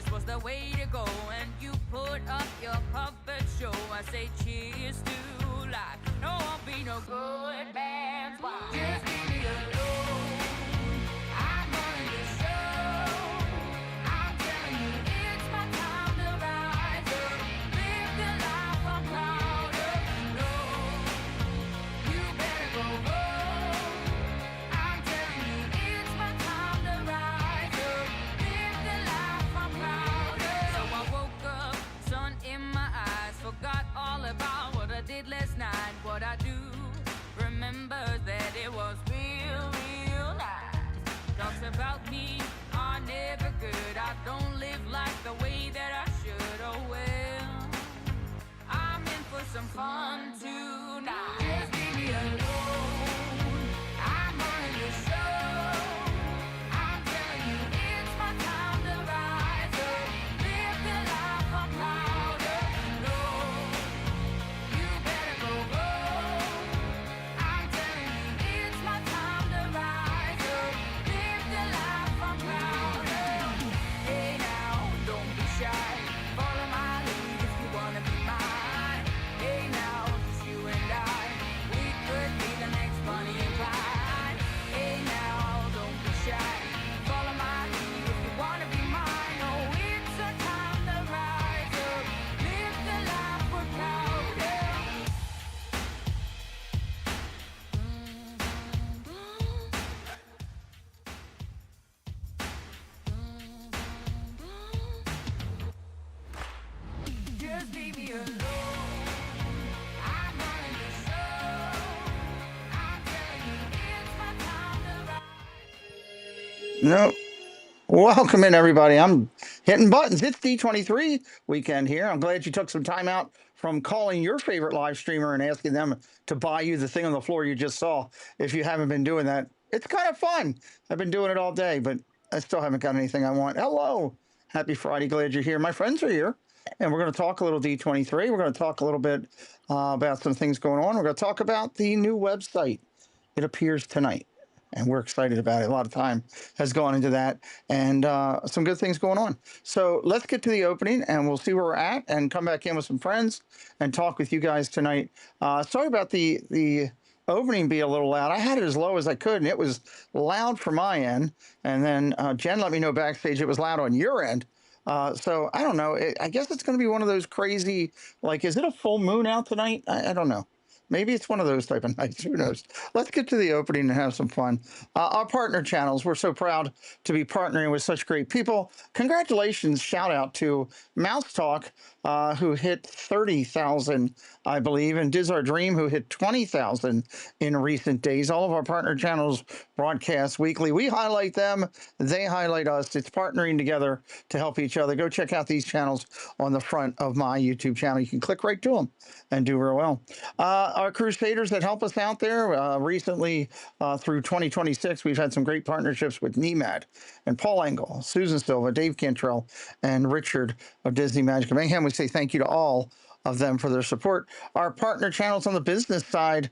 this was the way to go, and you put up your puppet show. I say cheers to life. No, I'll be no good man's wife. Just leave me alone. I'm running the show. I'm telling you, it's my time to rise up. Live the life I'm proud of. No, you better go home. I'm telling you, it's my time to rise up. Live the life I'm proud of. So I woke up, sun in my eyes, forgot all about what I did last night. What I do remember that it was real, real nice. Talks about me are never good. I don't live like the way that I should. Oh well, I'm in for some fun tonight. Just leave me alone. I'm running the show. I'm telling you, it's my time to rise up. Live the life I'm proud of. No, you better go home. I'm telling you, it's my time to rise up. Live the life I'm proud of. Hey now, don't be shy. Follow my lead if you wanna be mine. Hey now, just you and I, we could be the next Bonnie and Clyde. Hey now, don't be shy. Follow my lead if you wanna be mine. Oh, it's a time to rise up. Live the life we're proud of. Just leave me alone. I'm running the show. I'm telling you, it's my time to rise. No. Welcome in, everybody. I'm hitting buttons. It's D23 weekend here. I'm glad you took some time out from calling your favorite live streamer and asking them to buy you the thing on the floor you just saw. If you haven't been doing that, it's kind of fun. I've been doing it all day, but I still haven't got anything I want. Hello. Happy Friday. Glad you're here. My friends are here, and we're going to talk a little D23. We're going to talk a little bit about some things going on. We're going to talk about the new website. It appears tonight, and we're excited about it. A lot of time has gone into that, and some good things going on. So let's get to the opening, and we'll see where we're at, and come back in with some friends and talk with you guys tonight. Sorry about the opening being a little loud. I had it as low as I could, and it was loud for my end. And then Jen let me know backstage it was loud on your end. So I don't know. I guess it's going to be one of those crazy, like, is it a full moon out tonight? I don't know. Maybe it's one of those type of nights. Who knows? Let's get to the opening and have some fun. Our partner channels, we're so proud to be partnering with such great people. Congratulations, shout out to Mouse Talk, who hit 30,000, I believe, and Diz Our Dream, who hit 20,000 in recent days. All of our partner channels broadcast weekly. We highlight them, they highlight us. It's partnering together to help each other. Go check out these channels on the front of my YouTube channel. You can click right to them and do real well. Our crusaders that help us out there recently through 2026, we've had some great partnerships with NEMAD and Paul Engel, Susan Silva, Dave Cantrell, and Richard of Disney Magic and Mayhem. We say thank you to all of them for their support. Our partner channels on the business side,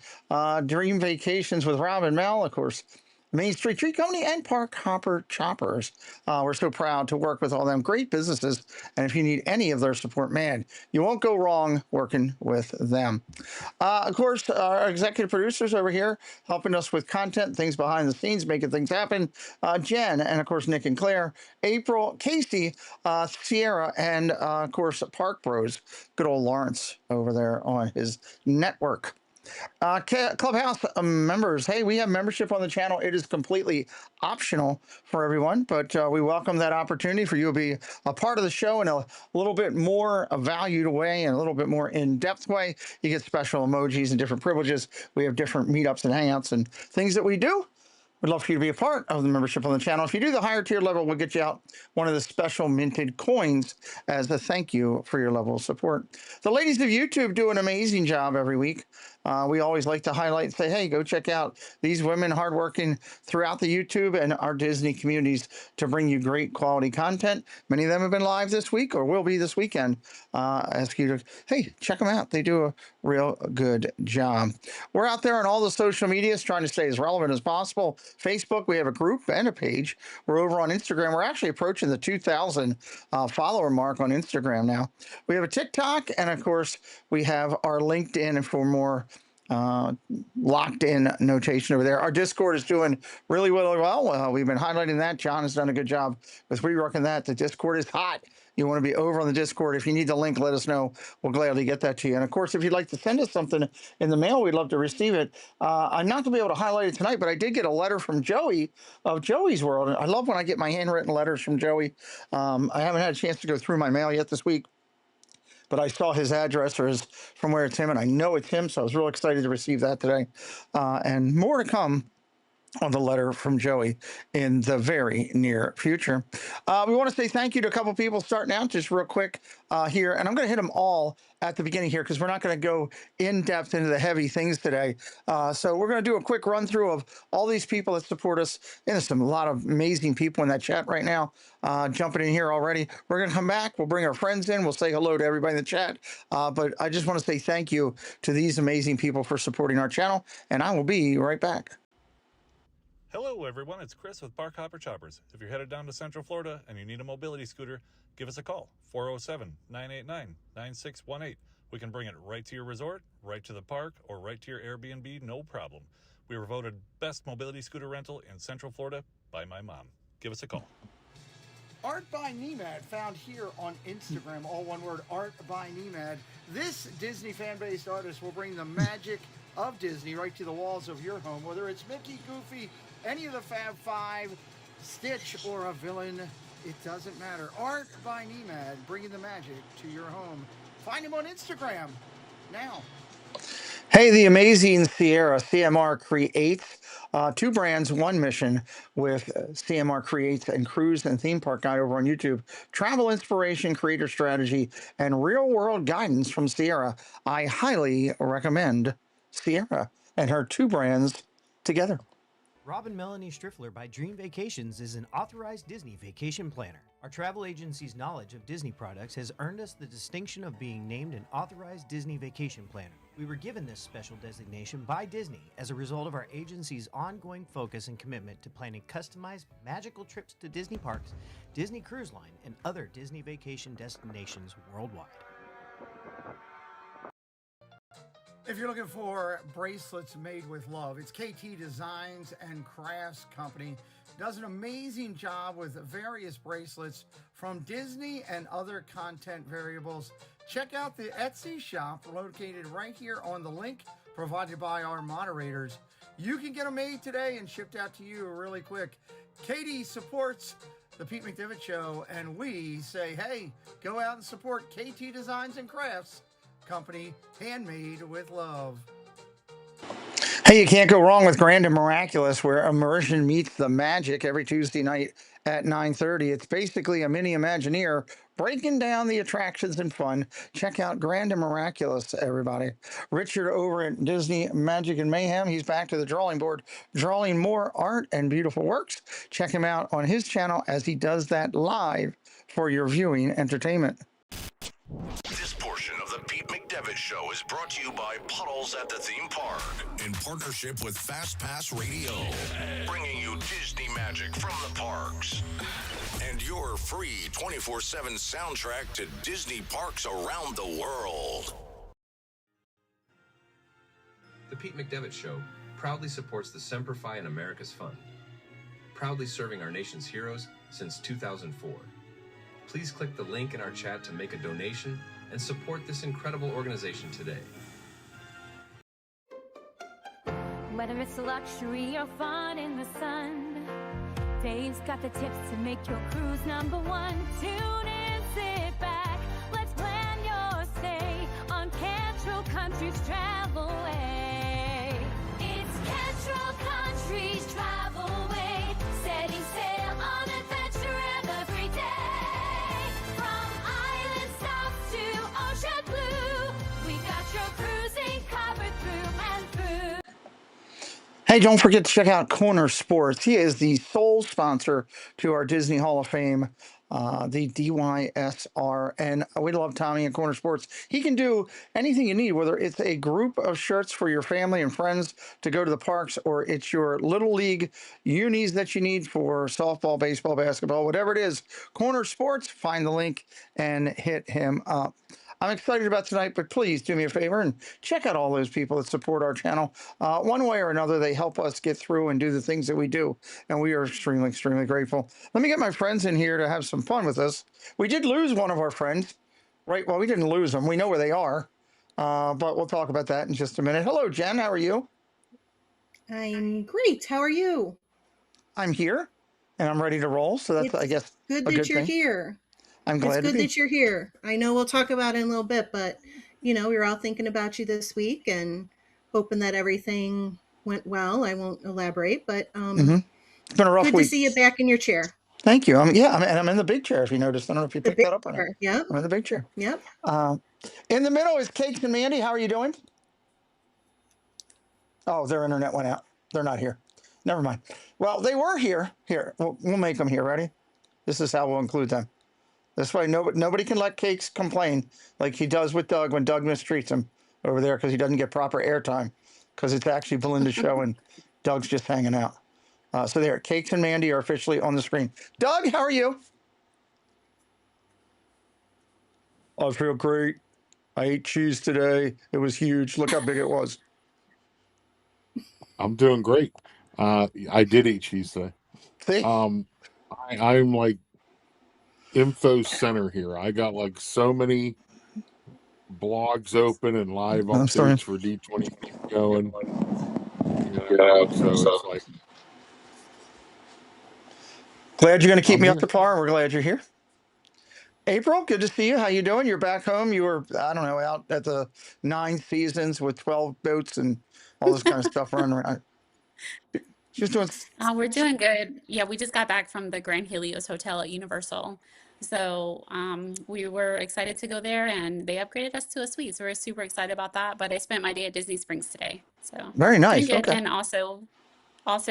Dream Vacations with Rob and Mel, of course, Main Street Tree Company, and Park Hopper Choppers. We're so proud to work with all them great businesses. And if you need any of their support, man, you won't go wrong working with them. Of course, our executive producers over here helping us with content, things behind the scenes, making things happen. Jen, and of course, Nick and Claire, April, Casey, Sierra, and of course, Park Bros, good old Lawrence over there on his network. Clubhouse members, hey, we have membership on the channel. It is completely optional for everyone, but we welcome that opportunity for you to be a part of the show in a little bit more valued way and a little bit more in-depth way. You get special emojis and different privileges. We have different meetups and hangouts and things that we do. We'd love for you to be a part of the membership on the channel. If you do the higher tier level, we'll get you out one of the special minted coins as a thank you for your level of support. The ladies of YouTube do an amazing job every week. We always like to highlight and say, hey, go check out these women hardworking throughout the YouTube and our Disney communities to bring you great quality content. Many of them have been live this week or will be this weekend. Ask you to, hey, check them out. They do a real good job. We're out there on all the social medias trying to stay as relevant as possible. Facebook, we have a group and a page. We're over on Instagram. We're actually approaching the 2,000 follower mark on Instagram now. We have a TikTok, and of course, we have our LinkedIn for more locked in notation over there. Our Discord is doing really well. We've been highlighting that. John has done a good job with reworking that. The Discord is hot. You want to be over on the Discord. If you need the link, let us know. We'll gladly get that to you. And of course, if you'd like to send us something in the mail, we'd love to receive it. I'm not going to be able to highlight it tonight, but I did get a letter from Joey of Joey's World. I love when I get my handwritten letters from Joey. I haven't had a chance to go through my mail yet this week, but I saw his address or from where it's him, and I know it's him, so I was real excited to receive that today. And more to come on the letter from Joey in the very near future. We want to say thank you to a couple people starting out just real quick here, and I'm going to hit them all at the beginning here because we're not going to go in depth into the heavy things today. So we're going to do a quick run through of all these people that support us. And there's a lot of amazing people in that chat right now jumping in here already. We're going to come back. We'll bring our friends in. We'll say hello to everybody in the chat. But I just want to say thank you to these amazing people for supporting our channel, and I will be right back. Hello everyone, it's Chris with Park Hopper Choppers. If you're headed down to Central Florida and you need a mobility scooter, give us a call, 407-989-9618. We can bring it right to your resort, right to the park, or right to your Airbnb, no problem. We were voted best mobility scooter rental in Central Florida by my mom. Give us a call. Art by Nemad, found here on Instagram, all one word, Art by Nemad. This Disney fan-based artist will bring the magic of Disney right to the walls of your home, whether it's Mickey, Goofy, any of the Fab Five, Stitch, or a villain, it doesn't matter. Art by Nemad, bringing the magic to your home. Find him on Instagram now. Hey, the amazing Sierra, CMR Creates. Two brands, one mission with CMR Creates and Cruise and Theme Park Guide over on YouTube. Travel inspiration, creator strategy, and real-world guidance from Sierra. I highly recommend Sierra and her two brands together. Rob and Melanie Striffler by Dream Vacations is an authorized Disney vacation planner. Our travel agency's knowledge of Disney products has earned us the distinction of being named an authorized Disney vacation planner. We were given this special designation by Disney as a result of our agency's ongoing focus and commitment to planning customized, magical trips to Disney parks, Disney Cruise Line, and other Disney vacation destinations worldwide. If you're looking for bracelets made with love, it's KT Designs and Crafts Company. Does an amazing job with various bracelets from Disney and other content variables. Check out the Etsy shop located right here on the link provided by our moderators. You can get them made today and shipped out to you really quick. Katie supports the Pete McDevitt Show, and we say, hey, go out and support KT Designs and Crafts Company, handmade with love. Hey, you can't go wrong with Grand and Miraculous, where immersion meets the magic every Tuesday night at 9:30. It's basically a mini Imagineer breaking down the attractions and fun. Check out Grand and Miraculous, everybody. Richard over at Disney Magic and Mayhem, he's back to the drawing board, drawing more art and beautiful works. Check him out on his channel as he does that live for your viewing entertainment. This portion of the Pete McDevitt Show is brought to you by Puddles at the Theme Park in partnership with Fast Pass Radio, bringing you Disney magic from the parks and your free 24/7 soundtrack to Disney parks around the world. The Pete McDevitt Show proudly supports the Semper Fi and America's Fund, proudly serving our nation's heroes since 2004. Please click the link in our chat to make a donation and support this incredible organization today. Whether it's luxury or fun in the sun, Dave's got the tips to make your cruise #1. Tune in, sit back, let's plan your stay on Cantrell Country's Travelway. It's Cantrell Country's Travelway, setting sail on adventure every day. From island south to ocean blue, we got your cruising covered through Hey, don't forget to check out Corner Sports. He is the sole sponsor to our Disney Hall of Fame, the DYSR. And we love Tommy at Corner Sports. He can do anything you need, whether it's a group of shirts for your family and friends to go to the parks, or it's your little league unis that you need for softball, baseball, basketball, whatever it is. Corner Sports, find the link and hit him up. I'm excited about tonight, but please do me a favor and check out all those people that support our channel. One way or another, they help us get through and do the things that we do, and we are extremely, extremely grateful. Let me get my friends in here to have some fun with us. We did lose one of our friends, right? Well, we didn't lose them. We know where they are, but we'll talk about that in just a minute. Hello, Jen. How are you? I'm great. How are you? I'm here, and I'm ready to roll, so that's, I guess, good a that good you're thing. here. I'm glad It's good to be. that you're here. I know we'll talk about it in a little bit, but we were all thinking about you this week and hoping that everything went well. I won't elaborate, but It's been a rough good week. to see you back in your chair. Thank you. I'm in the big chair, if you noticed. I don't know if you picked that up or not. Yep. I'm in the big chair. Yep. In the middle is Cakes and Mandy. How are you doing? Oh, their internet went out. They're not here. Never mind. Well, they were here. Here, we'll make them here. Ready? This is how we'll include them. This way, nobody can let Cakes complain like he does with Doug when Doug mistreats him over there because he doesn't get proper airtime, because it's actually Belinda's show and Doug's just hanging out. So there, Cakes and Mandy are officially on the screen. Doug, how are you? I feel great. I ate cheese today. It was huge. Look how big it was. I'm doing great. I did eat cheese today. See? I'm like info center here. I got like so many blogs open and live updates for D23 going. So it's like, glad you're going to keep I'm me here. up to par. We're glad you're here. April, good to see you. How you doing? You're back home. You were, I don't know, out at the 9 seasons with 12 boats and all this kind of stuff running around. She's doing. We're doing good. Yeah, we just got back from the Grand Helios Hotel at Universal. So we were excited to go there, and they upgraded us to a suite. So we're super excited about that. But I spent my day at Disney Springs today. So Very nice. doing good. Okay. And also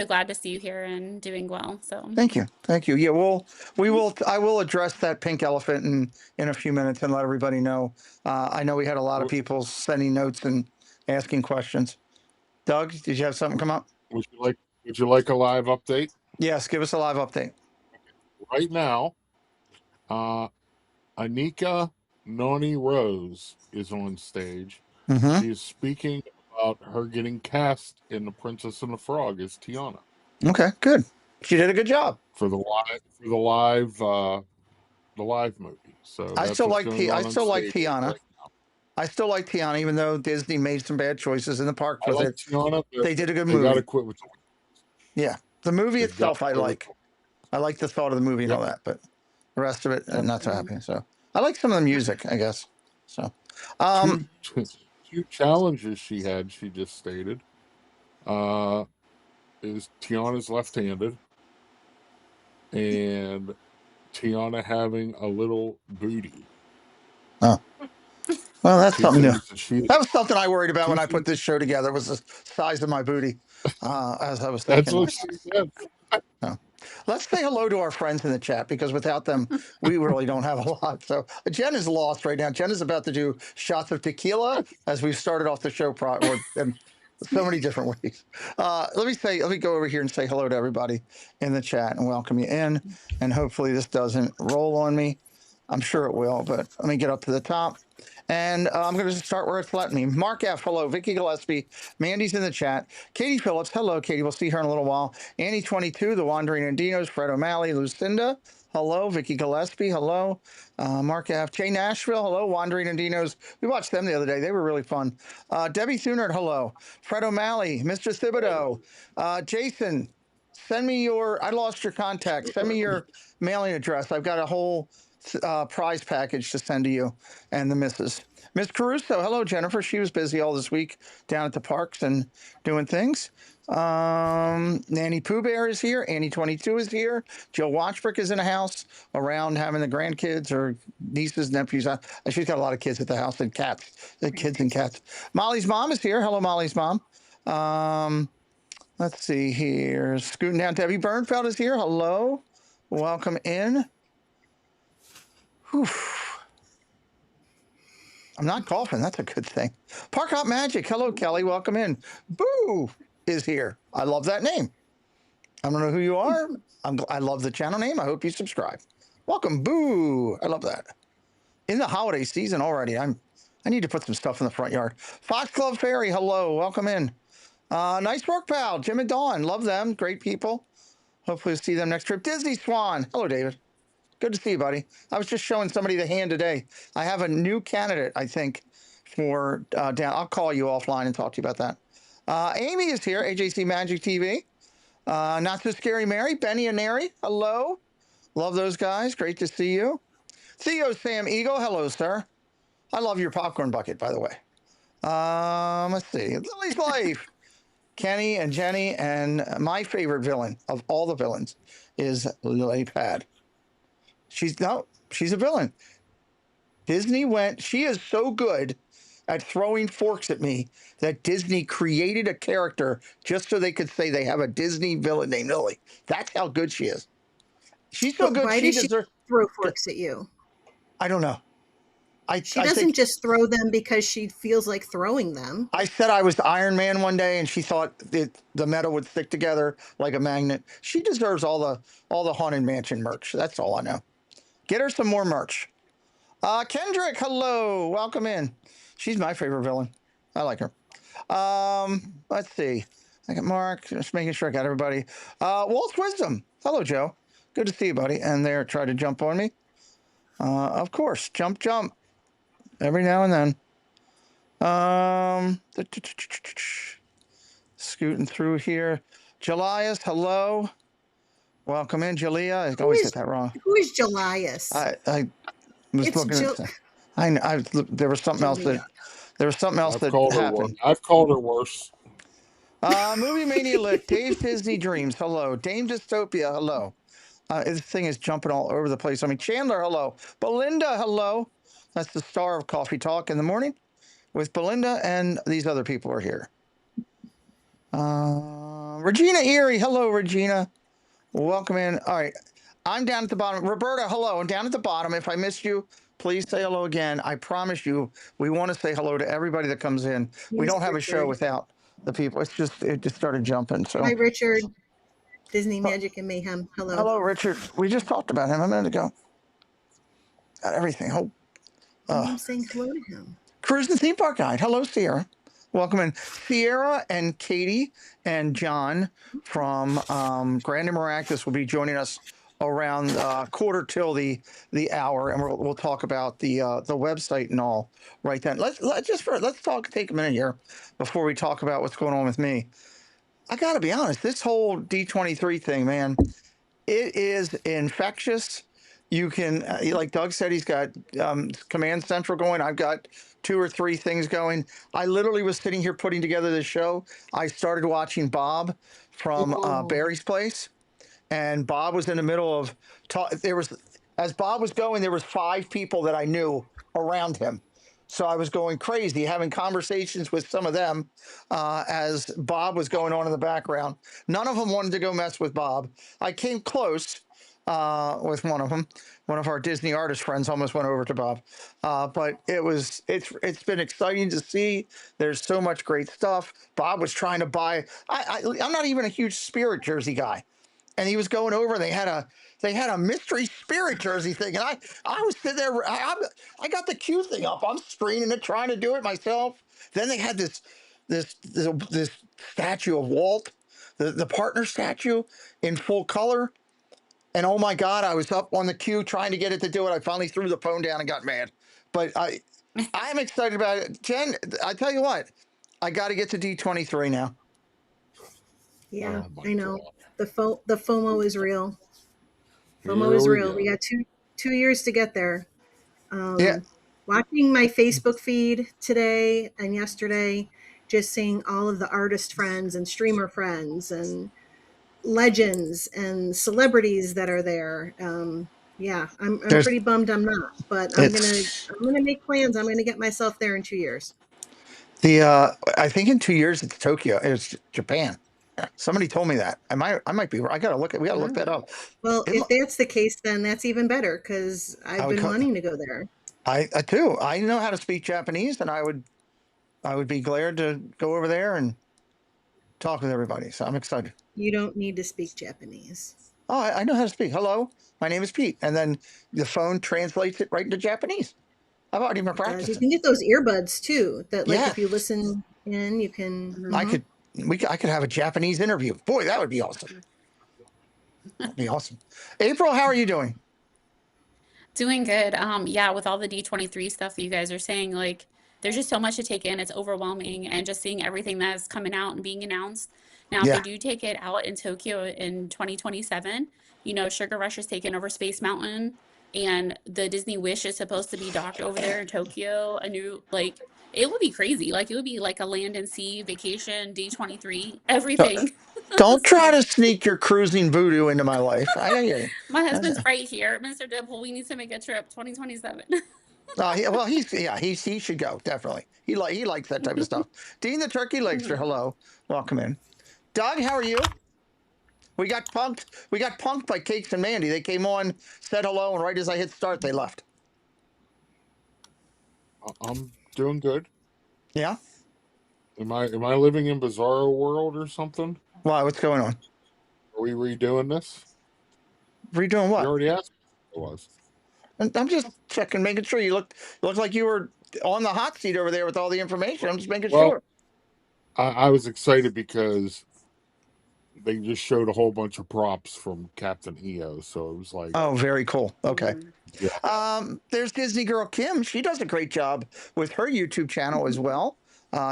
glad to see you here and doing well. So Thank you. Thank you. Yeah, I will address that pink elephant in a few minutes and let everybody know. I know we had a lot of people sending notes and asking questions. Doug, did you have something come up? Would you like a live update? Yes, give us a live update. Right now, Anika Noni Rose is on stage. Mm-hmm. She's speaking about her getting cast in The Princess and the Frog as Tiana. Okay, good. She did a good job For the live movie. So I still like Tiana. Tiana. I still like Tiana, even though Disney made some bad choices in the park with it. Tiana, they did a good movie. They got to quit with. Yeah, the movie itself I like. I like the thought of the movie and all that, but the rest of it, I'm not so happy. So I like some of the music, I guess. So two challenges she had. She just stated is Tiana's left-handed and Tiana having a little booty. Oh, well, that's something new. That was something I worried about when I put this show together, was the size of my booty. As I was thinking. That's what she said. No. Let's say hello to our friends in the chat, because without them, we really don't have a lot. So Jen is lost right now. Jen is about to do shots of tequila as we've started off the show in so many different ways. Let me go over here and say hello to everybody in the chat and welcome you in. And hopefully this doesn't roll on me. I'm sure it will, but let me get up to the top. And I'm going to start where it's letting me. Mark F., hello. Vicky Gillespie. Mandy's in the chat. Katie Phillips, hello, Katie. We'll see her in a little while. Annie22, The Wandering Andinos. Fred O'Malley. Lucinda, hello. Vicky Gillespie, hello. Mark F. Jay Nashville, hello. Wandering Andinos. We watched them the other day. They were really fun. Debbie Thunert, hello. Fred O'Malley. Mr. Thibodeau. Jason, send me I lost your contact. Send me your mailing address. I've got a whole prize package to send to you and the missus. Miss Caruso, hello, Jennifer. She was busy all this week down at the parks and doing things. Nanny Pooh Bear is here. Annie22 is here. Jill Watchbrook is in the house around having the grandkids or nieces, nephews. She's got a lot of kids at the house and kids and cats. Molly's mom is here. Hello, Molly's mom. Let's see here. Scooting down. Debbie Bernfeld is here. Hello. Welcome in. Whew. I'm not coughing. That's a good thing. Park Hop Magic. Hello, Kelly. Welcome in. Boo is here. I love that name. I don't know who you are. I love the channel name. I hope you subscribe. Welcome, Boo. I love that. In the holiday season already. I need to put some stuff in the front yard. Foxglove Fairy. Hello. Welcome in. Nice work, pal. Jim and Dawn. Love them. Great people. Hopefully we'll see them next trip. Disney Swan. Hello, David. Good to see you, buddy. I was just showing somebody the hand today. I have a new candidate, I think, for down. I'll call you offline and talk to you about that. Amy is here. AJC Magic TV. Not So Scary Mary. Benny and Neri. Hello. Love those guys. Great to see you. Theo Sam Eagle. Hello, sir. I love your popcorn bucket, by the way. Let's see. Lily's Life. Kenny and Jenny, and my favorite villain of all the villains is Lily Pad. She's a villain. She is so good at throwing forks at me that Disney created a character just so they could say they have a Disney villain named Lily. That's how good she is. She's so good. Why does she throw forks at you? I don't know. She doesn't just throw them because she feels like throwing them. I said I was Iron Man one day, and she thought the metal would stick together like a magnet. She deserves all the Haunted Mansion merch. That's all I know. Get her some more merch. Kendrick, hello, welcome in. She's my favorite villain. I like her. Let's see. I got Mark. Just making sure I got everybody. Walt's Wisdom. Hello, Joe. Good to see you, buddy. And they're trying to jump on me. Of course, jump. Every now and then. Scooting through here. Jelias, hello. Welcome in, Jalea. I always get that wrong. Who is Jelias? I was looking at there was something else that happened. I've called her worse. Movie Mania Lick. Dave's Disney Dreams. Hello. Dame Dystopia. Hello. This thing is jumping all over the place. I mean, Chandler. Hello. Belinda. Hello. That's the star of Coffee Talk in the morning with Belinda, and these other people are here. Regina Erie. Hello, Regina. Welcome in. All right. I'm down at the bottom. Roberta, hello. I'm down at the bottom. If I missed you, please say hello again. I promise you, we want to say hello to everybody that comes in. We don't have a show without the people. It just started jumping. So. Hi, Richard. Disney Magic and Mayhem. Hello. Hello, Richard. We just talked about him a minute ago. Got everything. I'm saying hello to him. Cruise the Theme Park Guide. Hello, Sierra. Welcome in. Sierra and Katie and John from Grand and Miraculous will be joining us around quarter till the hour, and we'll talk about the website and all right then. Let's take a minute here before we talk about what's going on with me. I got to be honest, this whole D23 thing, man, it is infectious. You can, like Doug said, he's got Command Central going. I've got 2 or 3 things going. I literally was sitting here putting together this show. I started watching Bob from Barry's Place, and Bob was in the middle of as Bob was going, there was 5 people that I knew around him. So I was going crazy, having conversations with some of them as Bob was going on in the background. None of them wanted to go mess with Bob. I came close with one of them. One of our Disney artist friends almost went over to Bob. But it's been exciting to see. There's so much great stuff. Bob was trying to buy. I'm not even a huge Spirit jersey guy, and he was going over. They had a mystery Spirit jersey thing, and I was sitting there. I got the Q thing up. I'm screening it, trying to do it myself. Then they had this statue of Walt, the partner statue in full color. And oh my God, I was up on the queue trying to get it to do it. I finally threw the phone down and got mad. But I'm excited about it. Jen, I tell you what, I got to get to D23 now. Yeah, I know. The FOMO is real. FOMO is real. We got two years to get there. Watching my Facebook feed today and yesterday, just seeing all of the artist friends and streamer friends and legends and celebrities that are there. I'm pretty bummed I'm not, but I'm gonna make plans. I'm gonna get myself there in 2 years. I think in 2 years it's Tokyo. It's Japan. Somebody told me that. I might be. I gotta look at. We gotta look that up. Well, It, if that's the case, then that's even better because I I've would been cut. wanting to go there. I too. I know how to speak Japanese, and I would be glad to go over there and talk with everybody. So I'm excited. You don't need to speak Japanese. Oh, I know how to speak. Hello, my name is Pete, and then the phone translates it right into Japanese. I've already been It does. You practicing. can get those earbuds too. That like if you Yes, listen in, you can. I Mhm. could. I could have a Japanese interview. Boy, that would be awesome. That'd be awesome. April, how are you doing? Doing good. Yeah, with all the D23 stuff that you guys are saying, like, there's just so much to take in. It's overwhelming, and just seeing everything that's coming out and being announced. Now, if they Yeah. do take it out in Tokyo in 2027, Sugar Rush is taking over Space Mountain, and the Disney Wish is supposed to be docked over there in Tokyo. A new, like, it would be crazy. Like, it would be like a land and sea vacation, D23, everything. Don't try So, to sneak your cruising voodoo into my life. I hear you. my That's- husband's right here, Mr. Deadpool. We need to make a trip 2027. Well, he should go definitely. He likes that type of stuff. Dean the Turkey Lakester, hello, welcome in. Doug, how are you? We got punked. We got punked by Cakes and Mandy. They came on, said hello, and right as I hit start, they left. I'm doing good. Yeah. Am I living in Bizarro World or something? Why? What's going on? Are we redoing this? Redoing You what? already asked me what it was. I'm just checking, making sure you looked like you were on the hot seat over there with all the information. I'm just making Well, sure. I was excited because they just showed a whole bunch of props from Captain EO, so it was like, Oh, very cool. Okay. yeah. There's Disney Girl Kim. She does a great job with her YouTube channel as well.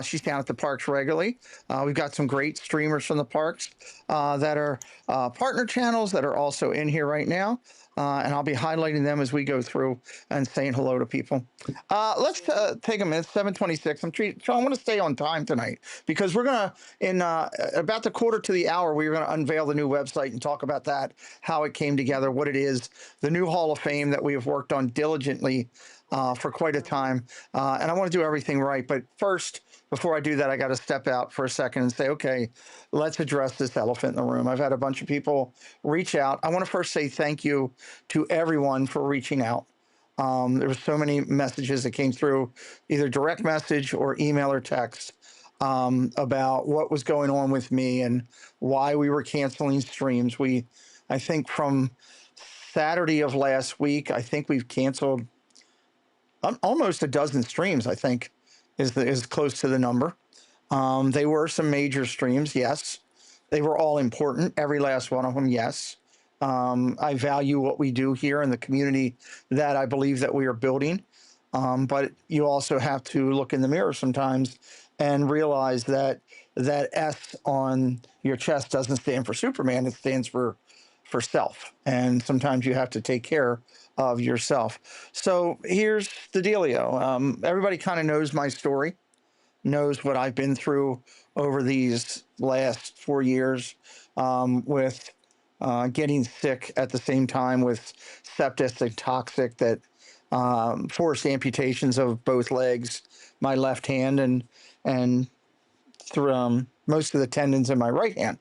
She's down at the parks regularly. We've got some great streamers from the parks that are partner channels that are also in here right now. And I'll be highlighting them as we go through and saying hello to people. Let's take a minute. 7:26. I want to stay on time tonight because we're gonna in about the quarter to the hour. We're gonna unveil the new website and talk about that, how it came together, what it is, the new Hall of Fame that we have worked on diligently for quite a time. And I want to do everything right. But first, before I do that, I got to step out for a second and say, okay, let's address this elephant in the room. I've had a bunch of people reach out. I want to first say thank you to everyone for reaching out. There were so many messages that came through, either direct message or email or text, about what was going on with me and why we were canceling streams. I think from Saturday of last week, I think we've canceled almost a dozen streams. I think is close to the number. They were some major streams, yes. They were all important, every last one of them, yes. I value what we do here in the community that I believe that we are building. But you also have to look in the mirror sometimes and realize that that S on your chest doesn't stand for Superman. It stands for self. And sometimes you have to take care of yourself. So here's the dealio. Everybody kind of knows my story, knows what I've been through over these last 4 years, with getting sick at the same time with sepsis and toxic that forced amputations of both legs, my left hand, and through most of the tendons in my right hand.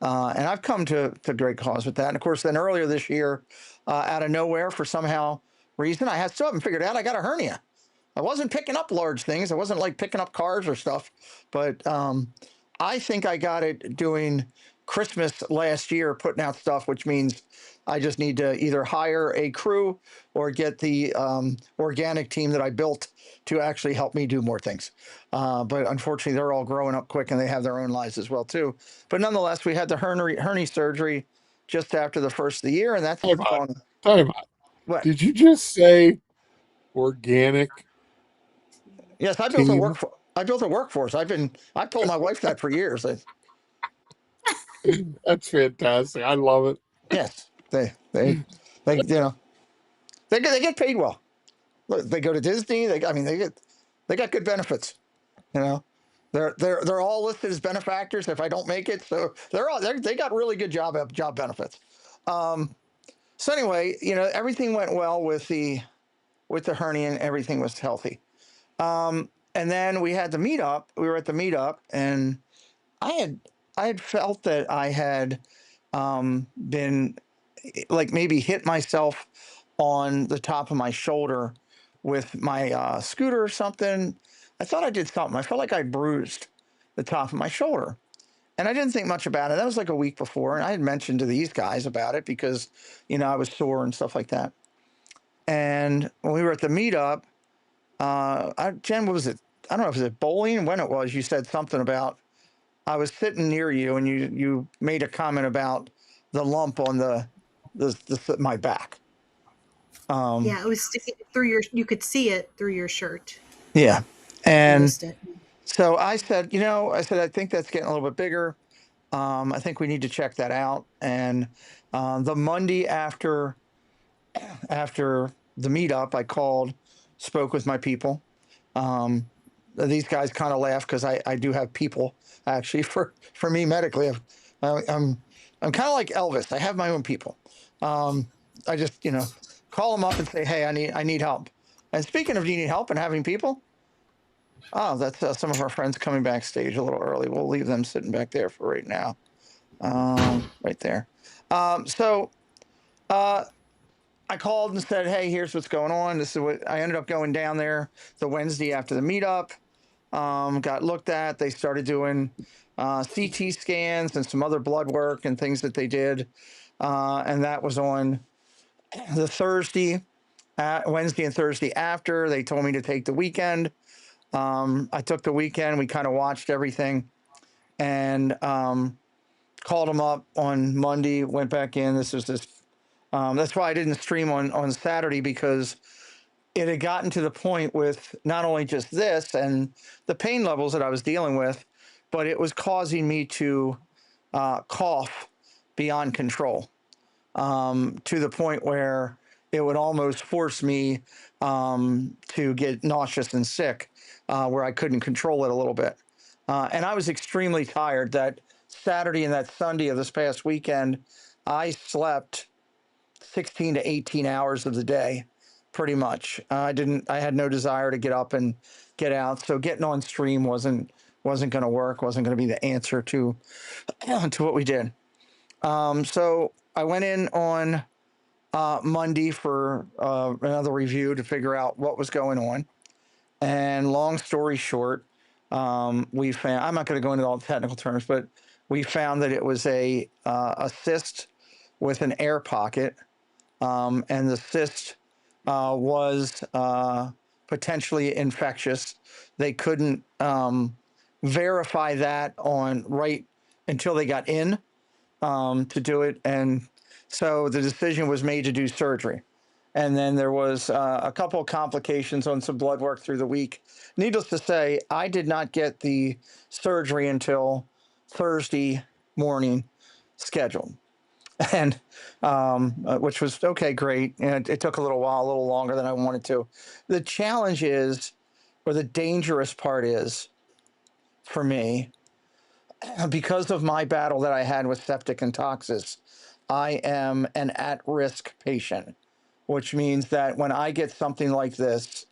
And I've come to great cause with that. And of course, then earlier this year, out of nowhere, for somehow reason, still haven't figured out, I got a hernia. I wasn't picking up large things. I wasn't like picking up cars or stuff, but I think I got it doing Christmas last year, putting out stuff, which means I just need to either hire a crew or get the organic team that I built to actually help me do more things. But unfortunately, they're all growing up quick and they have their own lives as well too. But nonetheless, we had the hernia surgery just after the first of the year, and that's Time out. gone. Time out. What? Did you just say organic Yes, team? I built a workforce. I've told my wife that for years. That's fantastic. I love it. Yes, they they get paid well. Look, they go to Disney. They got good benefits. You know, they're all listed as benefactors if I don't make it. So they got really good job benefits. So anyway, everything went well with the hernia and everything was healthy. And then we had the meetup. We were at the meetup, and I had I had felt that I had been like maybe hit myself on the top of my shoulder with my scooter or something. I thought I did something. I felt like I bruised the top of my shoulder. And I didn't think much about it. That was like a week before. And I had mentioned to these guys about it because, I was sore and stuff like that. And when we were at the meetup, Jen, what was it? I don't know if it was bowling, when it was. You said something about, I was sitting near you and you made a comment about the lump on the my back. Yeah, it was sticking through you could see it through your shirt. Yeah. And Noticed it. so I said, I think that's getting a little bit bigger. I think we need to check that out. And the Monday after the meetup, I called, spoke with my people. These guys kind of laugh because I do have people actually for me medically. I'm kind of like Elvis. I have my own people. I just call them up and say, hey, I need help. And speaking of needing help and having people, that's some of our friends coming backstage a little early. We'll leave them sitting back there for right now. Right there. So I called and said, hey, here's what's going on. This is what I ended up going down there the Wednesday after the meetup. Got looked at. They started doing CT scans and some other blood work and things that they did. And that was on the Wednesday and Thursday after. They told me to take the weekend. I took the weekend. We kind of watched everything and called them up on Monday, went back in. That's why I didn't stream on Saturday, because it had gotten to the point with not only just this and the pain levels that I was dealing with, but it was causing me to cough beyond control, to the point where it would almost force me to get nauseous and sick, where I couldn't control it a little bit. And I was extremely tired. That Saturday and that Sunday of this past weekend, I slept 16 to 18 hours of the day, pretty much. I had no desire to get up and get out. So getting on stream wasn't going to work, wasn't going to be the answer to what we did. So I went in on Monday for another review to figure out what was going on. And long story short, we found, I'm not going to go into all the technical terms, but we found that it was a cyst with an air pocket. And the cyst was potentially infectious. They couldn't verify that right until they got in to do it. And so the decision was made to do surgery. And then there was a couple of complications on some blood work through the week. Needless to say, I did not get the surgery until Thursday morning scheduled. And which was okay, great. And it took a little while, a little longer than I wanted to. The challenge is, or the dangerous part is, for me, because of my battle that I had with septic and toxis, I am an at-risk patient, which means that when I get something like this,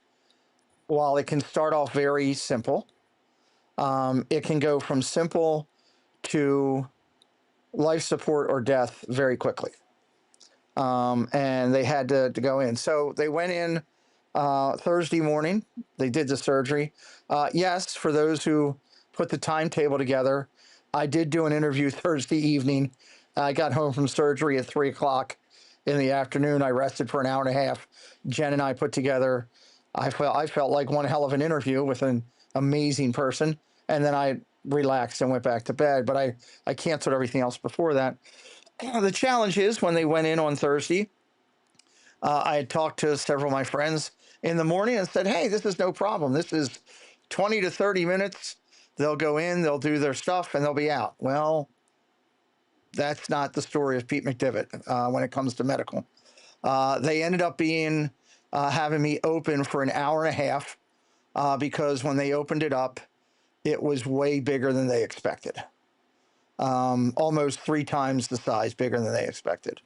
while it can start off very simple, it can go from simple to life support or death very quickly. And they had to go in. So they went in Thursday morning. They did the surgery. Yes, for those who put the timetable together, I did do an interview Thursday evening. I got home from surgery at 3 o'clock in the afternoon. I rested for an hour and a half. Jen and I put together, I felt like one hell of an interview with an amazing person. And then I relaxed and went back to bed. But I canceled everything else before that. The challenge is when they went in on Thursday, I had talked to several of my friends in the morning and said, hey, this is no problem. This is 20 to 30 minutes. They'll go in, they'll do their stuff, and they'll be out. Well, that's not the story of Pete McDevitt when it comes to medical. They ended up having me open for an hour and a half because when they opened it up, it was way bigger than they expected. Almost 3 times the size bigger than they expected.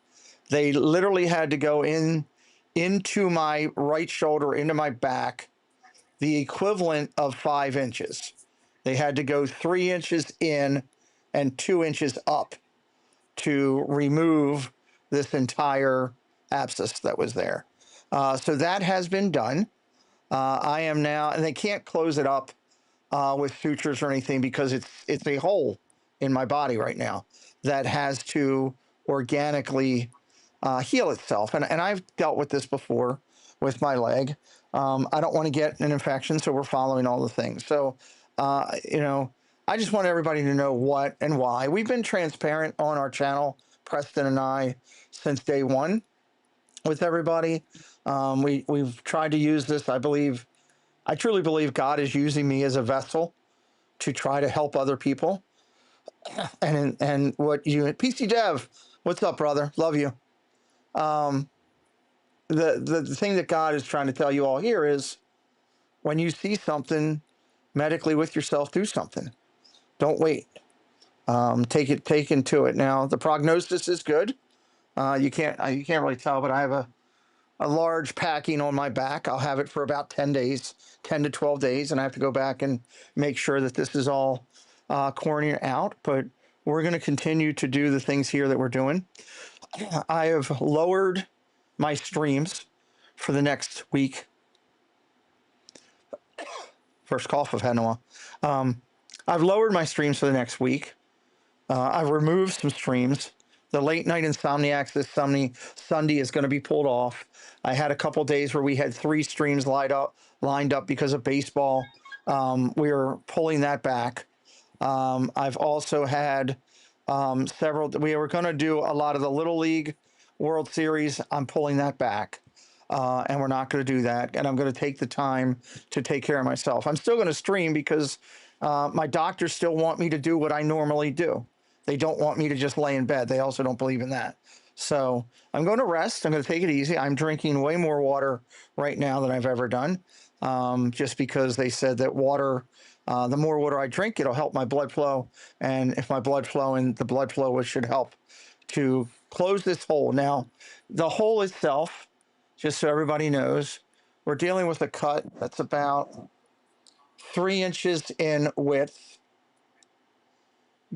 They literally had to go into my right shoulder, into my back, the equivalent of 5 inches. They had to go 3 inches in and 2 inches up to remove this entire abscess that was there. So that has been done. I am now, and they can't close it up with sutures or anything because it's a hole in my body right now that has to organically heal itself. And I've dealt with this before with my leg. I don't want to get an infection, so we're following all the things. So, I just want everybody to know what and why. We've been transparent on our channel, Preston and I, since day one with everybody. We've tried to use this. I truly believe God is using me as a vessel to try to help other people. And what you, PC Dev, what's up, brother? Love you. The thing that God is trying to tell you all here is when you see something medically with yourself, do something. Don't wait. Take into it. Now, the prognosis is good. You can't really tell, but I have a large packing on my back. I'll have it for about 10 days, 10 to 12 days, and I have to go back and make sure that this is all coroning out. But we're going to continue to do the things here that we're doing. I have lowered my streams for the next week. First cough I've had in a while. I've lowered my streams for the next week. I've removed some streams. The late night insomniacs this Sunday is going to be pulled off. I had a couple days where we had 3 streams lined up because of baseball. We are pulling that back. I've also had several. We were going to do a lot of the Little League World Series. I'm pulling that back. And we're not going to do that. And I'm going to take the time to take care of myself. I'm still going to stream because my doctors still want me to do what I normally do. They don't want me to just lay in bed. They also don't believe in that. So I'm going to rest. I'm going to take it easy. I'm drinking way more water right now than I've ever done, just because they said that water, the more water I drink, it'll help my blood flow. And if my blood flow and the blood flow should help to close this hole. Now, the hole itself, just so everybody knows, we're dealing with a cut that's about 3 inches in width,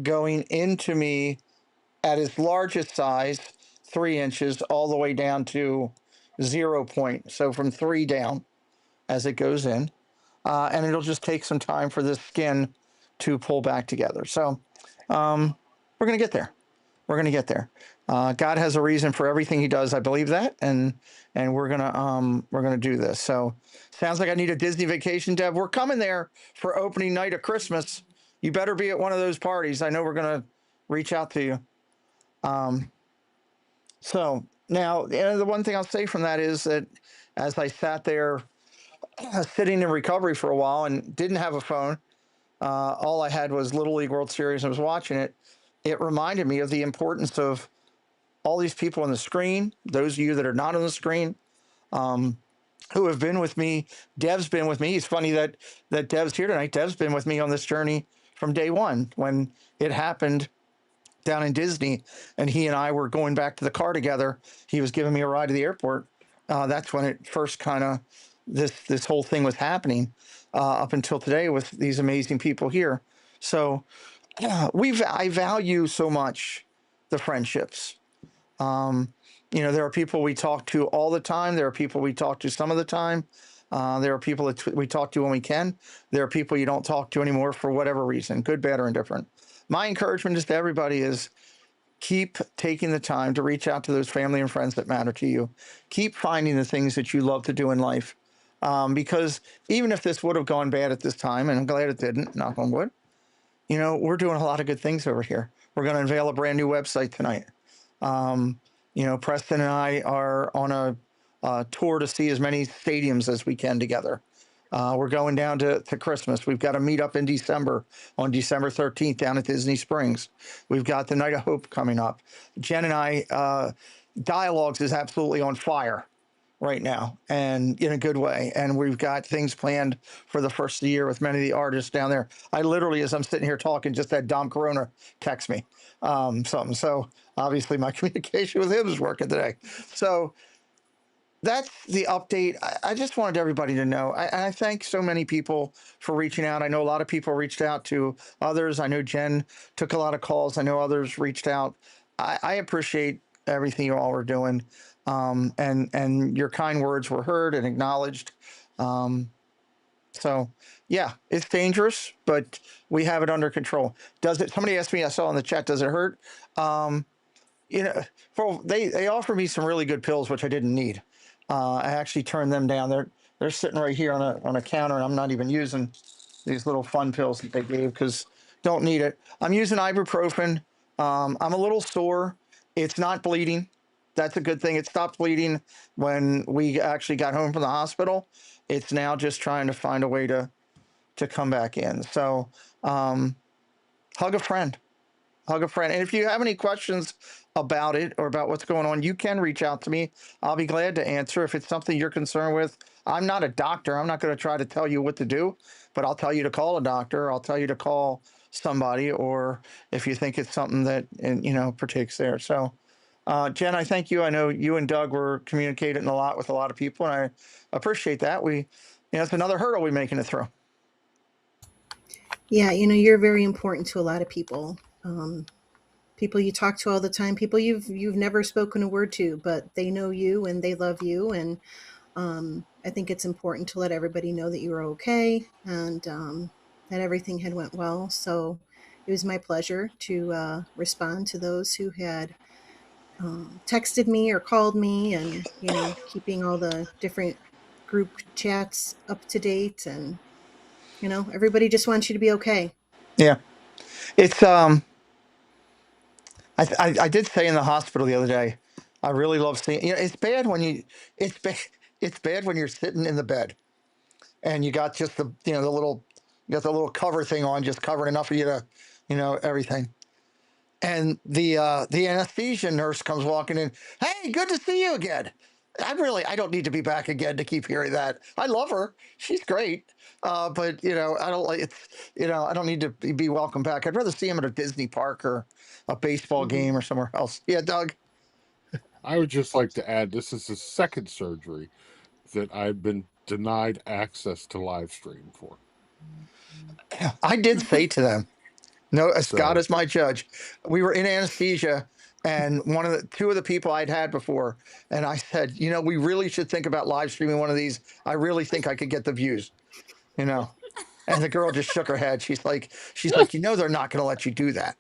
going into me at its largest size, 3 inches, all the way down to 0 point. So from 3 down as it goes in. And it'll just take some time for this skin to pull back together. So we're going to get there. We're going to get there. God has a reason for everything he does. I believe that. And we're going to do this. So sounds like I need a Disney vacation, Deb. We're coming there for opening night of Christmas. You better be at one of those parties. I know we're going to reach out to you. So now the one thing I'll say from that is that as I sat there sitting in recovery for a while and didn't have a phone, all I had was Little League World Series. I was watching it. It reminded me of the importance of all these people on the screen, those of you that are not on the screen, who have been with me. Dev's been with me. It's funny that Dev's here tonight. Dev's been with me on this journey from day one when it happened down in Disney, and he and I were going back to the car together. He was giving me a ride to the airport. That's when it first kind of, this whole thing was happening up until today with these amazing people here. So I value so much the friendships. There are people we talk to all the time. There are people we talk to some of the time. There are people that we talk to when we can. There are people you don't talk to anymore for whatever reason, good, bad, or indifferent. My encouragement is to everybody is keep taking the time to reach out to those family and friends that matter to you. Keep finding the things that you love to do in life. Because even if this would have gone bad at this time, and I'm glad it didn't, knock on wood, we're doing a lot of good things over here. We're going to unveil a brand new website tonight. Preston and I are on a tour to see as many stadiums as we can together. We're going down to Christmas. We've got a meetup in December on December 13th down at Disney Springs. We've got the Night of Hope coming up. Jen and I, Dialogues is absolutely on fire right now, and in a good way. And we've got things planned for the first of the year with many of the artists down there. I literally, as I'm sitting here talking, just had Dom Corona text me something. So obviously my communication with him is working today. So that's the update. I just wanted everybody to know. I thank so many people for reaching out. I know a lot of people reached out to others. I know Jen took a lot of calls. I know others reached out. I appreciate everything you all are doing, and your kind words were heard and acknowledged. So yeah, it's dangerous, but we have it under control. Does it? Somebody asked me. I saw in the chat. Does it hurt? Um, you know, they offered me some really good pills, which I didn't need. I actually turned them down. They're sitting right here on a counter, and I'm not even using these little fun pills that they gave because don't need it. I'm using ibuprofen. I'm a little sore. It's not bleeding. That's a good thing. It stopped bleeding when we actually got home from the hospital. It's now just trying to find a way to come back in. So hug a friend. Hug a friend. And if you have any questions about it or about what's going on, you can reach out to me. I'll be glad to answer if it's something you're concerned with. I'm not a doctor. I'm not going to try to tell you what to do, but I'll tell you to call a doctor. I'll tell you to call somebody, or if you think it's something that, partakes there. So, Jen, I thank you. I know you and Doug were communicating a lot with a lot of people, and I appreciate that. It's another hurdle we're making it through. Yeah, you're very important to a lot of people. People you talk to all the time, people you've never spoken a word to, but they know you and they love you. And I think it's important to let everybody know that you were okay and that everything had went well. So it was my pleasure to respond to those who had texted me or called me, and keeping all the different group chats up to date. And everybody just wants you to be okay. Yeah, it's I did say in the hospital the other day, I really love seeing. It's bad when it's bad. It's bad when you're sitting in the bed and you got just you got the little cover thing on, just covering enough for you to, everything. And the anesthesia nurse comes walking in. Hey, good to see you again. I don't need to be back again to keep hearing that. I love her. She's great. But I don't like it's. I don't need to be welcome back. I'd rather see him at a Disney park or a baseball game or somewhere else. Yeah, Doug. I would just like to add, this is the second surgery that I've been denied access to live stream for. I did say to them, no, Scott So is my judge. We were in anesthesia, and two of the people I'd had before, and I said, we really should think about live streaming one of these. I really think I could get the views, And the girl just shook her head. She's like, they're not going to let you do that.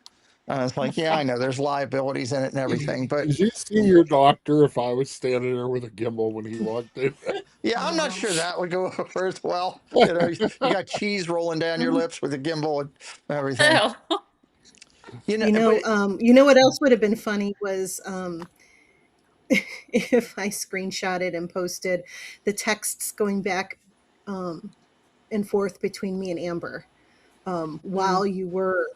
And I was like, yeah, I know. There's liabilities in it and everything, but did you see your doctor if I was standing there with a gimbal when he walked in? yeah, I'm not sure that would go over as well. You got cheese rolling down your lips with a gimbal and everything. Oh. What else would have been funny was if I screenshotted and posted the texts going back and forth between me and Amber while you were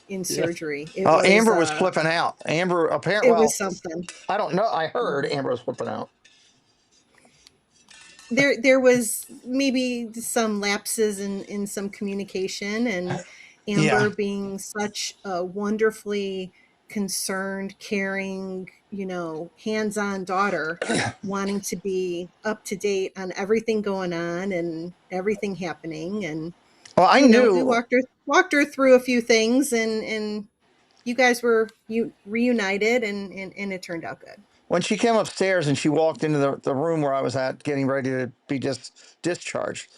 in surgery. Amber was flipping out. Amber apparently was something. I don't know. I heard Amber was flipping out. There was maybe some lapses in some communication, and Amber being such a wonderfully concerned, caring, hands-on daughter, wanting to be up to date on everything going on and everything happening. And well, I knew we walked her through a few things, and you guys were reunited, and it turned out good. When she came upstairs and she walked into the room where I was at getting ready to be discharged,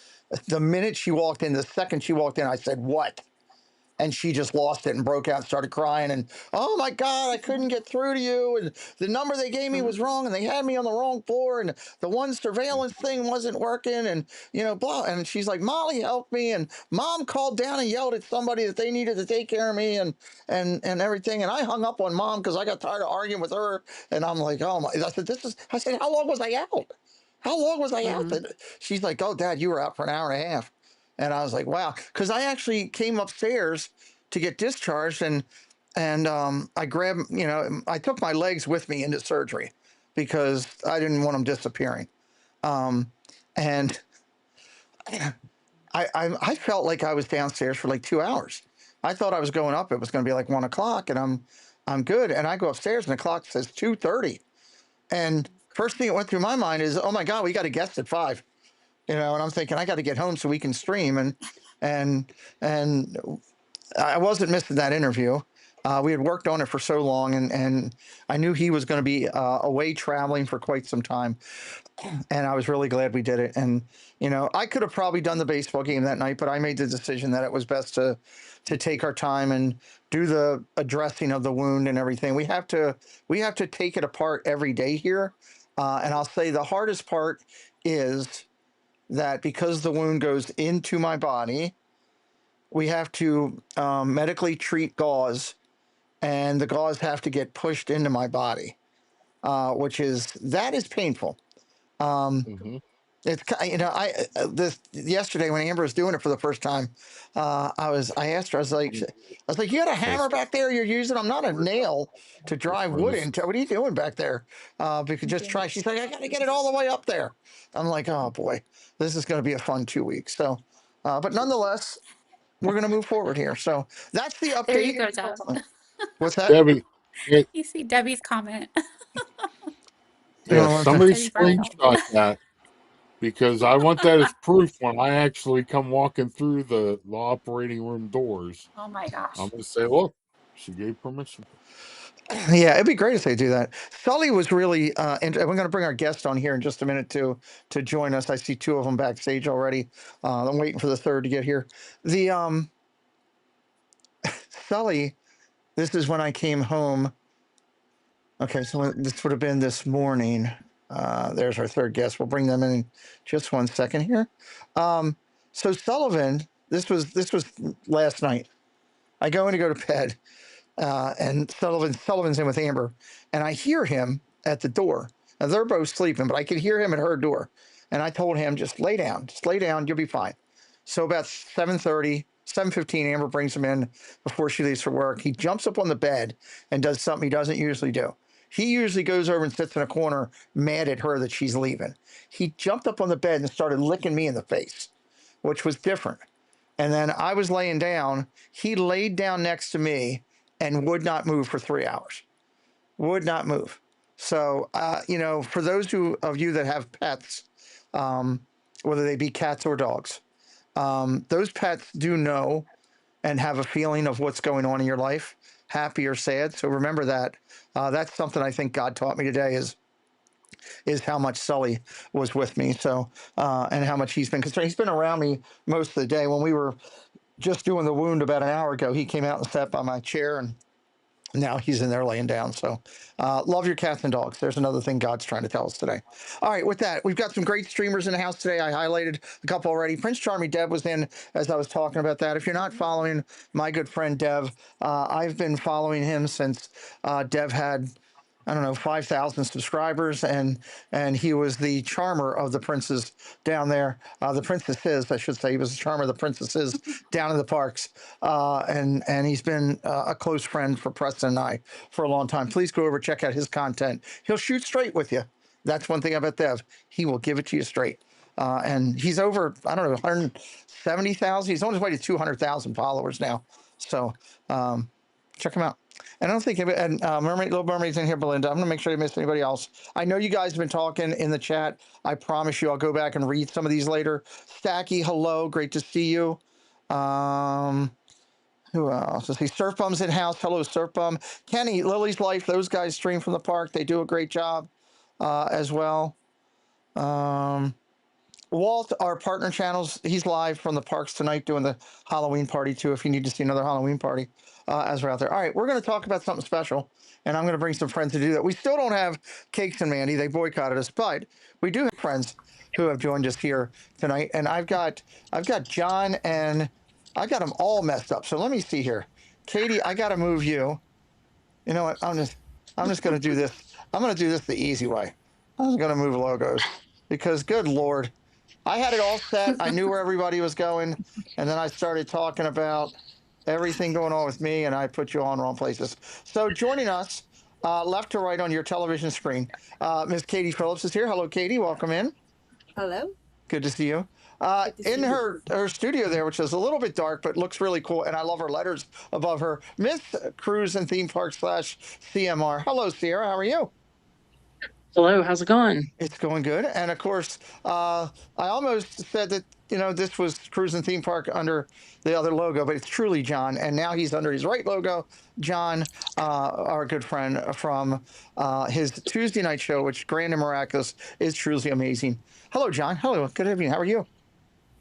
the minute she walked in, the second she walked in, I said, "What?" And she just lost it and broke out and started crying. And, oh my God, I couldn't get through to you. And the number they gave me was wrong. And they had me on the wrong floor. And the one surveillance thing wasn't working. And, blah. And she's like, Molly helped me. And Mom called down and yelled at somebody that they needed to take care of me and everything. And I hung up on Mom because I got tired of arguing with her. And I'm like, oh my, I said, how long was I out? How long was I out? She's like, oh, Dad, you were out for an hour and a half. And I was like, wow, because I actually came upstairs to get discharged, and I grabbed, I took my legs with me into surgery because I didn't want them disappearing. And I felt like I was downstairs for like 2 hours. I thought I was going up. It was going to be like 1 o'clock, and I'm good. And I go upstairs, and the clock says 2:30. And first thing that went through my mind is, oh my God, we got a guest at 5. And I'm thinking I got to get home so we can stream, and I wasn't missing that interview. We had worked on it for so long, and I knew he was going to be away traveling for quite some time, and I was really glad we did it. And I could have probably done the baseball game that night, but I made the decision that it was best to take our time and do the addressing of the wound and everything. We have to take it apart every day here, and I'll say the hardest part is that because the wound goes into my body, we have to medically treat gauze, and the gauze have to get pushed into my body, which is painful. Mm-hmm. It's this yesterday when Amber was doing it for the first time, I asked her, I was like, you got a hammer back there you're using? I'm not a nail to drive wood into. What are you doing back there? Because just try. She's like, I got to get it all the way up there. I'm like, oh boy, this is going to be a fun 2 weeks. So, but nonetheless, we're going to move forward here. So that's the update. There you go, Deb. What's that? Debbie, You see Debbie's comment. yeah, somebody Debbie Brown. screenshot that, because I want that as proof when I actually come walking through the operating room doors. Oh my gosh. I'm going to say, look, she gave permission. Yeah, it'd be great if they do that. Sully was really, and we're going to bring our guest on here in just a minute to join us. I see 2 of them backstage already. I'm waiting for the third to get here. The Sully, this is when I came home. Okay, so this would have been this morning. There's our third guest. We'll bring them in just 1 second here. So Sullivan, this was last night. I go in to go to bed. And Sullivan's in with Amber, and I hear him at the door. Now they're both sleeping, but I could hear him at her door. And I told him, just lay down, you'll be fine. So about 7:30, 7:15, Amber brings him in before she leaves for work. He jumps up on the bed and does something he doesn't usually do. He usually goes over and sits in a corner mad at her that she's leaving. He jumped up on the bed and started licking me in the face, which was different. And then I was laying down. He laid down next to me and would not move for 3 hours. Would not move. So, for those of you that have pets, whether they be cats or dogs, those pets do know and have a feeling of what's going on in your life, happy or sad. So remember that. That's something I think God taught me today is how much Sully was with me. So, and how much he's been concerned. He's been around me most of the day. When we were just doing the wound about an hour ago, he came out and sat by my chair, and now he's in there laying down. So love your cats and dogs. There's another thing God's trying to tell us today. All right, with that, we've got some great streamers in the house today. I highlighted a couple already. Prince Charming Dev was in as I was talking about that. If you're not following my good friend Dev, I've been following him since Dev had, 5,000 subscribers, and he was the charmer of the princes down there. The princesses, I should say. He was the charmer of the princesses down in the parks, and he's been a close friend for Preston and I for a long time. Please go over, check out his content. He'll shoot straight with you. That's one thing about Dev. He will give it to you straight. And he's over, 170,000. He's on his way to 200,000 followers now. So check him out. And I don't think, and Little Mermaid's in here, Belinda. I'm going to make sure I miss anybody else. I know you guys have been talking in the chat. I promise you I'll go back and read some of these later. Stacky, hello. Great to see you. Who else? Let's see. Surf Bum's in house. Hello, Surf Bum. Kenny, Lily's Life. Those guys stream from the park. They do a great job as well. Walt, our partner channels, he's live from the parks tonight doing the Halloween party too, if you need to see another Halloween party as we're out there. All right, we're going to talk about something special, and I'm going to bring some friends to do that. We still don't have Cakes and Mandy. They boycotted us, but we do have friends who have joined us here tonight, and I've got John, and I got them all messed up. So let me see here. Katie, I got to move you. You know what? I'm just going to do this. I'm going to do this the easy way. I'm going to move logos because, good Lord, I had it all set. I knew where everybody was going, and then I started talking about everything going on with me, and I put you all in wrong places. So joining us, left to right on your television screen, Miss Katie Phillips is here. Hello, Katie. Welcome in. Hello. Good to see you. In her studio there, which is a little bit dark, but looks really cool, and I love her letters above her, Miss Cruise and Theme Park / CMR. Hello, Sierra. How are you? Hello, how's it going? It's going good. And of course, I almost said that, this was Cruising Theme Park under the other logo, but it's truly John. And now he's under his right logo. John, our good friend from his Tuesday night show, which Grand and Miraculous is truly amazing. Hello, John. Hello. Good evening. How are you?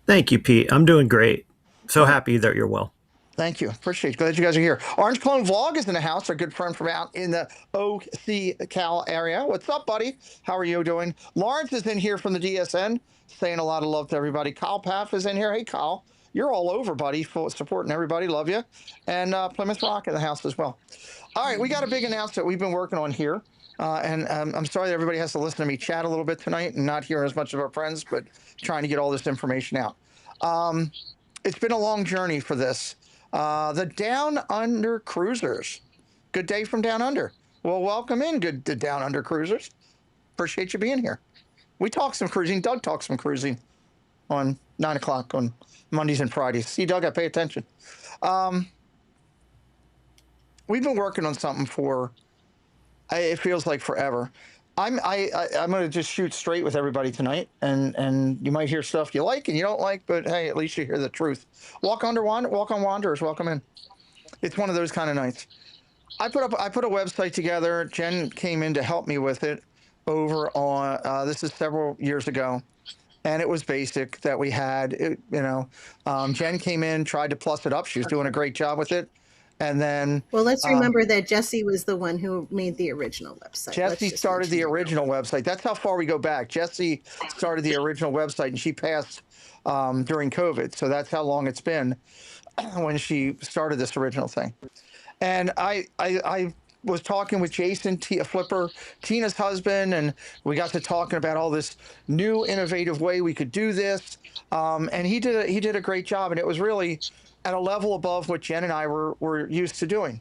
Thank you, Pete. I'm doing great. So Good. happy that you're well. Thank you. Appreciate it. Glad you guys are here. Orange Clone Vlog is in the house. Our good friend from out in the OC Cal area. What's up, buddy? How are you doing? Lawrence is in here from the DSN, saying a lot of love to everybody. Kyle Paff is in here. Hey, Kyle. You're all over, buddy, for supporting everybody. Love you. And Plymouth Rock in the house as well. All right, we got a big announcement we've been working on here. And I'm sorry that everybody has to listen to me chat a little bit tonight and not hear as much of our friends, but trying to get all this information out. It's been a long journey for this. The Down Under Cruisers. Good day from Down Under. Well, welcome in, good Down Under Cruisers. Appreciate you being here. We talk some cruising. Doug talks some cruising on 9 o'clock on Mondays and Fridays. See, Doug, I pay attention. We've been working on something for, it feels like forever. I'm going to just shoot straight with everybody tonight, and you might hear stuff you like and you don't like, but hey, at least you hear the truth. Walk on Wanderers, welcome in. It's one of those kind of nights. I put a website together. Jen came in to help me with it over on this is several years ago, and it was basic that we had. Jen came in, tried to plus it up. She was doing a great job with it. And then, well, let's remember that Jesse was the one who made the original website. Jesse started the original website. That's how far we go back. Jesse started the original website, and she passed during COVID. So that's how long it's been when she started this original thing. And I was talking with Jason Flipper, Tina's husband, and we got to talking about all this new innovative way we could do this. And he did a great job, and it was really at a level above what Jen and I were used to doing.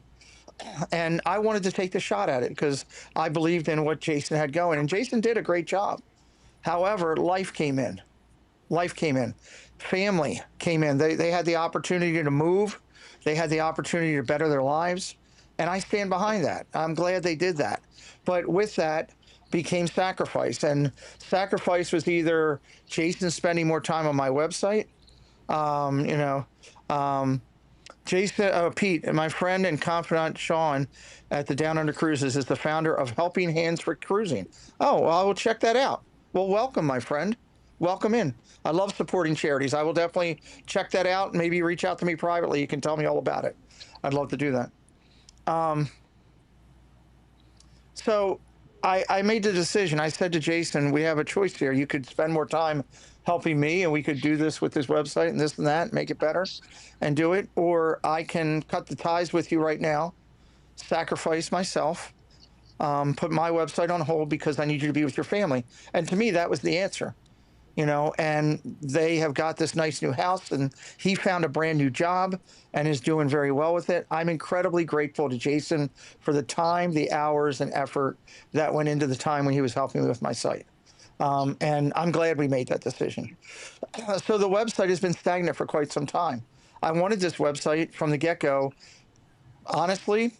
And I wanted to take the shot at it because I believed in what Jason had going, and Jason did a great job. However, life came in. Family came in. They had the opportunity to move. They had the opportunity to better their lives. And I stand behind that. I'm glad they did that. But with that became sacrifice. And sacrifice was either Jason spending more time on my website, Jason, Pete, my friend and confidant Sean at the Down Under Cruises is the founder of Helping Hands for Cruising. Oh, well, I will check that out. Well, welcome, my friend. Welcome in. I love supporting charities. I will definitely check that out. Maybe reach out to me privately. You can tell me all about it. I'd love to do that. So I made the decision. I said to Jason, we have a choice here. You could spend more time helping me, and we could do this with this website and this and that, make it better and do it. Or I can cut the ties with you right now, sacrifice myself, put my website on hold because I need you to be with your family. And to me, that was the answer. And they have got this nice new house, and he found a brand new job and is doing very well with it. I'm incredibly grateful to Jason for the time, the hours, and effort that went into the time when he was helping me with my site. And I'm glad we made that decision. So the website has been stagnant for quite some time. I wanted this website from the get-go. Honestly,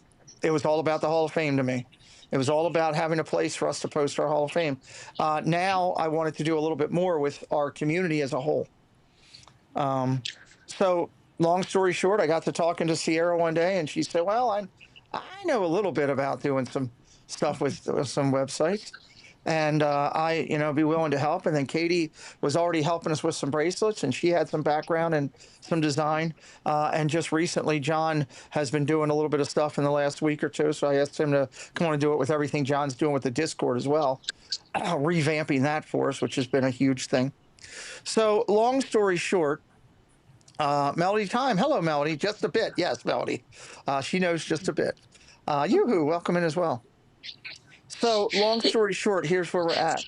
it was all about the Hall of Fame to me. It was all about having a place for us to post our Hall of Fame. Now I wanted to do a little bit more with our community as a whole. So long story short, I got to talking to Sierra one day, and she said, well, I know a little bit about doing some stuff with some websites. And be willing to help. And then Katie was already helping us with some bracelets, and she had some background and some design. And just recently, John has been doing a little bit of stuff in the last week or two. So I asked him to come on and do it with everything John's doing with the Discord as well, revamping that for us, which has been a huge thing. So long story short, Melody time. Hello, Melody. Just a bit. Yes, Melody. She knows just a bit. Yoo-hoo, welcome in as well. So long story short, here's where we're at.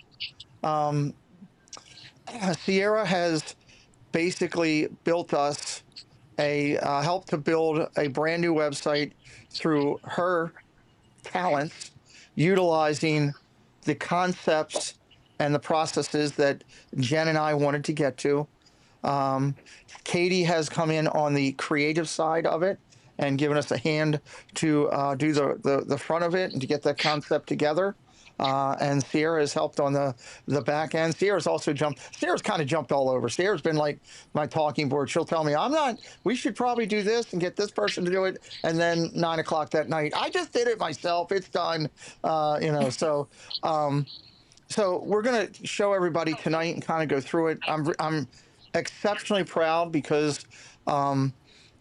Sierra has basically built us helped to build a brand new website through her talents, utilizing the concepts and the processes that Jen and I wanted to get to. Katie has come in on the creative side of it and given us a hand to do the front of it and to get that concept together. and Sierra has helped on the back end. Sierra's also Sierra's kind of jumped all over. Sierra's been like my talking board. She'll tell me, we should probably do this and get this person to do it. And then 9 o'clock that night, I just did it myself. It's done. So we're going to show everybody tonight and kind of go through it. I'm exceptionally proud because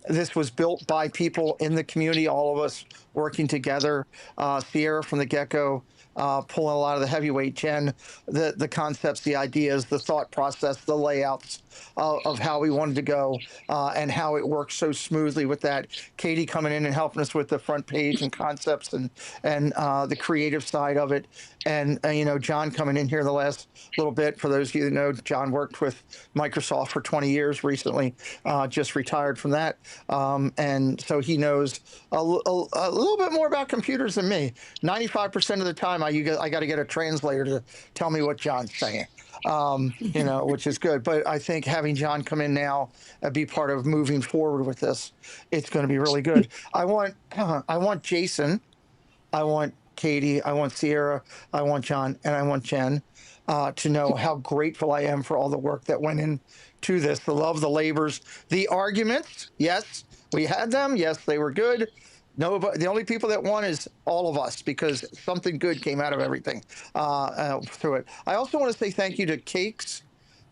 this was built by people in the community, all of us working together. Sierra from the get-go, pulling a lot of the heavyweight, Jen, the concepts, the ideas, the thought process, the layouts of how we wanted to go, and how it works so smoothly with that. Katie coming in and helping us with the front page and concepts and the creative side of it. And John coming in here the last little bit. For those of you that know, John worked with Microsoft for 20 years recently, just retired from that. And so he knows a little bit more about computers than me. 95% of the time, I got to get a translator to tell me what John's saying, which is good. But I think having John come in now and be part of moving forward with this, it's going to be really good. I want Jason, I want Katie, I want Sierra, I want John, and I want Jen to know how grateful I am for all the work that went into this, the love, the labors, the arguments. Yes, we had them. Yes, they were good. No, but the only people that won is all of us, because something good came out of everything through it. I also want to say thank you to Cakes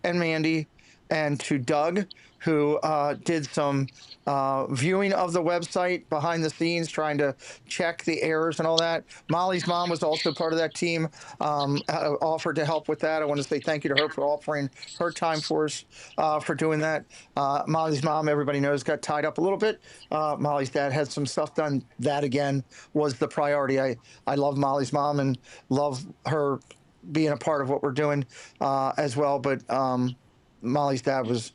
and Mandy and to Doug, who did some viewing of the website behind the scenes, trying to check the errors and all that. Molly's mom was also part of that team, offered to help with that. I want to say thank you to her for offering her time for us for doing that. Molly's mom, everybody knows, got tied up a little bit. Molly's dad had some stuff done. That, again, was the priority. I love Molly's mom and love her being a part of what we're doing as well. But Molly's dad was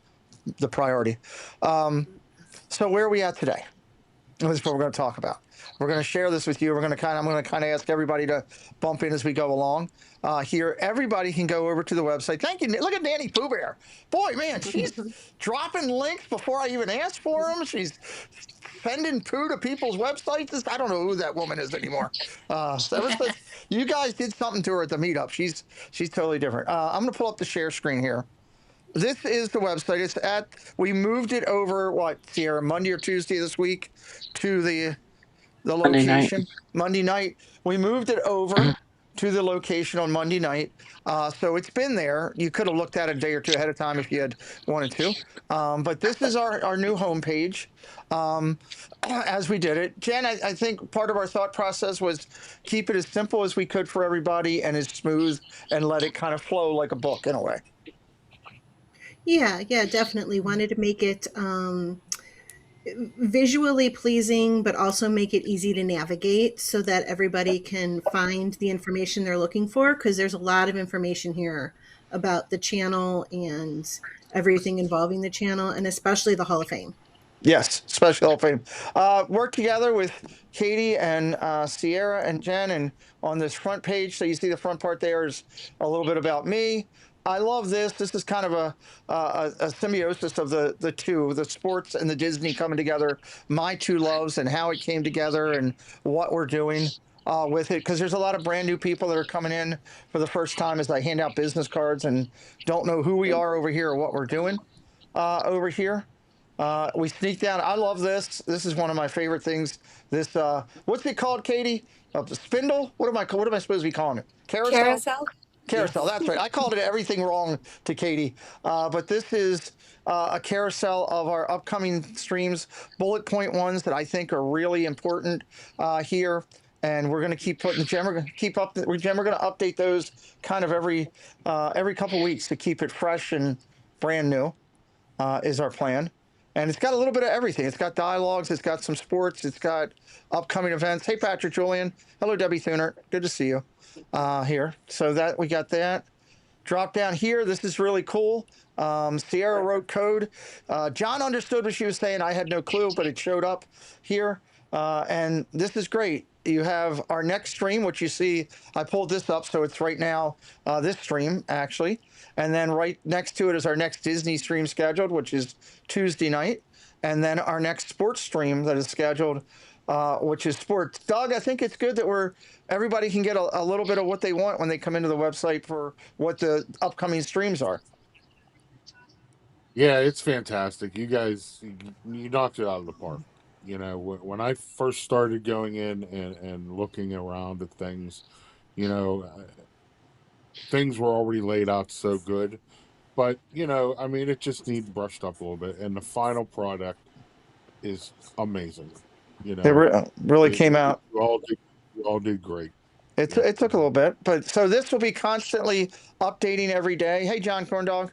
the priority. So where are we at today? This is what we're going to talk about. We're going to share this with you. I'm going to kind of ask everybody to bump in as we go along. Here, everybody can go over to the website. Thank you. Look at Nanny Pooh Bear. Boy, man, she's dropping links before I even ask for them. She's sending poo to people's websites. I don't know who that woman is anymore. You guys did something to her at the meetup. She's totally different. I'm going to pull up the share screen here. This is the website. We moved it over, Sierra, Monday or Tuesday this week to the location. Monday night. We moved it over to the location on Monday night. So it's been there. You could have looked at it a day or two ahead of time if you had wanted to. But this is our new homepage as we did it. Jen, I think part of our thought process was keep it as simple as we could for everybody and as smooth, and let it kind of flow like a book in a way. Yeah, definitely. Wanted to make it visually pleasing, but also make it easy to navigate so that everybody can find the information they're looking for, because there's a lot of information here about the channel and everything involving the channel, and especially the Hall of Fame. Yes, especially Hall of Fame. Work together with Katie and Sierra and Jen, and on this front page, so you see the front part there is a little bit about me. I love this. This is kind of a symbiosis of the two, the sports and the Disney coming together, my two loves, and how it came together and what we're doing with it. Because there's a lot of brand new people that are coming in for the first time as I hand out business cards and don't know who we are over here or what we're doing over here. We sneak down. I love this. This is one of my favorite things. This, what's it called, Katie? Spindle? What am I supposed to be calling it? Carousel? Carousel, that's right. I called it everything wrong to Katie. But this is a carousel of our upcoming streams, bullet point ones that I think are really important here. And we're going to keep putting, Jen, we're going to update those kind of every couple weeks to keep it fresh and brand new is our plan. And it's got a little bit of everything. It's got dialogues. It's got some sports. It's got upcoming events. Hey, Patrick Julian. Hello, Debbie Thunert. Good to see you here. So that we got that. Drop down here. This is really cool. Sierra wrote code. John understood what she was saying. I had no clue, but it showed up here. And this is great. You have our next stream, which you see, I pulled this up, so it's right now, this stream, actually. And then right next to it is our next Disney stream scheduled, which is Tuesday night. And then our next sports stream that is scheduled which is sports. Doug, I think it's good that everybody can get a little bit of what they want when they come into the website for what the upcoming streams are. Yeah, it's fantastic. You guys, you knocked it out of the park. You know, when I first started going in and looking around at things, you know, things were already laid out so good. But, you know, I mean, it just needs brushed up a little bit. And the final product is amazing. You It know, really came out. you all did great. It took a little bit, but so this will be constantly updating every day. Hey, John Corndog,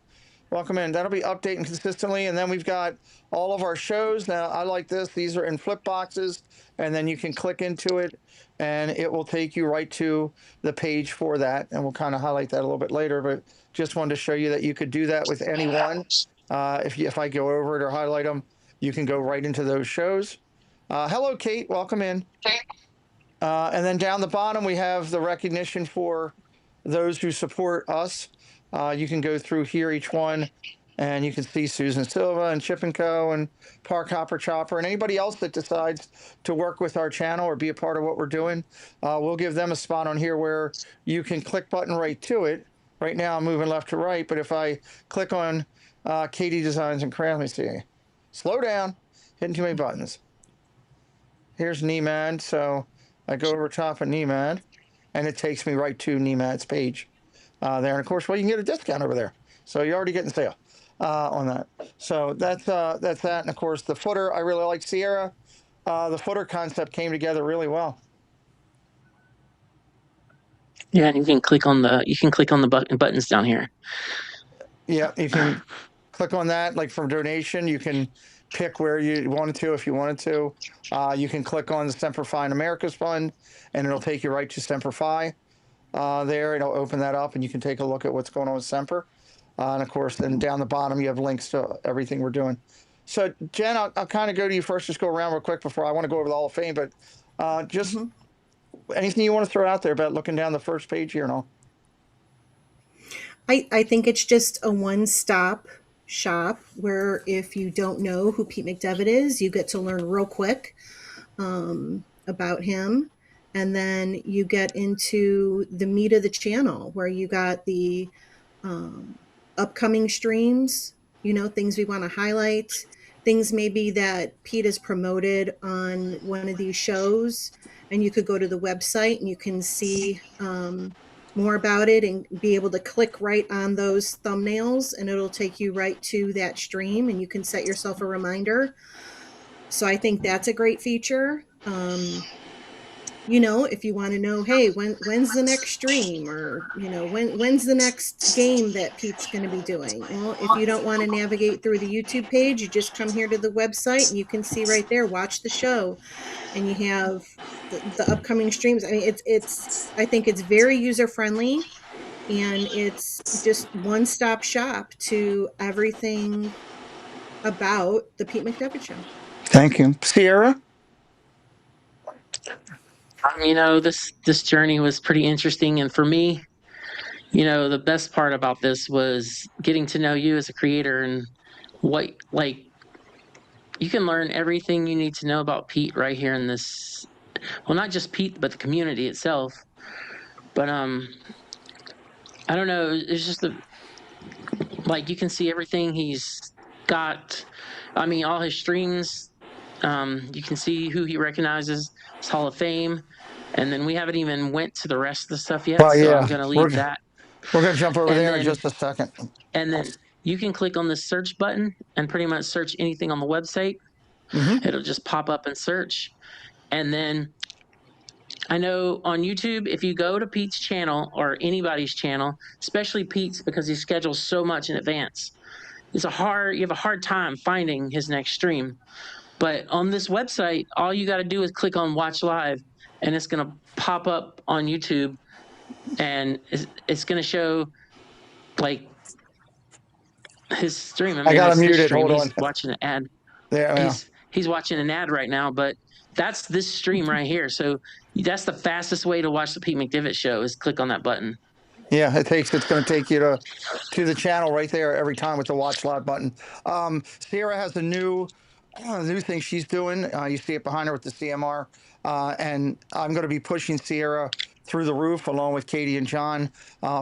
welcome in. That'll be updating consistently, and then we've got all of our shows. Now, I like this. These are in flip boxes, and then you can click into it, and it will take you right to the page for that. And we'll kind of highlight that a little bit later, but just wanted to show you that you could do that with anyone. If I go over it or highlight them, you can go right into those shows. Hello, Kate. Welcome in. And then down the bottom, we have the recognition for those who support us. You can go through here, each one, and you can see Susan Silva and Chip & Co. and Park Hopper Chopper and anybody else that decides to work with our channel or be a part of what we're doing. We'll give them a spot on here where you can click button right to it. Right now, I'm moving left to right, but if I click on Katie Designs and Crafts, let me see. Slow down, hitting too many buttons. Here's NEMAD, so I go over top of NEMAD, and it takes me right to NEMAD's page there. And of course, well, you can get a discount over there. So you're already getting sale on that. So that's that. And of course, the footer, I really like Sierra. The footer concept came together really well. Yeah, and you can click on the buttons down here. Yeah, you can click on that, like from donation. You can pick where you wanted to if you wanted to. You can click on the Semper Fi in America's Fund, and it'll take you right to Semper Fi. There, it'll open that up, and you can take a look at what's going on with Semper. And of course, then down the bottom, you have links to everything we're doing. So, Jen, I'll kind of go to you first. Just go around real quick before I want to go over the Hall of Fame, but just anything you want to throw out there about looking down the first page here and all. I think it's just a one-stop shop where if you don't know who Pete McDevitt is, you get to learn real quick about him. And then you get into the meat of the channel where you got the upcoming streams, you know, things we want to highlight, things maybe that Pete has promoted on one of these shows. And you could go to the website and you can see more about it and be able to click right on those thumbnails, and it'll take you right to that stream, and you can set yourself a reminder. So I think that's a great feature. You know, if you want to know, hey, when's the next stream, or, you know, when's the next game that Pete's going to be doing? Well, if you don't want to navigate through the YouTube page, you just come here to the website and you can see right there, watch the show, and you have the upcoming streams. I mean, I think it's very user friendly, and it's just one-stop shop to everything about the Pete McDevitt Show. Thank you. Sierra? You know, this journey was pretty interesting, and for me, you know, the best part about this was getting to know you as a creator, and what, like, you can learn everything you need to know about Pete right here in this. Well, not just Pete, but the community itself. But I don't know. It's just like you can see everything he's got. I mean, all his streams. You can see who he recognizes, his Hall of Fame, and then we haven't even went to the rest of the stuff yet. Well, so yeah, I'm going to leave that. We're going to jump over there in just a second. And then you can click on the search button and pretty much search anything on the website. It'll just pop up and search. And then I know on YouTube, if you go to Pete's channel or anybody's channel, especially Pete's, because he schedules so much in advance, you have a hard time finding his next stream. But on this website, all you got to do is click on Watch Live, and it's going to pop up on YouTube, and it's going to show like his stream. I got him muted. Hold on. He's watching an ad. Yeah. He's watching an ad right now, but that's this stream right here. So that's the fastest way to watch the Pete McDevitt Show is click on that button. Yeah, it's going to take you to the channel right there every time with the Watch Live button. Sierra has a new the new thing she's doing. You see it behind her with the CMR. And I'm going to be pushing Sierra through the roof along with Katie and John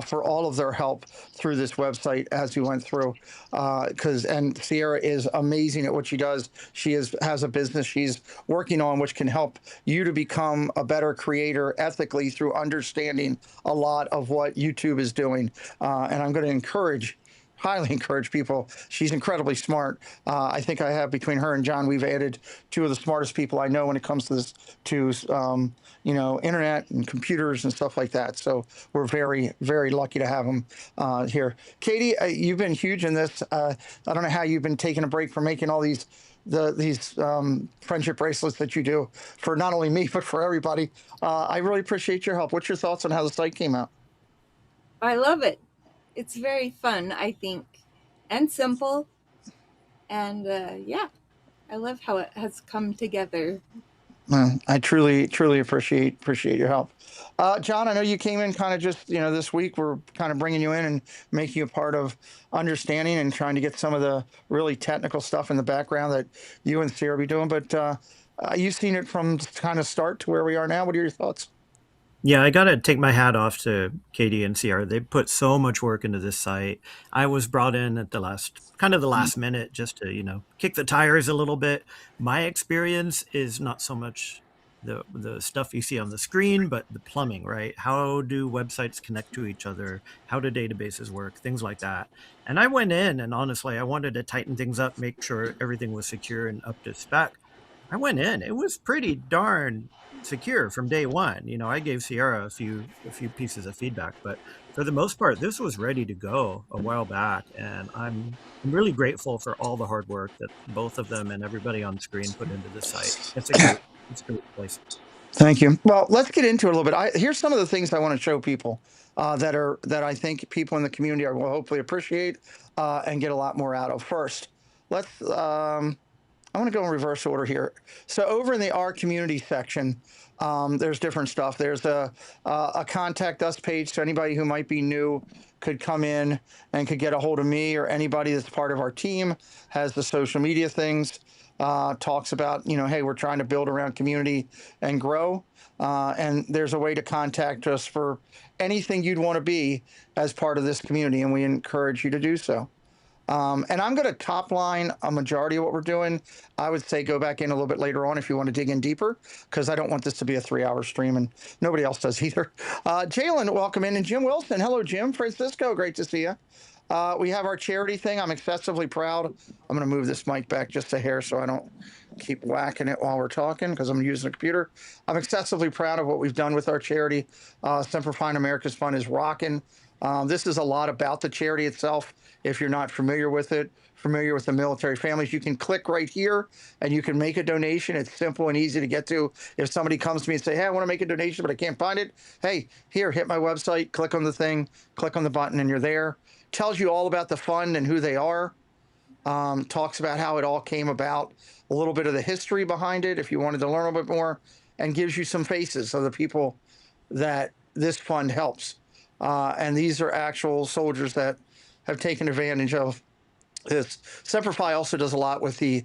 for all of their help through this website as we went through. And Sierra is amazing at what she does. She has a business she's working on which can help you to become a better creator ethically through understanding a lot of what YouTube is doing. And I'm going to highly encourage people. She's incredibly smart. I think I have, between her and John, we've added two of the smartest people I know when it comes to this, internet and computers and stuff like that. So we're very, very lucky to have them here. Katie, you've been huge in this. I don't know how you've been taking a break from making all these friendship bracelets that you do for not only me, but for everybody. I really appreciate your help. What's your thoughts on how the site came out? I love it. It's very fun, I think, and simple. And I love how it has come together. I truly, truly appreciate your help. John, I know you came in kind of just, this week. We're kind of bringing you in and making you a part of understanding and trying to get some of the really technical stuff in the background that you and Sierra be doing. But you've seen it from kind of start to where we are now. What are your thoughts? Yeah, I got to take my hat off to Katie and Sierra. They put so much work into this site. I was brought in at the last minute just to, kick the tires a little bit. My experience is not so much the stuff you see on the screen, but the plumbing, right? How do websites connect to each other? How do databases work? Things like that. And I went in and honestly, I wanted to tighten things up, make sure everything was secure and up to spec. I went in, it was pretty darn secure from day one. I gave Sierra a few pieces of feedback, but for the most part, this was ready to go a while back. And I'm really grateful for all the hard work that both of them and everybody on screen put into this site. It's a great place. Thank you. Well, let's get into it a little bit. Here's some of the things I want to show people that I think people in the community will hopefully appreciate and get a lot more out of. First, I want to go in reverse order here. So over in the Our Community section, there's different stuff. There's a contact us page, so anybody who might be new could come in and could get a hold of me, or anybody that's part of our team has the social media things, talks about, hey, we're trying to build around community and grow. And there's a way to contact us for anything you'd want to be as part of this community, and we encourage you to do so. And I'm going to top line a majority of what we're doing. I would say go back in a little bit later on if you want to dig in deeper, because I don't want this to be a 3-hour stream, and nobody else does either. Jalen, welcome in. And Jim Wilson. Hello, Jim. Francisco, great to see you. We have our charity thing. I'm excessively proud. I'm going to move this mic back just a hair so I don't keep whacking it while we're talking, because I'm using a computer. I'm excessively proud of what we've done with our charity. Simplifying America's Fund is rocking. This is a lot about the charity itself. If you're not familiar with it, familiar with the military families, you can click right here and you can make a donation. It's simple and easy to get to. If somebody comes to me and say, hey, I want to make a donation, but I can't find it. Hey, here, hit my website, click on the thing, click on the button, and you're there. Tells you all about the fund and who they are. Talks about how it all came about, a little bit of the history behind it if you wanted to learn a little bit more, and gives you some faces of the people that this fund helps. And these are actual soldiers that have taken advantage of this. Semperfi also does a lot with the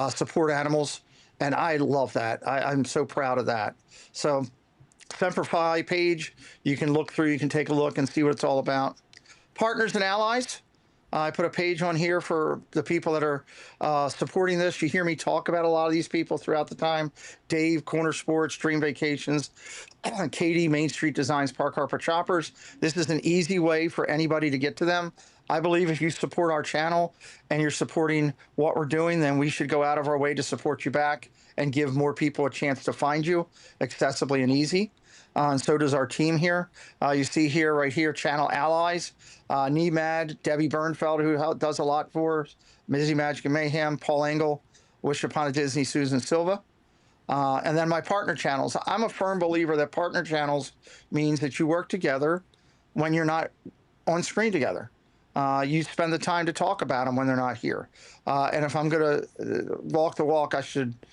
support animals, and I love that. I'm so proud of that. So Semperfi page, you can look through, you can take a look and see what it's all about. Partners and allies. I put a page on here for the people that are supporting this. You hear me talk about a lot of these people throughout the time. Dave, Corner Sports, Dream Vacations, Katie, Main Street Designs, Park Harper Choppers. This is an easy way for anybody to get to them. I believe if you support our channel and you're supporting what we're doing, then we should go out of our way to support you back and give more people a chance to find you accessibly and easy. And so does our team here. You see here, right here, channel allies, Nemad, Debbie Bernfeld, who does a lot for us, Mizzy Magic and Mayhem, Paul Engel, Wish Upon a Disney, Susan Silva. And then my partner channels. I'm a firm believer that partner channels means that you work together when you're not on screen together. You spend the time to talk about them when they're not here. And if I'm going to walk the walk,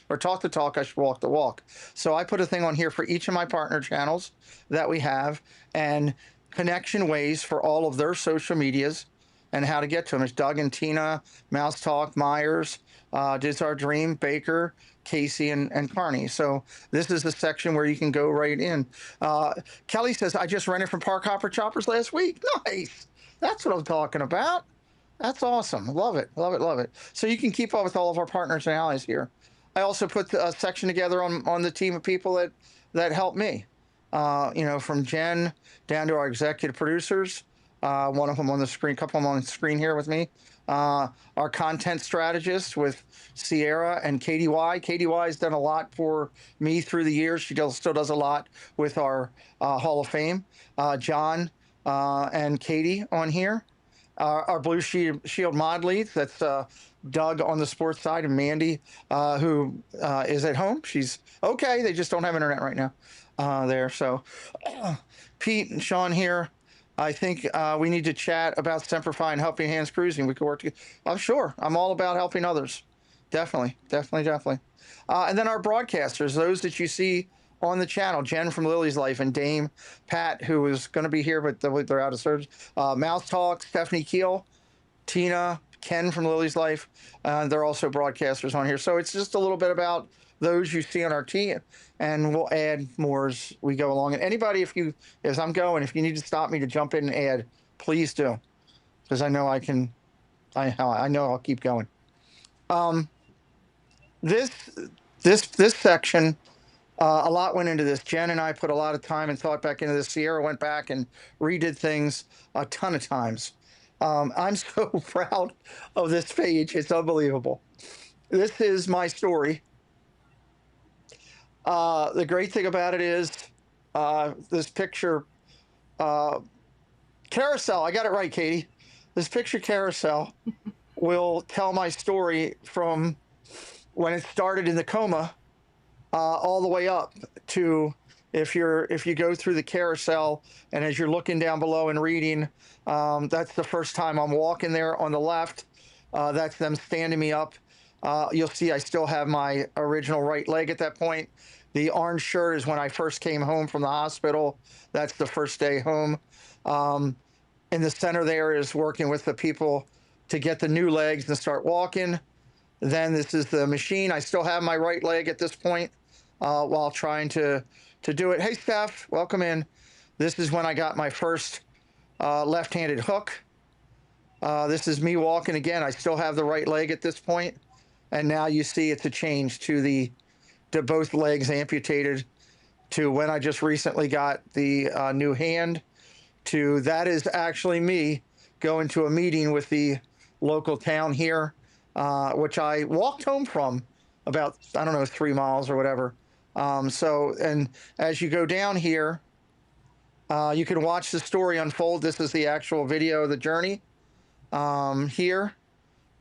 or talk the talk, I should walk the walk. So I put a thing on here for each of my partner channels that we have, and connection ways for all of their social medias and how to get to them. It's Doug and Tina, Mouse Talk, Myers, It's our dream, Baker, Casey, and Carney. So this is the section where you can go right in. Kelly says, I just rented from Park Hopper Choppers last week. Nice. That's what I'm talking about. That's awesome. Love it. Love it. Love it. So you can keep up with all of our partners and allies here. I also put a section together on the team of people that help me. From Jen down to our executive producers. One of them on the screen, a couple of them on the screen here with me. Our content strategist with Sierra and Katie Y. Katie Y has done a lot for me through the years. She still does a lot with our Hall of Fame. John and Katie on here. Our Blue Shield mod leads, that's Doug on the sports side and Mandy, who is at home. She's okay. They just don't have internet right now there. So Pete and Sean here. I think we need to chat about Semperfi and Helping Hands Cruising. We could work together. I'm sure. I'm all about helping others. Definitely. And then our broadcasters, those that you see on the channel, Jen from Lily's Life and Dame, Pat, who is going to be here, but they're out of service. Mouth Talk, Stephanie Keel, Tina, Ken from Lily's Life. They're also broadcasters on here. So it's just a little bit about those you see on our team, and we'll add more as we go along. And anybody, if you need to stop me to jump in and add, please do, because I know I can. I know I'll keep going. This section, a lot went into this. Jen and I put a lot of time and thought back into this. Sierra went back and redid things a ton of times. I'm so proud of this page. It's unbelievable. This is my story. The great thing about it is this picture carousel. I got it right, Katie. This picture carousel will tell my story from when it started in the coma all the way up to if you go through the carousel, and as you're looking down below and reading, that's the first time I'm walking there on the left. That's them standing me up. You'll see I still have my original right leg at that point. The orange shirt is when I first came home from the hospital. That's the first day home. In the center there is working with the people to get the new legs and start walking. Then this is the machine. I still have my right leg at this point while trying to do it. Hey, Steph, welcome in. This is when I got my first left-handed hook. This is me walking again. I still have the right leg at this point. And now you see it's a change to both legs amputated, to when I just recently got the new hand, to that is actually me going to a meeting with the local town here, which I walked home from about, 3 miles or whatever. And as you go down here, you can watch the story unfold. This is the actual video of the journey here.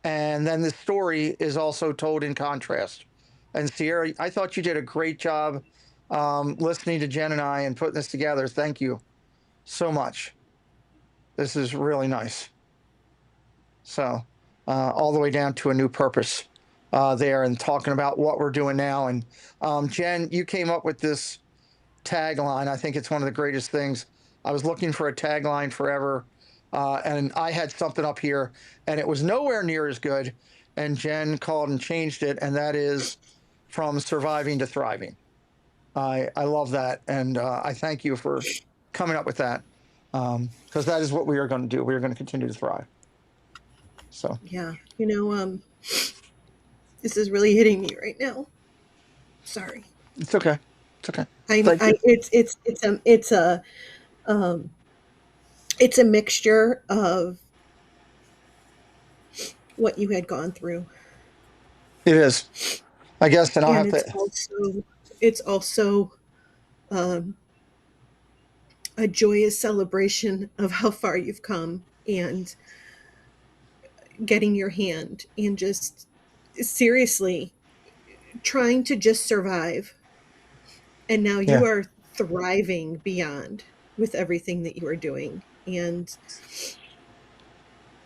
And then the story is also told in contrast. And Sierra, I thought you did a great job listening to Jen and I and putting this together. Thank you so much. This is really nice. So all the way down to a new purpose there, and talking about what we're doing now. And Jen, you came up with this tagline. I think it's one of the greatest things. I was looking for a tagline forever, and I had something up here, and it was nowhere near as good. And Jen called and changed it, and that is from surviving to thriving. I love that, and I thank you for coming up with that, because that is what we are going to do. We are going to continue to thrive. So yeah, this is really hitting me right now. Sorry. It's okay. It's okay. It's a mixture of what you had gone through. It is, I guess, and I'll have to. It's also a joyous celebration of how far you've come and getting your hand, and just seriously trying to just survive. And now you are thriving beyond with everything that you are doing. And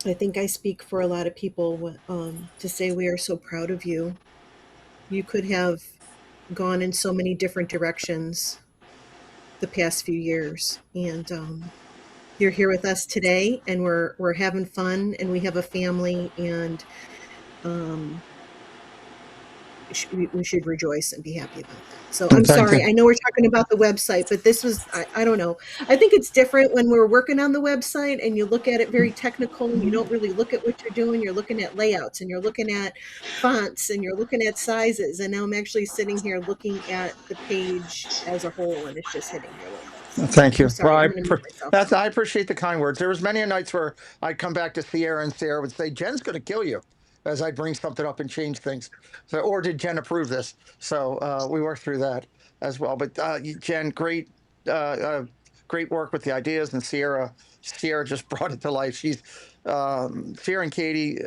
I think I speak for a lot of people to say we are so proud of you. You could have gone in so many different directions the past few years, and you're here with us today, and we're having fun, and we have a family, and we should rejoice and be happy about that. So I'm Thank sorry. you. I know we're talking about the website, but this was, I don't know. I think it's different when we're working on the website and you look at it very technical and you don't really look at what you're doing. You're looking at layouts and you're looking at fonts and you're looking at sizes. And now I'm actually sitting here looking at the page as a whole and it's just hitting me a little bit. So Thank I'm you. Well, sorry. I'm going to mute myself now. I appreciate the kind words. There was many nights where I'd come back to Sierra and Sierra would say, "Jen's going to kill you," as I bring something up and change things. So, or did Jen approve this? So we worked through that as well. But Jen, great work with the ideas, and Sierra just brought it to life. Sierra and Katie,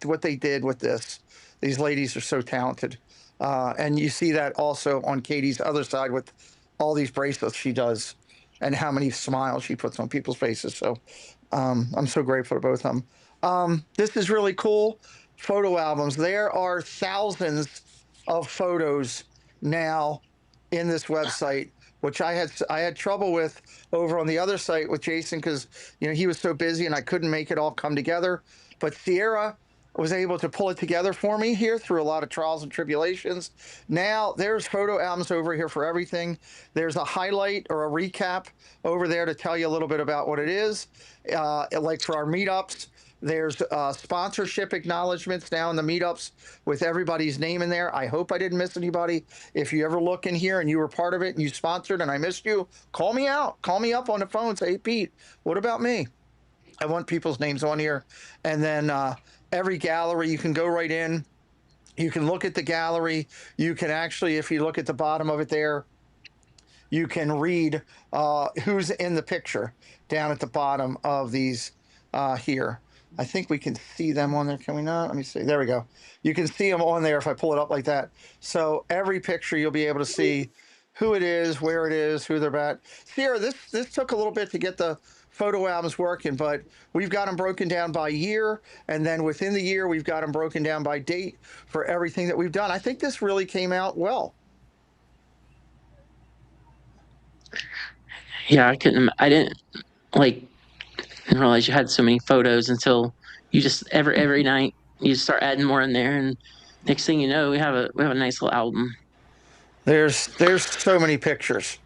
what they did with this. These ladies are so talented, and you see that also on Katie's other side with all these bracelets she does and how many smiles she puts on people's faces. So I'm so grateful to both of them. This is really cool. Photo albums. There are thousands of photos now in this website, which I had trouble with over on the other site with Jason because he was so busy and I couldn't make it all come together. But Sierra was able to pull it together for me here through a lot of trials and tribulations. Now there's photo albums over here for everything. There's a highlight or a recap over there to tell you a little bit about what it is. Like for our meetups, there's sponsorship acknowledgments now in the meetups with everybody's name in there. I hope I didn't miss anybody. If you ever look in here and you were part of it and you sponsored and I missed you, call me out. Call me up on the phone. Say, "Hey, Pete, what about me?" I want people's names on here. And then every gallery, you can go right in. You can look at the gallery. You can actually, if you look at the bottom of it there, you can read who's in the picture down at the bottom of these here. I think we can see them on there. Can we not? Let me see. There we go. You can see them on there if I pull it up like that. So every picture you'll be able to see who it is, where it is, who they're at. Sierra, this took a little bit to get the photo albums working, but we've got them broken down by year, and then within the year we've got them broken down by date for everything that we've done. I think this really came out well. Yeah, I didn't realize you had so many photos until you just every night you start adding more in there, and next thing you know, we have a nice little album. There's so many pictures.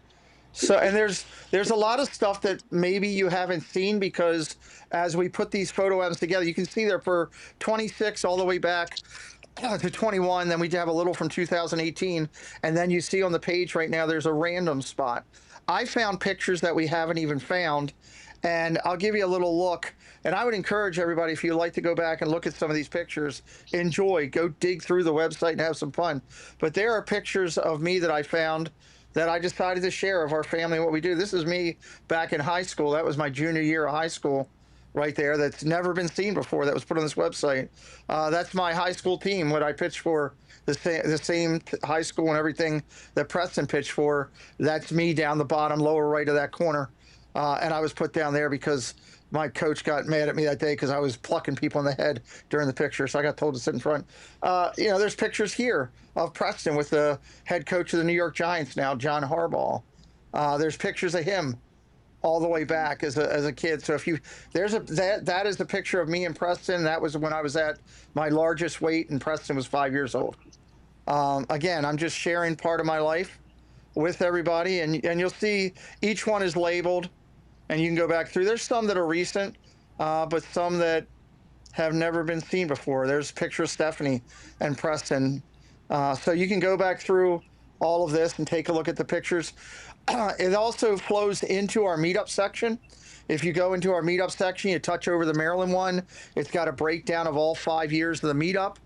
So, and there's a lot of stuff that maybe you haven't seen because as we put these photo albums together, you can see there for 26 all the way back to 21. Then we have a little from 2018. And then you see on the page right now, there's a random spot. I found pictures that we haven't even found. And I'll give you a little look. And I would encourage everybody, if you'd like to go back and look at some of these pictures, enjoy, go dig through the website and have some fun. But there are pictures of me that I found that I decided to share of our family and what we do. This is me back in high school. That was my junior year of high school right there. That's never been seen before. That was put on this website. That's my high school team, what I pitched for, the same high school and everything that Preston pitched for. That's me down the bottom, lower right of that corner. And I was put down there because my coach got mad at me that day because I was plucking people in the head during the picture. So I got told to sit in front. There's pictures here of Preston with the head coach of the New York Giants now, John Harbaugh. There's pictures of him all the way back as a kid. So if you that is the picture of me and Preston. That was when I was at my largest weight and Preston was 5 years old. Again, I'm just sharing part of my life with everybody, and you'll see each one is labeled. And you can go back through. There's some that are recent, but some that have never been seen before. There's a picture of Stephanie and Preston. So you can go back through all of this and take a look at the pictures. It also flows into our meetup section. If you go into our meetup section, you touch over the Maryland one. It's got a breakdown of all 5 years of the meetup.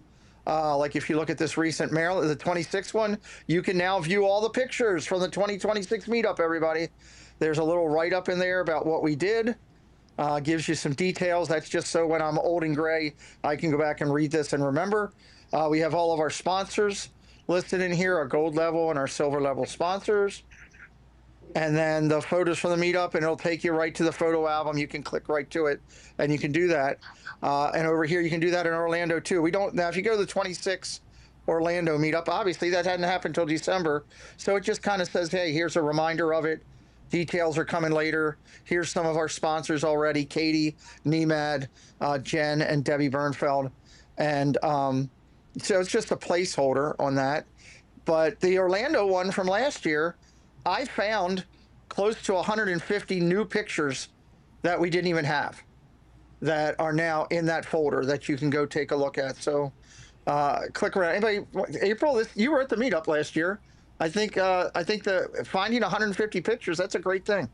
Like if you look at this recent Maryland, the 26th one, you can now view all the pictures from the 2026 meetup, everybody. There's a little write-up in there about what we did. Gives you some details. That's just so when I'm old and gray, I can go back and read this and remember. We have all of our sponsors listed in here, our gold level and our silver level sponsors. And then the photos from the meetup, and it'll take you right to the photo album. You can click right to it, and you can do that. And over here, you can do that in Orlando, too. Now, if you go to the 26 Orlando meetup, obviously that hadn't happened until December. So it just kind of says, hey, here's a reminder of it. Details are coming later. Here's some of our sponsors already: Katie, Nemad, Jen, and Debbie Bernfeld. And So it's just a placeholder on that. But the Orlando one from last year, I found close to 150 new pictures that we didn't even have that are now in that folder that you can go take a look at. So click around. Anybody, April, you were at the meetup last year. I think the finding 150 pictures, that's a great thing.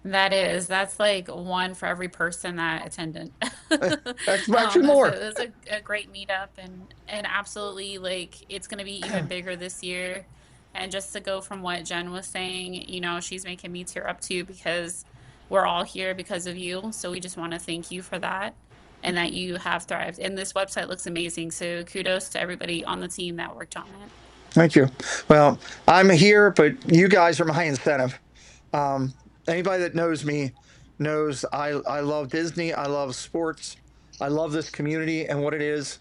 That's like one for every person that attended. That's actually more. It was a great meetup, and absolutely, like, it's going to be even bigger this year. And just to go from what Jen was saying, she's making me tear up too, because we're all here because of you. So we just want to thank you for that, and that you have thrived. And this website looks amazing. So kudos to everybody on the team that worked on it. Thank you. Well, I'm here, but you guys are my incentive. Anybody that knows me knows I love Disney. I love sports. I love this community and what it is.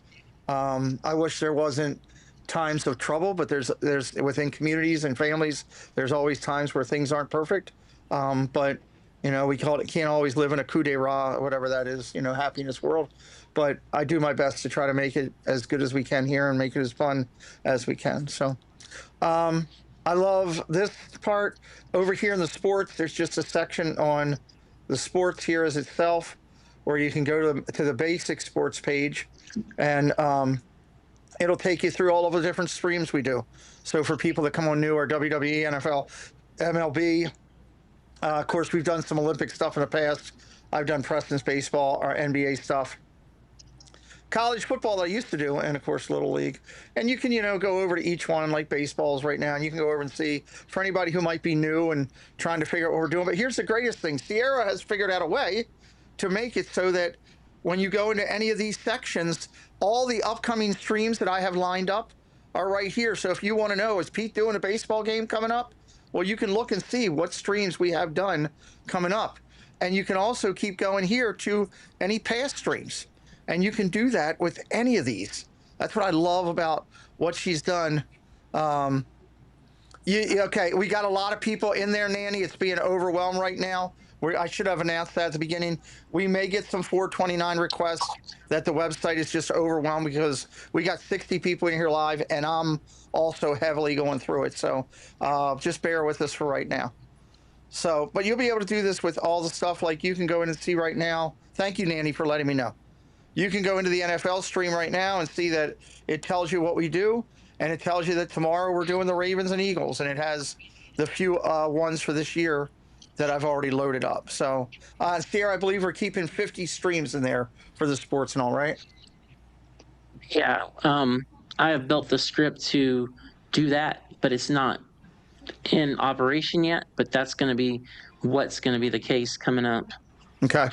I wish there wasn't times of trouble, but there's within communities and families, there's always times where things aren't perfect. But we can't always live in a coup de rah, whatever that is, happiness world. But I do my best to try to make it as good as we can here and make it as fun as we can. So I love this part over here in the sports. There's just a section on the sports here as itself, where you can go to the basic sports page, and it'll take you through all of the different streams we do. So for people that come on new, our WWE, NFL, MLB, of course, we've done some Olympic stuff in the past. I've done Preston's baseball, our NBA stuff. College football that I used to do, and of course Little League. And you can go over to each one, like baseballs right now, and you can go over and see, for anybody who might be new and trying to figure out what we're doing. But here's the greatest thing: Sierra has figured out a way to make it so that when you go into any of these sections, all the upcoming streams that I have lined up are right here. So if you want to know, is Pete doing a baseball game coming up? Well, you can look and see what streams we have done coming up. And you can also keep going here to any past streams. And you can do that with any of these. That's what I love about what she's done. Okay, we got a lot of people in there, Nanny. It's being overwhelmed right now. I should have announced that at the beginning. We may get some 429 requests that the website is just overwhelmed, because we got 60 people in here live, and I'm also heavily going through it. So just bear with us for right now. So, but you'll be able to do this with all the stuff. Like, you can go in and see right now. Thank you, Nanny, for letting me know. You can go into the NFL stream right now and see that it tells you what we do, and it tells you that tomorrow we're doing the Ravens and Eagles, and it has the few ones for this year that I've already loaded up. So, Sierra, I believe we're keeping 50 streams in there for the sports and all, right? Yeah, I have built the script to do that, but it's not in operation yet. But that's going to be what's going to be the case coming up. Okay.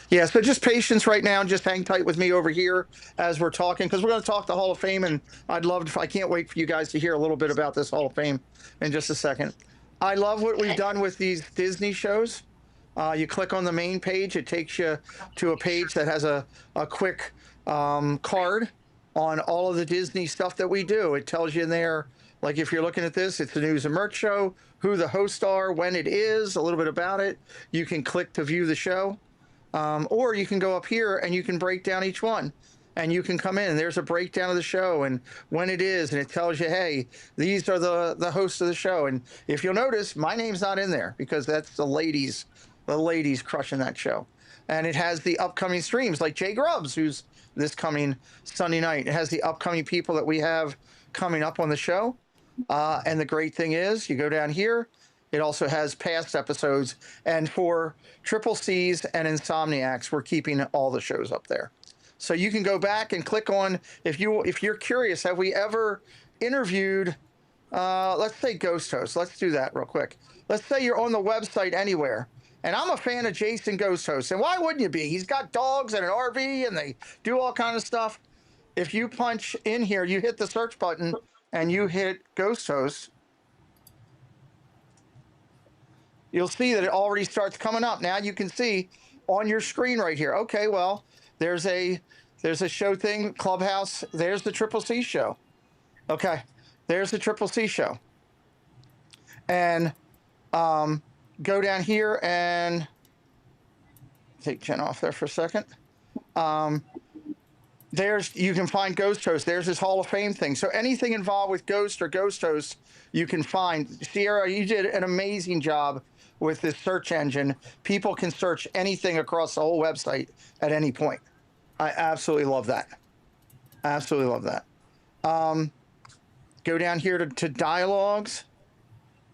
Yeah, so just patience right now. Just hang tight with me over here as we're talking, because we're going to talk the Hall of Fame, and I can't wait for you guys to hear a little bit about this Hall of Fame in just a second. I love what we've done with these Disney shows. You click on the main page, it takes you to a page that has a quick card on all of the Disney stuff that we do. It tells you in there, like if you're looking at this, it's the news and merch show, who the hosts are, when it is, a little bit about it. You can click to view the show. Or you can go up here and you can break down each one, and you can come in and there's a breakdown of the show and when it is, and it tells you, hey, these are the hosts of the show. And if you'll notice, my name's not in there, because that's the ladies crushing that show. And it has the upcoming streams, like Jay Grubbs, who's this coming Sunday night. It has the upcoming people that we have coming up on the show. And the great thing is, you go down here, it also has past episodes, and for Triple C's and Insomniacs, we're keeping all the shows up there. So you can go back and click on, if you're curious, have we ever interviewed, let's say Ghost Host. Let's do that real quick. Let's say you're on the website anywhere, and I'm a fan of Jason Ghost Host, and why wouldn't you be? He's got dogs and an RV, and they do all kind of stuff. If you punch in here, you hit the search button, and you hit Ghost Host, you'll see that it already starts coming up. Now you can see on your screen right here. Okay, well, there's a show thing, Clubhouse. There's the Triple C show. Okay, there's the Triple C show. And go down here and take Jen off there for a second. you can find Ghost Host. There's his Hall of Fame thing. So anything involved with Ghost or Ghost Host, you can find. Sierra, you did an amazing job with this search engine. People can search anything across the whole website at any point. I absolutely love that. Absolutely love that. Go down here to dialogues.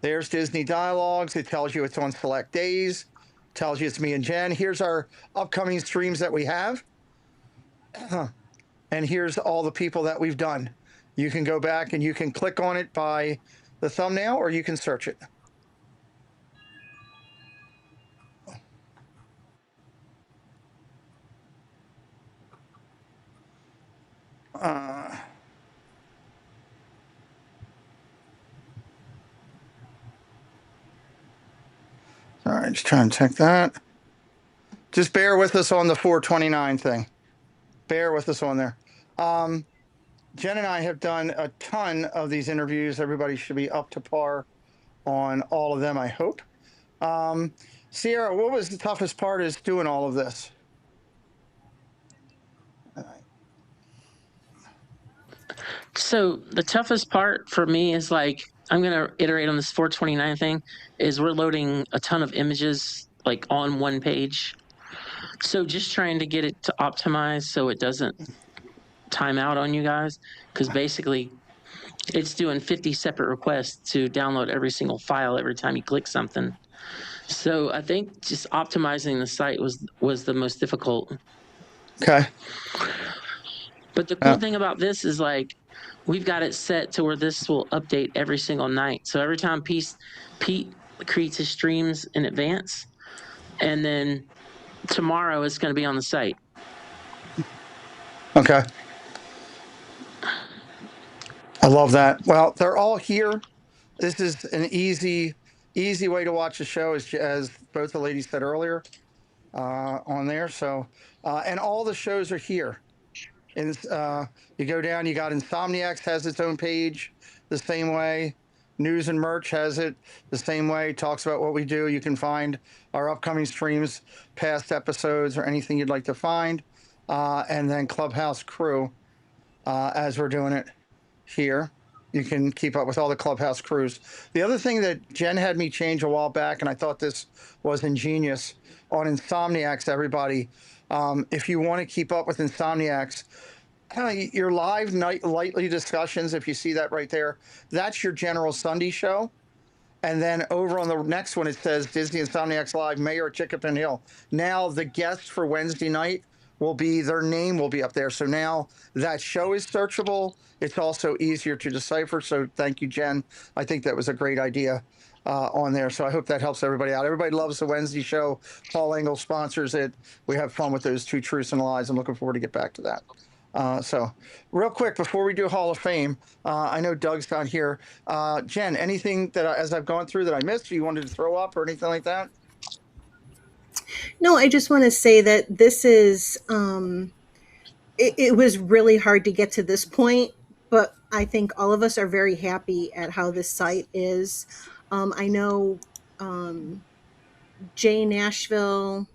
There's Disney Dialogues. It tells you it's on select days. Tells you it's me and Jen. Here's our upcoming streams that we have. And here's all the people that we've done. You can go back and you can click on it by the thumbnail, or you can search it. All right, just trying to check that. Just bear with us on the 429 thing. Bear with us on there. Jen and I have done a ton of these interviews. Everybody should be up to par on all of them, I hope. Sierra, what was the toughest part is doing all of this? So the toughest part for me is like, I'm going to iterate on this 429 thing, is we're loading a ton of images like on one page. So just trying to get it to optimize so it doesn't time out on you guys, because basically it's doing 50 separate requests to download every single file every time you click something. So I think just optimizing the site was the most difficult. Okay. But the cool thing about this is like, we've got it set to where this will update every single night. So every time Pete creates his streams in advance, and then tomorrow it's going to be on the site. Okay. I love that. Well, they're all here. This is an easy way to watch the show, as both the ladies said earlier on there. So, and all the shows are here. And you go down, you got Insomniacs has its own page the same way. News and Merch has it the same way. Talks about what we do. You can find our upcoming streams, past episodes, or anything you'd like to find. And then Clubhouse Crew, as we're doing it here. You can keep up with all the Clubhouse crews. The other thing that Jen had me change a while back, and I thought this was ingenious, on Insomniacs, everybody, if you want to keep up with Insomniacs, your live nightly discussions, if you see that right there, that's your general Sunday show. And then over on the next one, it says Disney Insomniacs Live, Mayor at Chickapin Hill. Now the guests for Wednesday night will be, their name will be up there. So now that show is searchable. It's also easier to decipher. So thank you, Jen. I think that was a great idea on there. So I hope that helps everybody out. Everybody loves the Wednesday show. Paul Engel sponsors it. We have fun with those two truths and lies. I'm looking forward to get back to that. So real quick, before we do Hall of Fame, I know Doug's down here. Jen, anything that as I've gone through that I missed, or you wanted to throw up or anything like that? No, I just want to say that this is, it was really hard to get to this point, but I think all of us are very happy at how this site is. I know Jay Nashville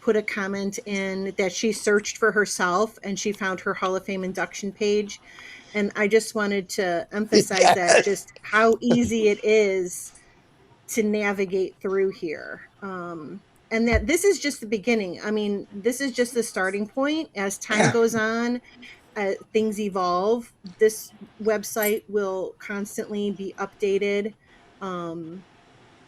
put a comment in that she searched for herself and she found her Hall of Fame induction page. And I just wanted to emphasize that, just how easy it is to navigate through here. And that this is just the beginning. I mean, this is just the starting point. As time goes on, things evolve. This website will constantly be updated,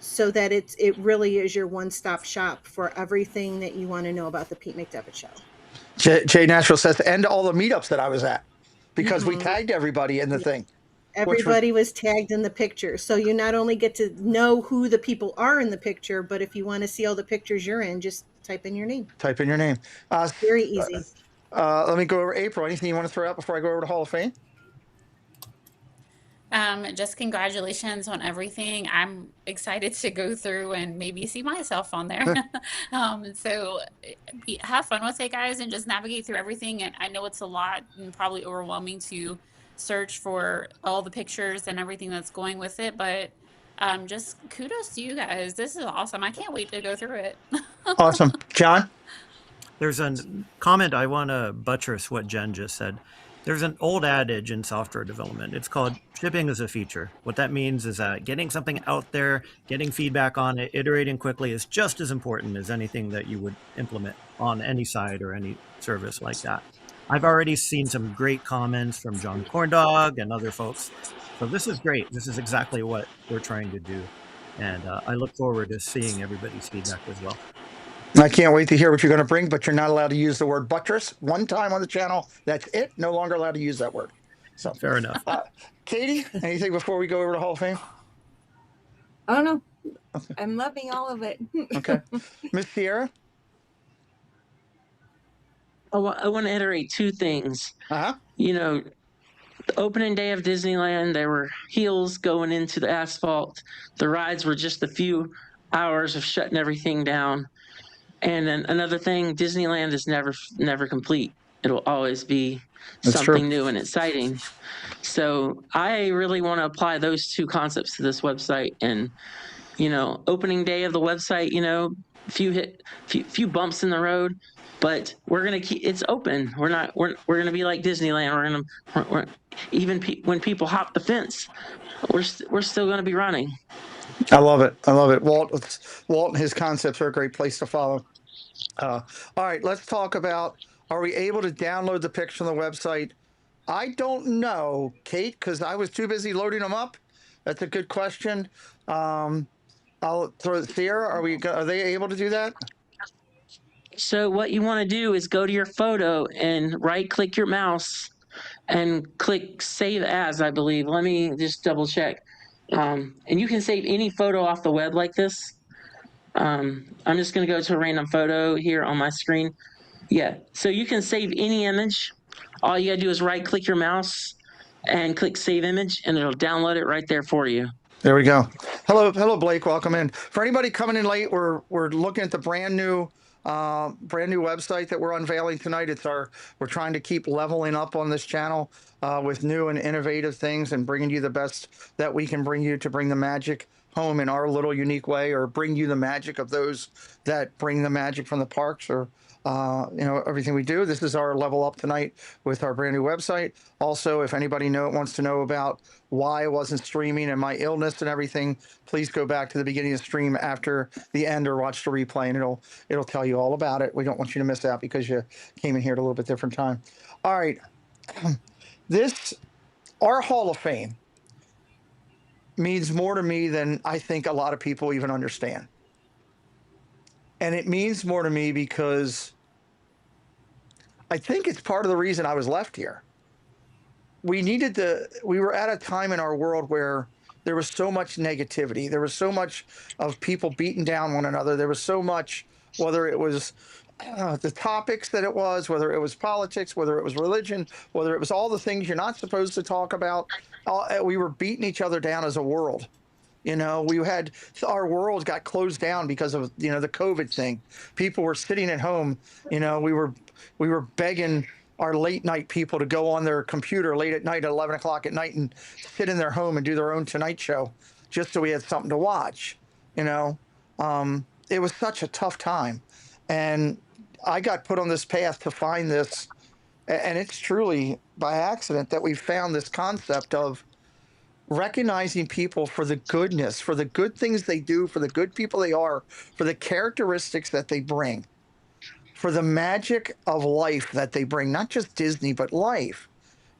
so that it really is your one-stop shop for everything that you want to know about the Pete McDevitt Show. Jay Nashville says, and all the meetups that I was at, because we tagged everybody in the thing. Everybody was tagged in the picture. So you not only get to know who the people are in the picture, but if you want to see all the pictures you're in, just type in your name. Type in your name. Very easy. Let me go over April. Anything you want to throw out before I go over to Hall of Fame? Just congratulations on everything. I'm excited to go through and maybe see myself on there. So have fun with it, guys, and just navigate through everything. And I know it's a lot and probably overwhelming to search for all the pictures and everything that's going with it, but just kudos to you guys. This is awesome. I can't wait to go through it. Awesome. John? There's a comment I want to buttress what Jen just said. There's an old adage in software development. It's called shipping as a feature. What that means is that getting something out there, getting feedback on it, iterating quickly is just as important as anything that you would implement on any site or any service like that. I've already seen some great comments from John Corndog and other folks. So this is great. This is exactly what we're trying to do. And I look forward to seeing everybody's feedback as well. I can't wait to hear what you're going to bring, but you're not allowed to use the word buttress one time on the channel. That's it. No longer allowed to use that word. So fair enough. Katie, anything before we go over to Hall of Fame? Oh, no. I'm loving all of it. Okay. Miss Sierra? Oh, I want to iterate two things. Uh-huh. You know, the opening day of Disneyland, there were heels going into the asphalt. The rides were just a few hours of shutting everything down. And then another thing, Disneyland is never complete. It'll always be something new and exciting. So I really want to apply those two concepts to this website. And, you know, opening day of the website, you know, few bumps in the road, but we're going to keep it's open. We're going to be like Disneyland. When people hop the fence, we're still going to be running. I love it. I love it. Walt and his concepts are a great place to follow. All right, let's talk about, are we able to download the picture on the website? I don't know, Kate, because I was too busy loading them up. That's a good question. I'll throw it to Sierra. Are they able to do that? So what you want to do is go to your photo and right-click your mouse and click Save As, I believe. Let me just double check. And you can save any photo off the web like this. I'm just going to go to a random photo here on my screen. Yeah, so you can save any image. All you got to do is right-click your mouse and click Save Image, and it'll download it right there for you. There we go. Hello, Blake. Welcome in. For anybody coming in late, we're looking at the brand new website that we're unveiling tonight. We're trying to keep leveling up on this channel with new and innovative things and bringing you the best that we can bring you to bring the magic home in our little unique way, or bring you the magic of those that bring the magic from the parks, or everything we do. This is our level up tonight with our brand new website. Also, if anybody wants to know about why I wasn't streaming and my illness and everything, please go back to the beginning of the stream after the end, or watch the replay, and it'll tell you all about it. We don't want you to miss out because you came in here at a little bit different time. All right. Our Hall of Fame means more to me than I think a lot of people even understand. And it means more to me because I think it's part of the reason I was left here. We were at a time in our world where there was so much negativity. There was so much of people beating down one another. There was so much, whether it was the topics that it was, whether it was politics, whether it was religion, whether it was all the things you're not supposed to talk about. We were beating each other down as a world. Our world got closed down because of, the COVID thing. People were sitting at home. We were begging our late night people to go on their computer late at night at 11 o'clock at night and sit in their home and do their own Tonight Show just so we had something to watch. It was such a tough time. And I got put on this path to find this. And it's truly by accident that we found this concept of recognizing people for the goodness, for the good things they do, for the good people they are, for the characteristics that they bring, for the magic of life that they bring, not just Disney, but life,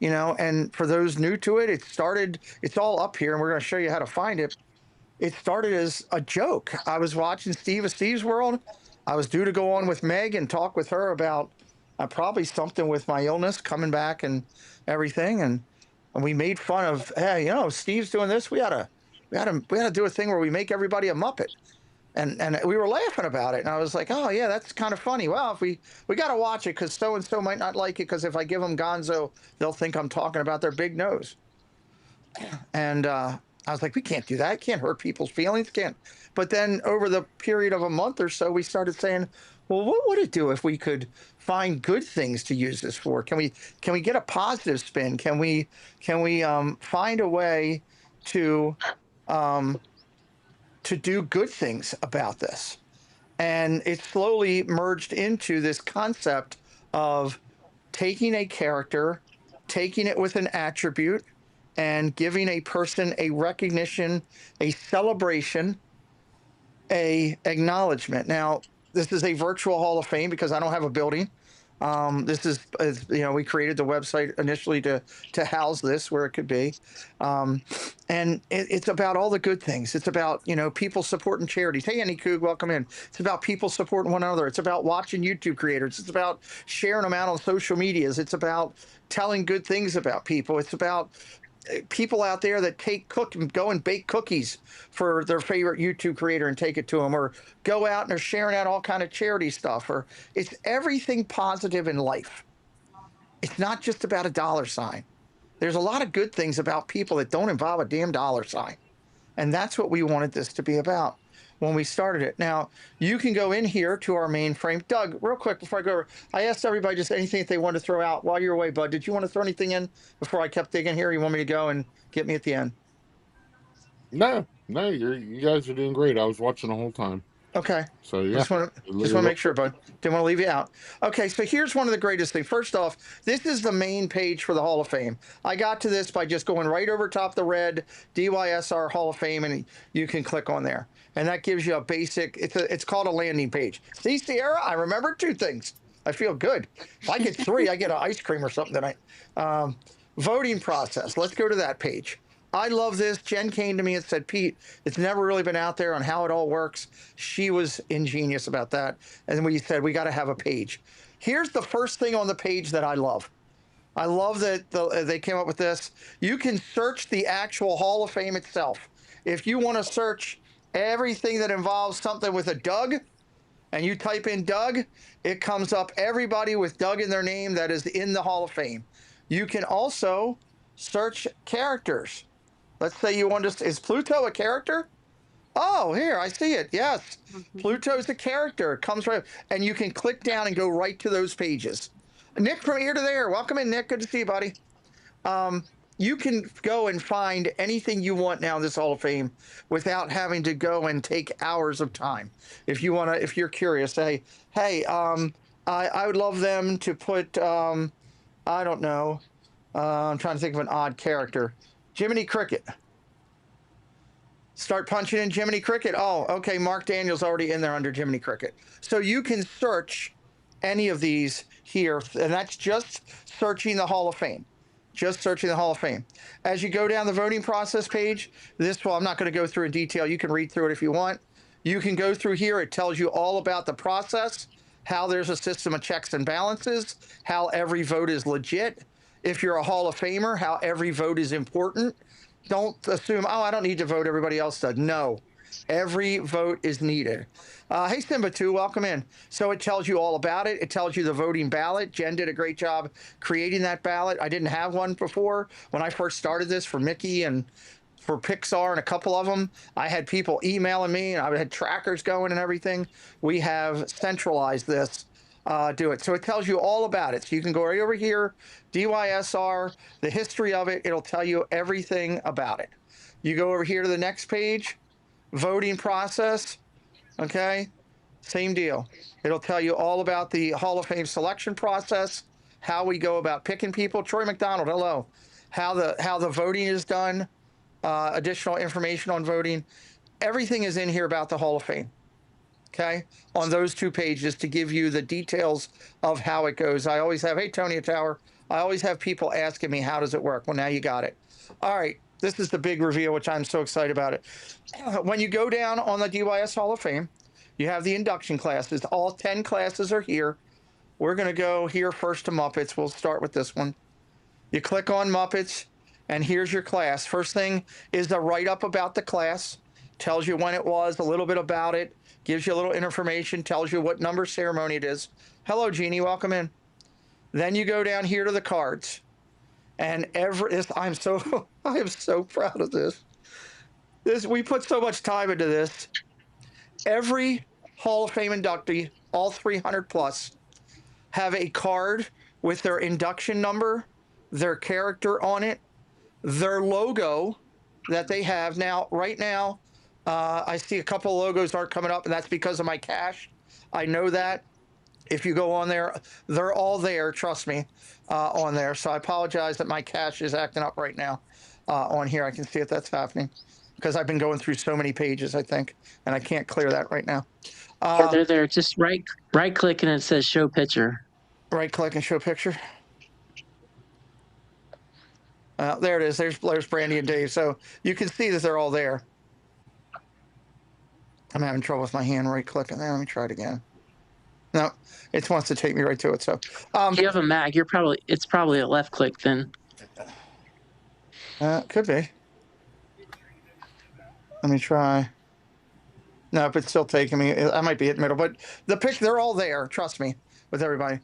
and for those new to it, it's all up here, and we're going to show you how to find it. It started as a joke. I was watching Steve of Steve's World. I was due to go on with Meg and talk with her about probably something with my illness coming back and everything. And we made fun of, hey, Steve's doing this. We had to do a thing where we make everybody a Muppet. And we were laughing about it. And I was like, oh, yeah, that's kind of funny. Well, if we got to watch it because so-and-so might not like it, because if I give them Gonzo, they'll think I'm talking about their big nose. And I was like, we can't do that. Can't hurt people's feelings. Can't. But then over the period of a month or so, we started saying, well, what would it do if we could find good things to use this for? Can we get a positive spin? Can we find a way to do good things about this? And it slowly merged into this concept of taking a character, taking it with an attribute, and giving a person a recognition, a celebration, a acknowledgement. Now, this is a virtual Hall of Fame because I don't have a building. This is we created the website initially to house this where it could be, and it's about all the good things. It's about people supporting charities. Hey, Annie Coog, welcome in. It's about people supporting one another. It's about watching YouTube creators. It's about sharing them out on social medias. It's about telling good things about people. It's about people out there that go and bake cookies for their favorite YouTube creator and take it to them, or go out and are sharing out all kind of charity stuff, or it's everything positive in life. It's not just about a dollar sign. There's a lot of good things about people that don't involve a damn dollar sign. And that's what we wanted this to be about when we started it. Now, you can go in here to our mainframe. Doug, real quick before I go over, I asked everybody just anything that they wanted to throw out while you're away, Bud. Did you want to throw anything in before I kept digging here? You want me to go and get me at the end? No, you guys are doing great. I was watching the whole time. Okay. So yeah, Just want to make sure, Bud. Didn't want to leave you out. Okay, so here's one of the greatest things. First off, this is the main page for the Hall of Fame. I got to this by just going right over top the red DYSR Hall of Fame, and you can click on there. And that gives you a basic, it's called a landing page. See, Sierra, I remember 2 things. I feel good. If I get 3, I get an ice cream or something tonight. Voting process. Let's go to that page. I love this. Jen came to me and said, Pete, it's never really been out there on how it all works. She was ingenious about that. And we said, we got to have a page. Here's the first thing on the page that I love. I love that they came up with this. You can search the actual Hall of Fame itself. If you want to search everything that involves something with a Doug, and you type in Doug, it comes up everybody with Doug in their name that is in the Hall of Fame. You can also search characters. Let's say you want to, is Pluto a character? Oh, here, I see it. Yes, Pluto's a character. It comes right, and you can click down and go right to those pages. Nick from ear to there. Welcome in, Nick. Good to see you, buddy. You can go and find anything you want now in this Hall of Fame without having to go and take hours of time. If you want to, if you're curious, say, hey, I would love them to put, I don't know, I'm trying to think of an odd character. Jiminy Cricket. Start punching in Jiminy Cricket. Oh, okay. Mark Daniels already in there under Jiminy Cricket. So you can search any of these here, and that's just searching the Hall of Fame. Just searching the Hall of Fame. As you go down the voting process page, I'm not going to go through in detail. You can read through it if you want. You can go through here. It tells you all about the process, how there's a system of checks and balances, how every vote is legit. If you're a Hall of Famer, how every vote is important. Don't assume, oh, I don't need to vote, everybody else does. No, every vote is needed. Hey, Simba 2, welcome in. So it tells you all about it. It tells you the voting ballot. Jen did a great job creating that ballot. I didn't have one before. When I first started this for Mickey and for Pixar and a couple of them, I had people emailing me, and I had trackers going and everything. We have centralized this. Do it. So it tells you all about it. So you can go right over here, DYSR, the history of it. It'll tell you everything about it. You go over here to the next page, voting process. Okay, same deal. It'll tell you all about the Hall of Fame selection process, how we go about picking people. Troy McDonald, hello. How the voting is done, additional information on voting. Everything is in here about the Hall of Fame. Okay, on those 2 pages to give you the details of how it goes. I always have, hey, Tony Tower, I always have people asking me, how does it work? Well, now you got it. All right, this is the big reveal, which I'm so excited about it. When you go down on the DYS Hall of Fame, you have the induction classes. All 10 classes are here. We're going to go here first to Muppets. We'll start with this one. You click on Muppets, and here's your class. First thing is the write-up about the class. Tells you when it was, a little bit about it. Gives you a little information, tells you what number ceremony it is. Hello, Jeannie, welcome in. Then you go down here to the cards. And I am so proud of this. We put so much time into this. Every Hall of Fame inductee, all 300 plus, have a card with their induction number, their character on it, their logo that they have. Now, right now, I see a couple logos aren't coming up, and that's because of my cache. I know that. If you go on there, they're all there, trust me, on there. So I apologize that my cache is acting up right now on here. I can see if that's happening because I've been going through so many pages, I think, and I can't clear that right now. Yeah, they're there. Just right click and it says show picture. Right click and show picture. There it is. There's Brandy and Dave. So you can see that they're all there. I'm having trouble with my hand right clicking there. Let me try it again. No, it wants to take me right to it. So if you have a Mac, it's probably a left click then. Could be. Let me try. No, but it's still taking me. I might be hitting middle, but they're all there. Trust me, with everybody.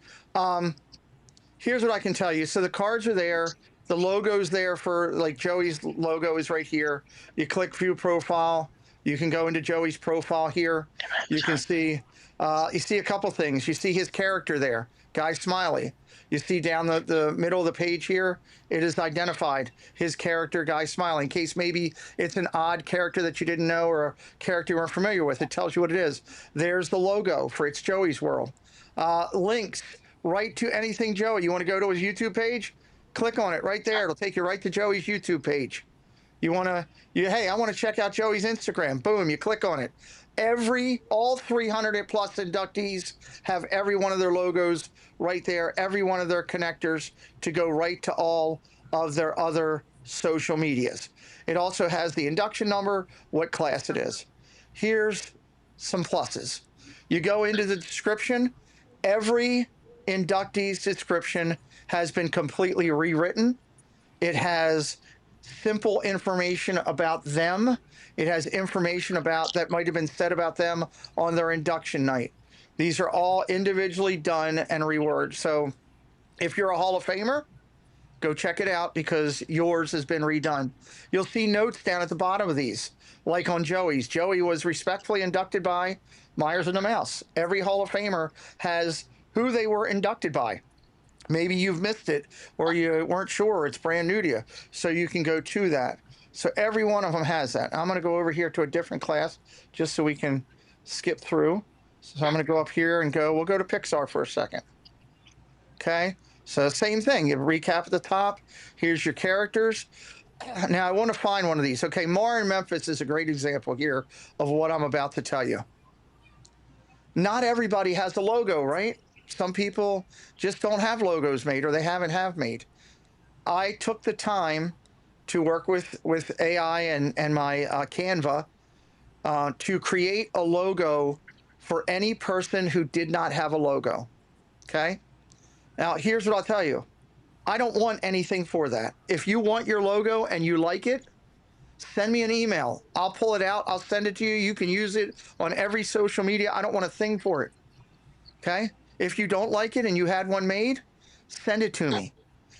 Here's what I can tell you. So the cards are there. The logo's there for, like, Joey's logo is right here. You click view profile. You can go into Joey's profile here. You can see, you see a couple things. You see his character there, Guy Smiley. You see down the middle of the page here, it is identified, his character, Guy Smiley. In case maybe it's an odd character that you didn't know or a character you weren't familiar with, it tells you what it is. There's the logo for It's Joey's World. Links right to anything Joey. You want to go to his YouTube page? Click on it right there. It'll take you right to Joey's YouTube page. You want to, hey, I want to check out Joey's Instagram. Boom, you click on it. All 300 plus inductees have every one of their logos right there, every one of their connectors to go right to all of their other social medias. It also has the induction number, what class it is. Here's some pluses. You go into the description, every inductee's description has been completely rewritten. It has simple information about them. It has information about that might have been said about them on their induction night. These are all individually done and reworded. So if you're a Hall of Famer, go check it out because yours has been redone. You'll see notes down at the bottom of these, like on Joey's. Joey was respectfully inducted by Myers and the Mouse. Every Hall of Famer has who they were inducted by. Maybe you've missed it or you weren't sure, it's brand new to you. So you can go to that. So every one of them has that. I'm going to go over here to a different class just so we can skip through. So I'm going to go up here and we'll go to Pixar for a second. Okay. So same thing. You recap at the top. Here's your characters. Now I want to find one of these. Okay. Mar in Memphis is a great example here of what I'm about to tell you. Not everybody has a logo, right? Some people just don't have logos made or they have made. I took the time to work with AI and my Canva to create a logo for any person who did not have a logo. Okay. Now, here's what I'll tell you. I don't want anything for that. If you want your logo and you like it, send me an email. I'll pull it out. I'll send it to you. You can use it on every social media. I don't want a thing for it. Okay. If you don't like it and you had one made, send it to me.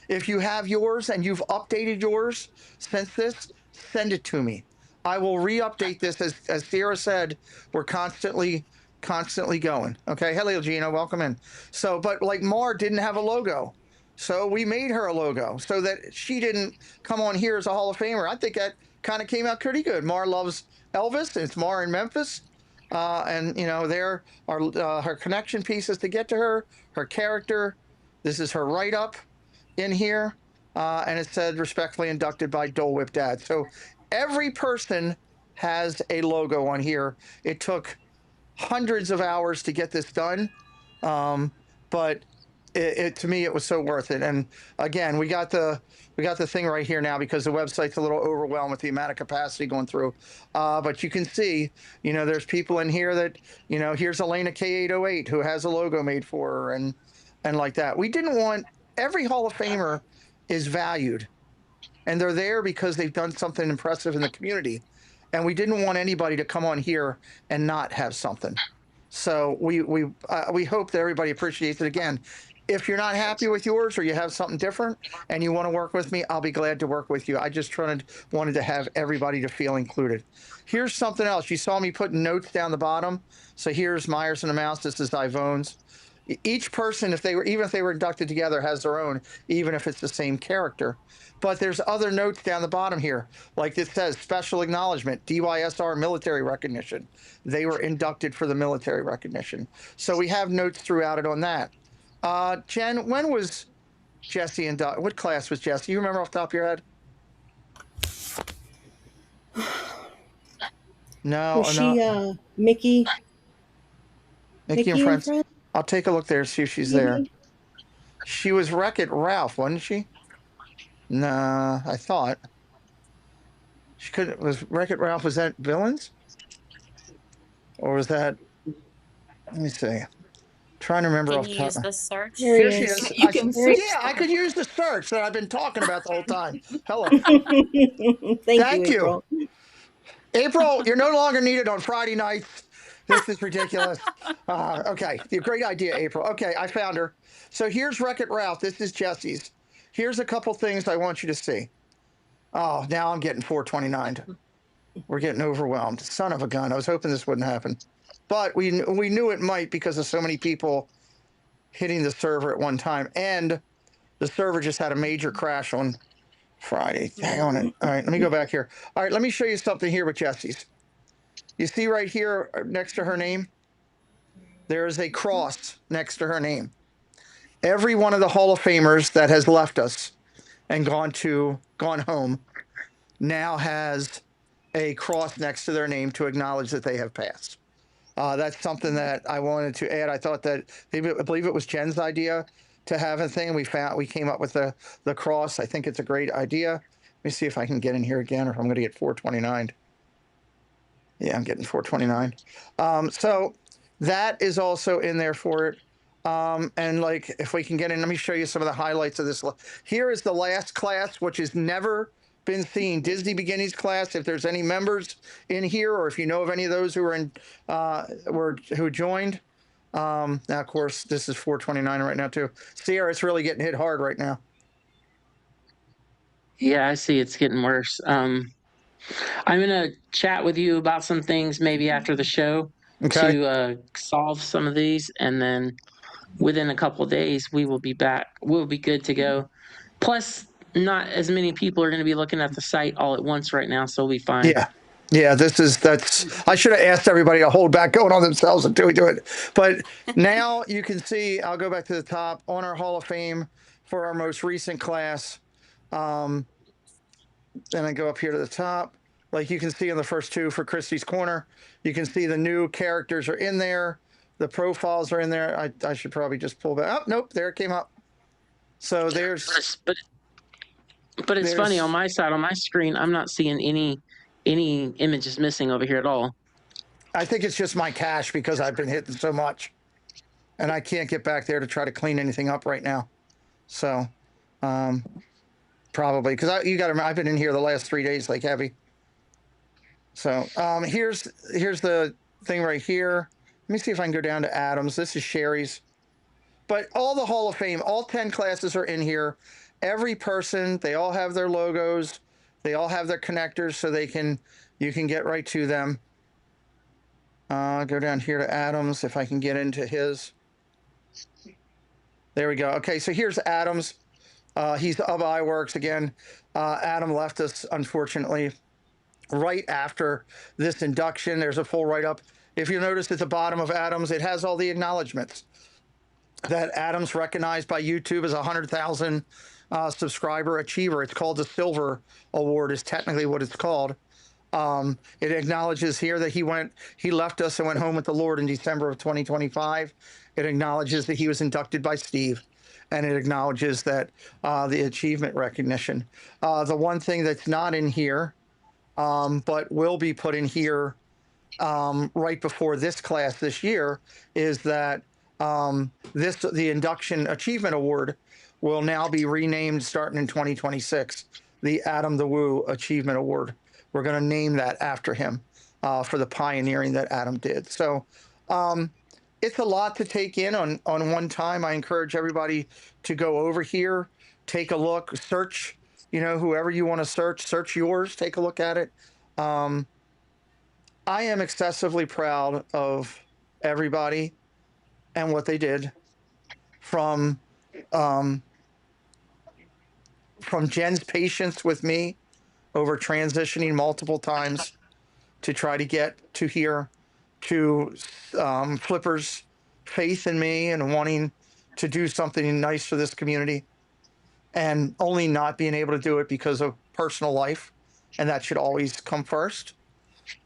If you have yours and you've updated yours since this, send it to me. I will re-update this. As Sierra said, we're constantly going. Okay. Hello, Gina. Welcome in. So, but like Mar didn't have a logo. So we made her a logo so that she didn't come on here as a Hall of Famer. I think that kind of came out pretty good. Mar loves Elvis. It's Mar in Memphis. And, you know, there are her connection pieces to get to her character. This is her write-up in here. And it said, respectfully inducted by Dole Whip Dad. So every person has a logo on here. It took hundreds of hours to get this done. But to me, it was so worth it. And again, we got the thing right here now because the website's a little overwhelmed with the amount of capacity going through. But you can see, you know, there's people in here that, you know, here's Elena K808 who has a logo made for her and like that. We didn't want, every Hall of Famer is valued and they're there because they've done something impressive in the community. And we didn't want anybody to come on here and not have something. So we hope that everybody appreciates it. Again, if you're not happy with yours or you have something different and you want to work with me, I'll be glad to work with you. I just wanted to have everybody to feel included. Here's something else. You saw me putting notes down the bottom. So here's Myers and the Mouse. This is Ivone's. Each person, even if they were inducted together, has their own, even if it's the same character. But there's other notes down the bottom here, like it says special acknowledgement, DYSR military recognition. They were inducted for the military recognition. So we have notes throughout it on that. Jen, when was Jesse inducted? What class was Jesse? You remember off the top of your head? No, Was she Mickey and Friends. I'll take a look there, see if she's there. She was Wreck-It Ralph, wasn't she? Nah, I thought. She couldn't. Was Wreck-It Ralph, was that villains? Or was that, let me see. Trying to remember Can off you the use top. the search? Here she is. You can search. Yeah, I could use the search that I've been talking about the whole time. Hello. Thank you, April. April, you're no longer needed on Friday nights. This is ridiculous. Okay, great idea, April. Okay, I found her. So here's Wreck-It Ralph. This is Jesse's. Here's a couple things I want you to see. Oh, now I'm getting 429. We're getting overwhelmed. Son of a gun. I was hoping this wouldn't happen. But we knew it might because of so many people hitting the server at one time. And the server just had a major crash on Friday. Hang on it. All right, let me go back here. All right, let me show you something here with Jesse's. You see right here next to her name? There is a cross next to her name. Every one of the Hall of Famers that has left us and gone home now has a cross next to their name to acknowledge that they have passed. That's something that I wanted to add. I thought that, I believe it was Jen's idea to have a thing. We came up with the cross. I think it's a great idea. Let me see if I can get in here again, or if I'm going to get 429. Yeah, I'm getting 429. So that is also in there for it. And like, if we can get in, let me show you some of the highlights of this. Here is the last class, which has never been seen. Disney Beginnings class. If there's any members in here, or if you know of any of those who are who joined. Now, of course, this is 429 right now too. Sierra, it's really getting hit hard right now. Yeah, I see it's getting worse. I'm going to chat with you about some things maybe after the show to solve some of these. And then within a couple of days, we will be back. We'll be good to go. Plus, not as many people are going to be looking at the site all at once right now, so we'll be fine. Yeah, I should have asked everybody to hold back going on themselves until we do it. But now you can see, I'll go back to the top on our Hall of Fame for our most recent class. Then I go up here to the top. Like you can see in the first two for Christie's Corner, you can see the new characters are in there. The profiles are in there. I should probably just pull back. Oh, nope, there it came up. So there's... But it's funny, on my side, on my screen, I'm not seeing any images missing over here at all. I think it's just my cache because I've been hitting so much. And I can't get back there to try to clean anything up right now. So, probably. Because I've been in here the last 3 days like heavy. So, here's the thing right here. Let me see if I can go down to Adams. This is Sherry's. But all the Hall of Fame, all 10 classes are in here. Every person, they all have their logos. They all have their connectors, so you can get right to them. Go down here to Adams, if I can get into his. There we go. Okay, so here's Adams. He's of iWorks again. Adam left us, unfortunately, right after this induction. There's a full write-up. If you notice at the bottom of Adams, it has all the acknowledgments that Adams recognized by YouTube as a 100,000 subscriber achiever. It's called the Silver Award, is technically what it's called. It acknowledges here that he left us and went home with the Lord in December of 2025. It acknowledges that he was inducted by Steve, and it acknowledges that the achievement recognition. The one thing that's not in here, but will be put in here right before this class this year, is that the Induction Achievement Award will now be renamed starting in 2026, the Adam the Woo Achievement Award. We're going to name that after him for the pioneering that Adam did. So it's a lot to take in on one time. I encourage everybody to go over here, take a look, search, whoever you want to search yours, take a look at it. I am excessively proud of everybody and what they did. from Jen's patience with me over transitioning multiple times to try to get to here, to Flipper's faith in me and wanting to do something nice for this community, and only not being able to do it because of personal life. And that should always come first.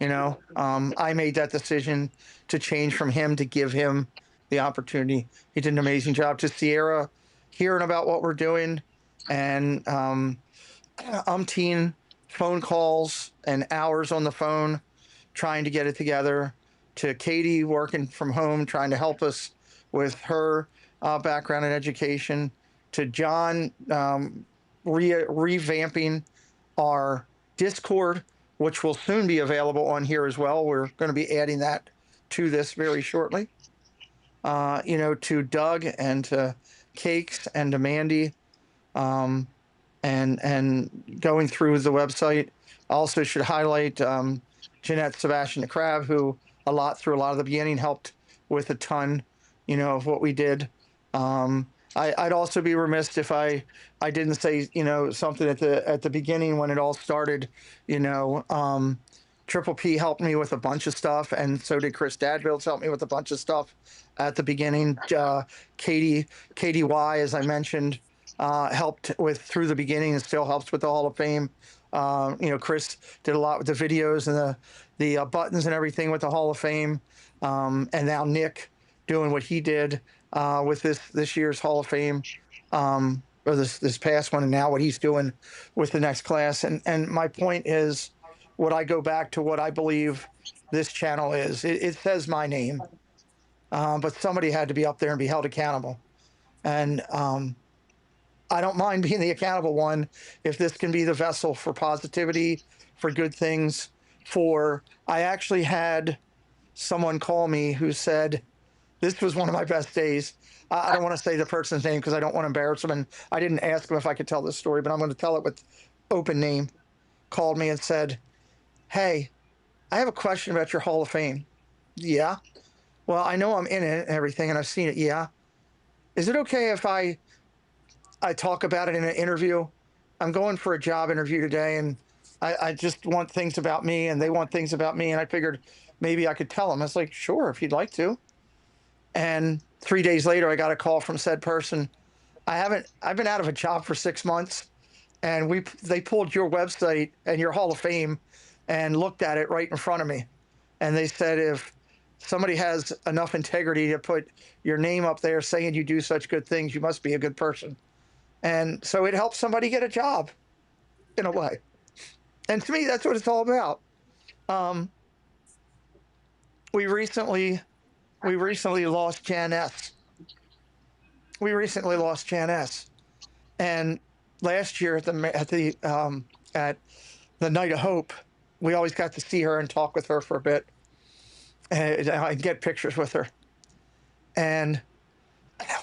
I made that decision to change from him to give him the opportunity. He did an amazing job. To Sierra, hearing about what we're doing, and umpteen phone calls and hours on the phone trying to get it together. To Katie working from home, trying to help us with her background in education. To John revamping our Discord, which will soon be available on here as well. We're going to be adding that to this very shortly. To Doug and to Cakes and to Mandy, and going through the website. I also should highlight Jeanette Sebastian the Crab, who through a lot of the beginning helped with a ton, of what we did. I'd also be remiss if I didn't say, something at the beginning when it all started. Triple P helped me with a bunch of stuff, and so did Chris Dadbills helped me with a bunch of stuff at the beginning. Katie Y, as I mentioned, helped with through the beginning and still helps with the Hall of Fame. Chris did a lot with the videos and the buttons and everything with the Hall of Fame. And now Nick doing what he did with this year's Hall of Fame, or this past one, and now what he's doing with the next class. And my point is, what I go back to what I believe this channel is. It says my name, but somebody had to be up there and be held accountable. And I don't mind being the accountable one if this can be the vessel for positivity, for good things. I actually had someone call me who said, this was one of my best days. I don't want to say the person's name because I don't want to embarrass them, and I didn't ask him if I could tell this story, but I'm going to tell it with open name. Called me and said, hey, I have a question about your Hall of Fame. Yeah. Well, I know I'm in it and everything, and I've seen it. Yeah. Is it okay if I talk about it in an interview? I'm going for a job interview today, and I just want things about me, and they want things about me, and I figured maybe I could tell them. I was like, sure, if you'd like to. And 3 days later, I got a call from said person. I've been out of a job for 6 months, and they pulled your website and your Hall of Fame and looked at it right in front of me. And they said, if somebody has enough integrity to put your name up there saying you do such good things, you must be a good person. And so it helps somebody get a job in a way. And to me, that's what it's all about. We recently lost Jan S. And last year at the Night of Hope, we always got to see her and talk with her for a bit, and I get pictures with her. And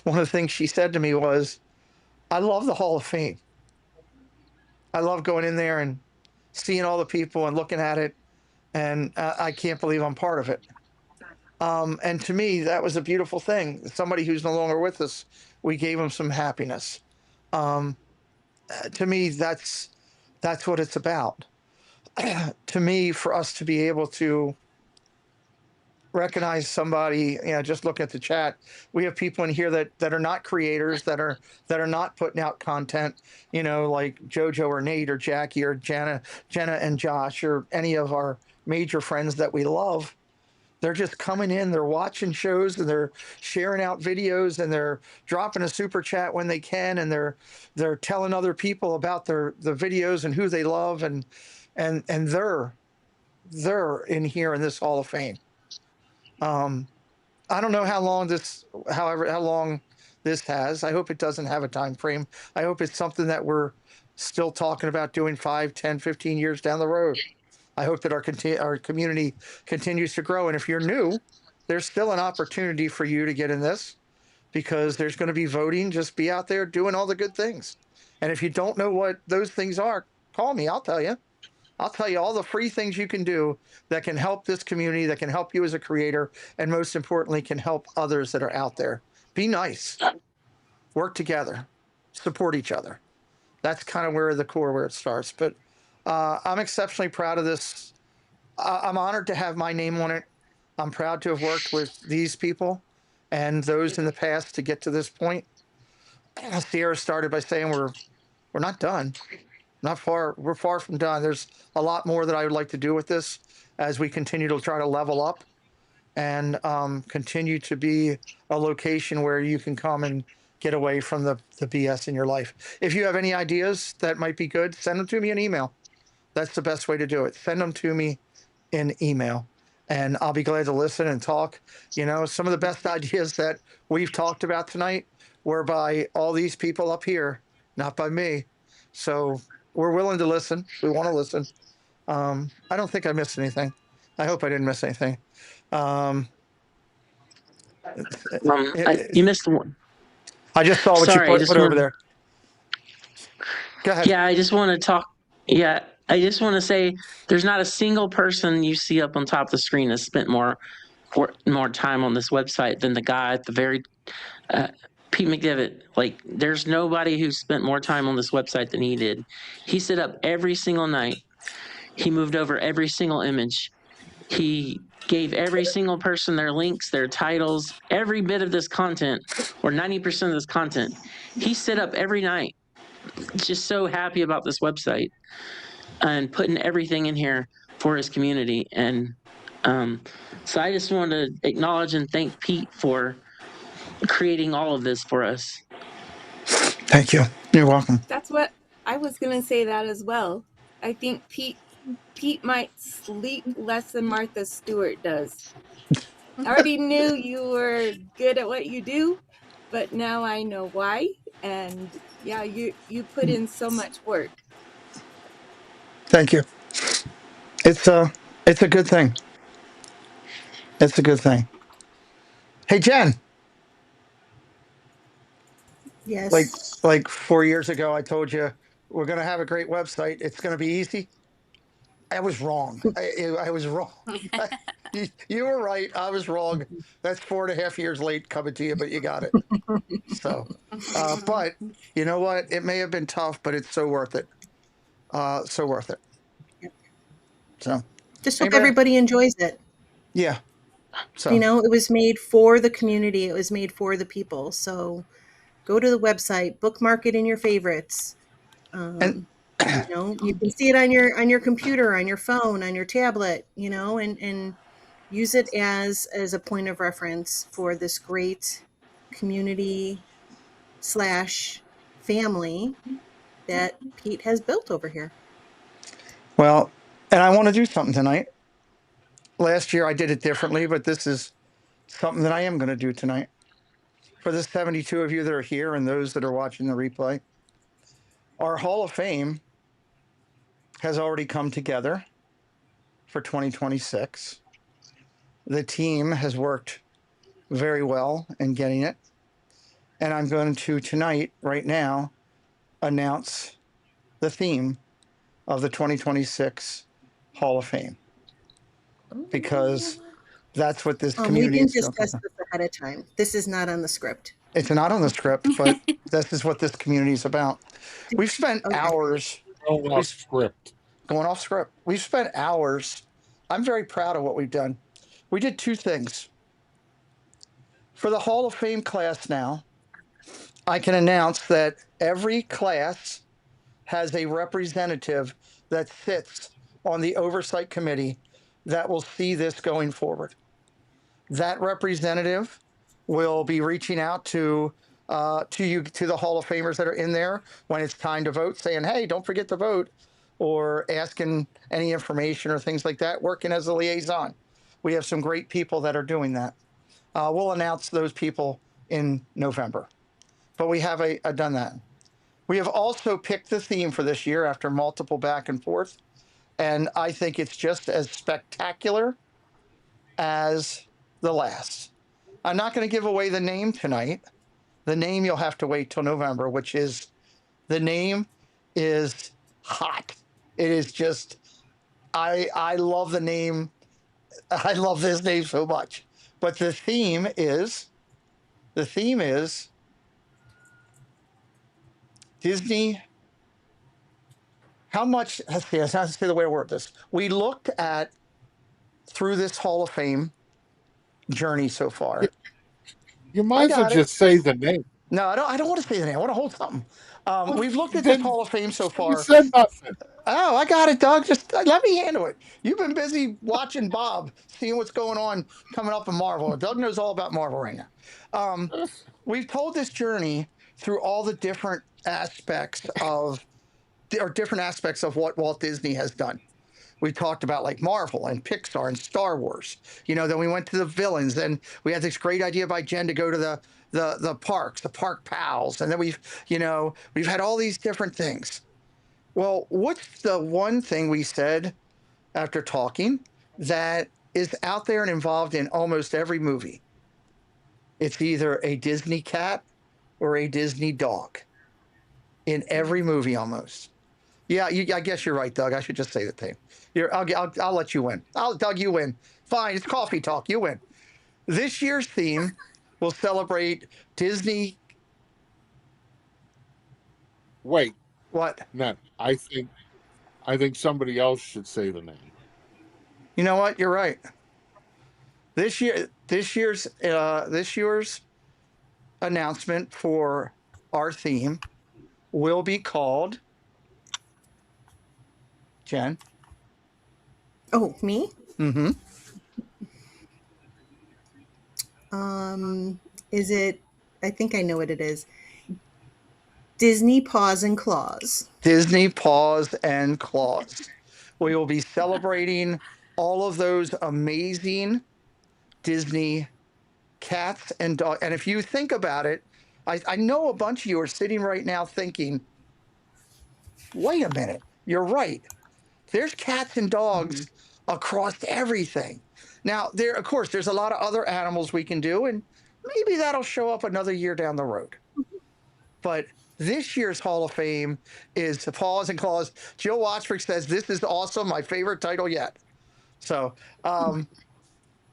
one of the things she said to me was, I love the Hall of Fame. I love going in there and seeing all the people and looking at it, and I can't believe I'm part of it. And to me, that was a beautiful thing. Somebody who's no longer with us, we gave them some happiness. To me, that's what it's about. To me, for us to be able to recognize somebody, just look at the chat. We have people in here that are not creators, that are not putting out content, like Jojo or Nate or Jackie or Jenna and Josh or any of our major friends that we love. They're just coming in, they're watching shows, and they're sharing out videos, and they're dropping a super chat when they can, and they're telling other people about the videos and who they love, and they're in here in this Hall of Fame. I don't know how long this has. I hope it doesn't have a time frame. I hope it's something that we're still talking about doing 5, 10, 15 years down the road. I hope that our community continues to grow. And if you're new, there's still an opportunity for you to get in this, because there's going to be voting. Just be out there doing all the good things. And if you don't know what those things are, call me. I'll tell you. I'll tell you all the free things you can do that can help this community, that can help you as a creator, and most importantly, can help others that are out there. Be nice. work together, support each other. That's kind of where it starts. But I'm exceptionally proud of this. I'm honored to have my name on it. I'm proud to have worked with these people and those in the past to get to this point. Sierra started by saying we're not done. Not far. We're far from done. There's a lot more that I would like to do with this as we continue to try to level up and continue to be a location where you can come and get away from the BS in your life. If you have any ideas that might be good, send them to me in email. That's the best way to do it. Send them to me in email, and I'll be glad to listen and talk. You know, some of the best ideas that we've talked about tonight were by all these people up here, not by me. So we're willing to listen. We want to listen. I don't think I missed anything. I hope I didn't miss anything. You missed one. I just saw what Sorry, you put over there. Go ahead. Yeah, I just want to talk. Yeah, I just want to say there's not a single person you see up on top of the screen that spent more time on this website than the guy at the very Pete McDevitt. Like, there's nobody who spent more time on this website than he did. He set up every single night. He moved over every single image. He gave every single person their links, their titles, every bit of this content, or 90% of this content. He set up every night. Just so happy about this website and putting everything in here for his community. And so I just want to acknowledge and thank Pete for creating all of this for us. Thank you. You're welcome. That's what I was going to say, that as well. I think Pete might sleep less than Martha Stewart does. I already knew you were good at what you do, but now I know why. And yeah, you put in so much work. Thank you. It's a good thing. It's a good thing. Hey, Jen. Yes. Like 4 years ago, I told you we're going to have a great website. It's going to be easy. I was wrong. I was wrong. You were right. I was wrong. That's 4.5 years late coming to you, but you got it. So, but you know what? It may have been tough, but it's so worth it. So worth it. So, just hope everybody enjoys it. Yeah. So, you know, it was made for the community. It was made for the people. So go to the website, bookmark it in your favorites. and you know, you can see it on your computer, on your phone, on your tablet, you know, and use it as a point of reference for this great community / family that Pete has built over here. Well, and I want to do something tonight. Last year I did it differently, but this is something that I am going to do tonight. For the 72 of you that are here and those that are watching the replay, our Hall of Fame has already come together for 2026. The team has worked very well in getting it. And I'm going to tonight, right now, announce the theme of the 2026 Hall of Fame. Because that's what this community is. We didn't discuss this ahead of time. This is not on the script. It's not on the script, but this is what this community is about. We've spent hours going off script. We've spent hours. I'm very proud of what we've done. We did two things. For the Hall of Fame class now, I can announce that every class has a representative that sits on the oversight committee that will see this going forward. That representative will be reaching out to the Hall of Famers that are in there when it's time to vote, saying, hey, don't forget to vote, or asking any information or things like that, working as a liaison. We have some great people that are doing that. We'll announce those people in November. But we have done that. We have also picked the theme for this year after multiple back and forth. And I think it's just as spectacular as the last. I'm not going to give away the name tonight. The name you'll have to wait till November, the name is hot. It is just, I love the name. I love this name so much. But the theme is Disney, how much, let's see, that's the way I word this. We looked at, through this Hall of Fame journey so far. You I might as well got it. just say the name. No, I don't want to say the name. I want to hold something. Well, We've looked at this then Hall of Fame so you far. said nothing. Oh, I got it, Doug. Just let me handle it. You've been busy watching Bob, seeing what's going on coming up in Marvel. Doug knows all about Marvel right now. We've told this journey through all the different aspects of, or different aspects of what Walt Disney has done. We talked about like Marvel and Pixar and Star Wars. Then we went to the villains. Then we had this great idea by Jen to go to the parks, the park pals, and then we've had all these different things. Well, what's the one thing we said after talking that is out there and involved in almost every movie? It's either a Disney cat or a Disney dog in every movie almost. Yeah, I guess you're right, Doug. I should just say the thing. I'll let you win. Doug, you win. Fine, it's coffee talk. You win. This year's theme will celebrate Disney. Wait. What? No, I think somebody else should say the name. You know what? You're right. This year's announcement for our theme will be called, Jen. Oh, me? Mm-hmm. Is it? I think I know what it is. Disney Paws and Claws. Disney Paws and Claws. We will be celebrating all of those amazing Disney cats and dogs. And if you think about it, I know a bunch of you are sitting right now thinking, wait a minute, you're right. There's cats and dogs across everything. Now, of course, there's a lot of other animals we can do, and maybe that'll show up another year down the road. But this year's Hall of Fame is Paws and Claws. Jill Watchford says, this is awesome, my favorite title yet. So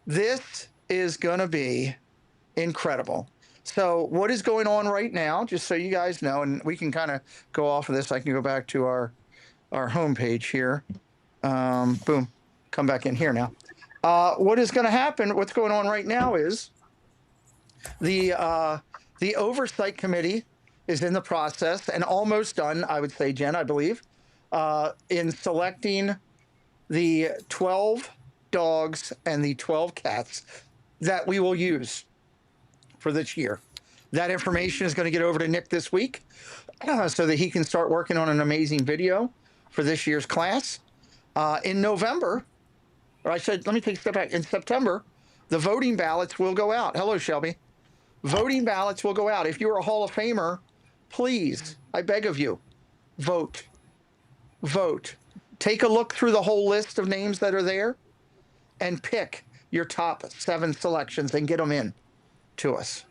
this is going to be incredible. So what is going on right now, just so you guys know, and we can kind of go off of this. I can go back to our homepage here. Boom, come back in here now. What is going to happen, what's going on right now is the oversight committee is in the process and almost done, I would say, Jen, I believe, in selecting the 12 dogs and the 12 cats that we will use for this year. That information is going to get over to Nick this week so that he can start working on an amazing video for this year's class. In November, or I said, let me take a step back. In September, the voting ballots will go out. Hello, Shelby. Voting ballots will go out. If you're a Hall of Famer, please, I beg of you, vote. Vote. Take a look through the whole list of names that are there and pick your top 7 selections and get them in to us.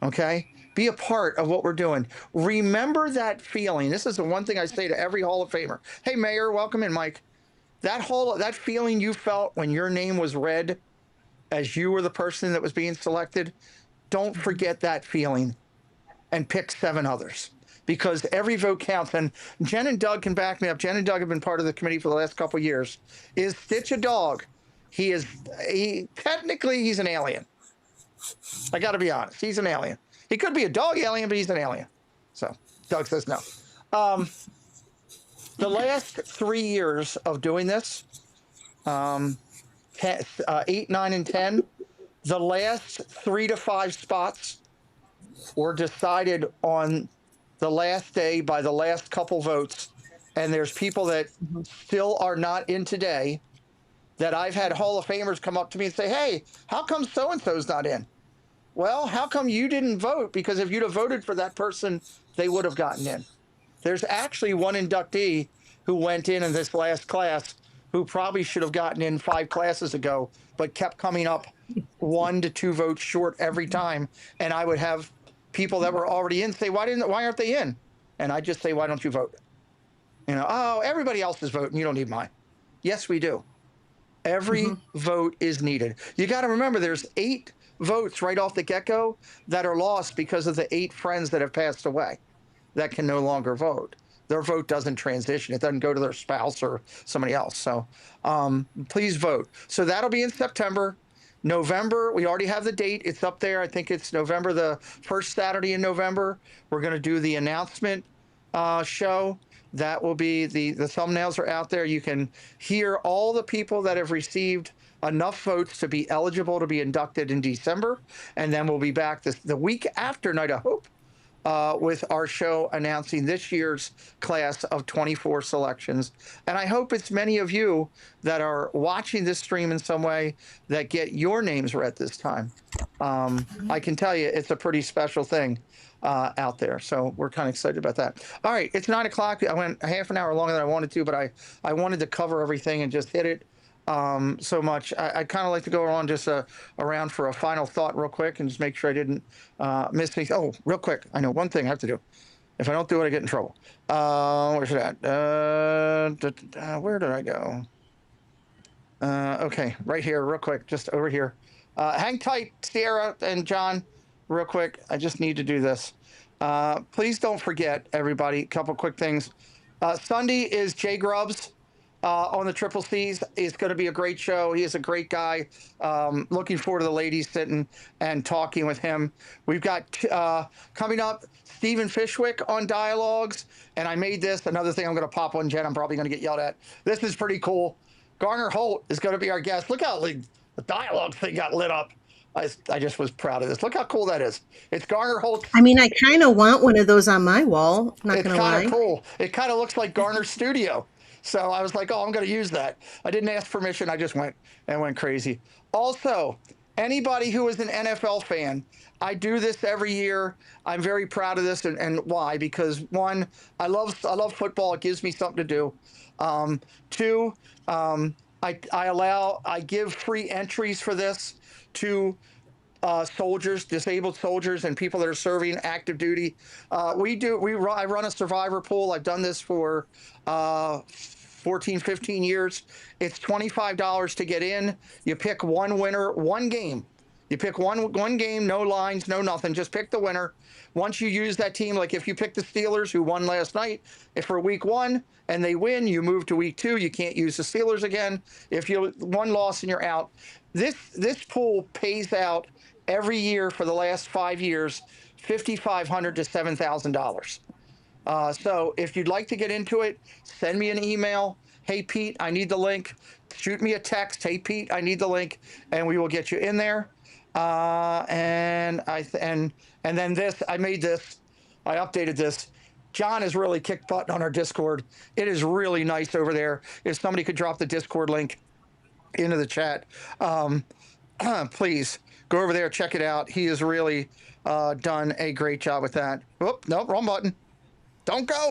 Okay? Be a part of what we're doing. Remember that feeling. This is the one thing I say to every Hall of Famer. Hey, Mayor, welcome in, Mike. That feeling you felt when your name was read as you were the person that was being selected, don't forget that feeling and pick 7 others, because every vote counts. And Jen and Doug can back me up. Jen and Doug have been part of the committee for the last couple of years. Is Stitch a dog? Technically he's an alien. I got to be honest. He's an alien. He could be a dog alien, but he's an alien. So Doug says no. The last 3 years of doing this, 8, 9, and 10, the last 3 to 5 spots were decided on the last day by the last couple votes. And there's people that still are not in today that I've had Hall of Famers come up to me and say, hey, how come so-and-so's not in? Well, how come you didn't vote? Because if you'd have voted for that person, they would have gotten in. There's actually one inductee who went in this last class who probably should have gotten in 5 classes ago, but kept coming up 1 to 2 votes short every time. And I would have people that were already in say, why aren't they in? And I just say, why don't you vote? Oh, everybody else is voting. You don't need mine. Yes, we do. Every vote is needed. You got to remember there's 8 votes right off the get-go that are lost because of the 8 friends that have passed away. that can no longer vote. Their vote doesn't transition. It doesn't go to their spouse or somebody else. So please vote. So that'll be in September. November, we already have the date. It's up there. I think it's November, the first Saturday in November. We're going to do the announcement show. That will be the thumbnails are out there. You can hear all the people that have received enough votes to be eligible to be inducted in December. And then we'll be back the week after Night of Hope with our show announcing this year's class of 24 selections. And I hope it's many of you that are watching this stream in some way that get your names read this time. I can tell you it's a pretty special thing out there. So we're kind of excited about that. All right, it's 9 o'clock. I went half an hour longer than I wanted to, but I wanted to cover everything and just hit it so much. I'd kind of like to go on just around for a final thought real quick and just make sure I didn't miss anything. Oh, real quick. I know one thing I have to do. If I don't do it, I get in trouble. Where's it at? Where did I go? Okay, right here, real quick, just over here. Hang tight, Sierra and John, real quick. I just need to do this. Please don't forget, everybody, a couple quick things. Sunday is Jay Grubbs on the Triple C's. It's going to be a great show. He is a great guy. Looking forward to the ladies sitting and talking with him. We've got coming up Stephen Fishwick on Dialogues. And I made this another thing I'm going to pop on Jen. I'm probably going to get yelled at. This is pretty cool. Garner Holt is going to be our guest. Look how the dialogue thing got lit up. I just was proud of this. Look how cool that is. It's Garner Holt. I mean, I kind of want one of those on my wall. Not It's going to lie. kind of cool. It kind of looks like Garner's studio. So I was like, oh, I'm going to use that. I didn't ask permission. I just went crazy. Also, anybody who is an NFL fan, I do this every year. I'm very proud of this. And why? Because one, I love football. It gives me something to do. Two, I give free entries for this to soldiers, disabled soldiers, and people that are serving active duty. I run a survivor pool. I've done this for 14, 15 years. It's $25 to get in. You pick one winner, one game. You pick one game, no lines, no nothing. Just pick the winner. Once you use that team, like if you pick the Steelers, who won last night, if for week 1 and they win, you move to week 2. You can't use the Steelers again. If you one loss and you're out. This pool pays out every year for the last 5 years, $5,500 to $7,000. So if you'd like to get into it, send me an email. Hey, Pete, I need the link. Shoot me a text. Hey, Pete, I need the link, and we will get you in there. And then this, I made this, I updated this. John has really kicked butt on our Discord. It is really nice over there. If somebody could drop the Discord link into the chat, please go over there, check it out. He has really done a great job with that. Whoop, no, wrong button. Don't go.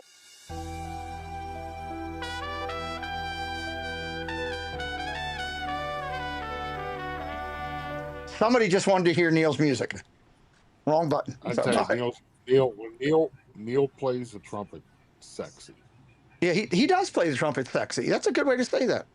Somebody just wanted to hear Neil's music. Wrong button. I tell you, Neil plays the trumpet sexy. Yeah, he does play the trumpet sexy. That's a good way to say that.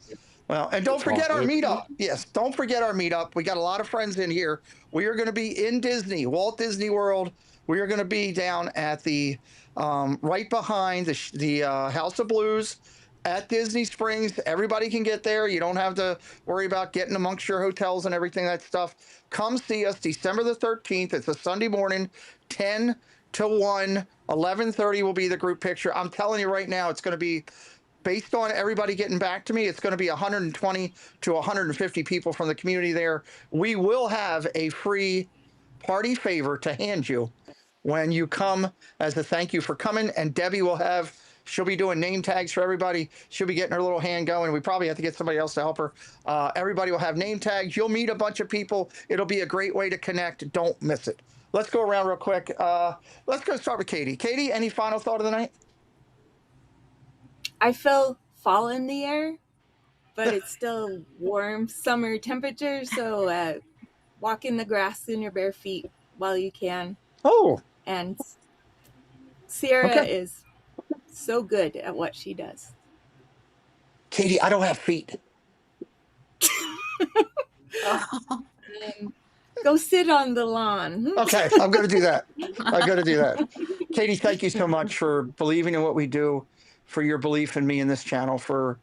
Well, and don't forget our meetup. Yes, don't forget our meetup. We got a lot of friends in here. We are going to be in Disney, Walt Disney World. We are going to be down at the right behind the House of Blues at Disney Springs. Everybody can get there. You don't have to worry about getting amongst your hotels and everything, that stuff. Come see us December the 13th. It's a Sunday morning, 10 to 1, 11:30 will be the group picture. I'm telling you right now, it's going to be, based on everybody getting back to me, it's going to be 120 to 150 people from the community there. We will have a free party favor to hand you when you come as a thank you for coming. And Debbie will have, she'll be doing name tags for everybody. She'll be getting her little hand going. We probably have to get somebody else to help her. Everybody will have name tags. You'll meet a bunch of people. It'll be a great way to connect. Don't miss it. Let's go around real quick. Let's go start with Katie. Katie, any final thought of the night? I feel fall in the air, but it's still warm summer temperature. So walk in the grass in your bare feet while you can. Oh. And Sierra is so good at what she does. Katie, I don't have feet. Go sit on the lawn. Okay, I'm going to do that. I'm going to do that. Katie, thank you so much for believing in what we do, for your belief in me in this channel, for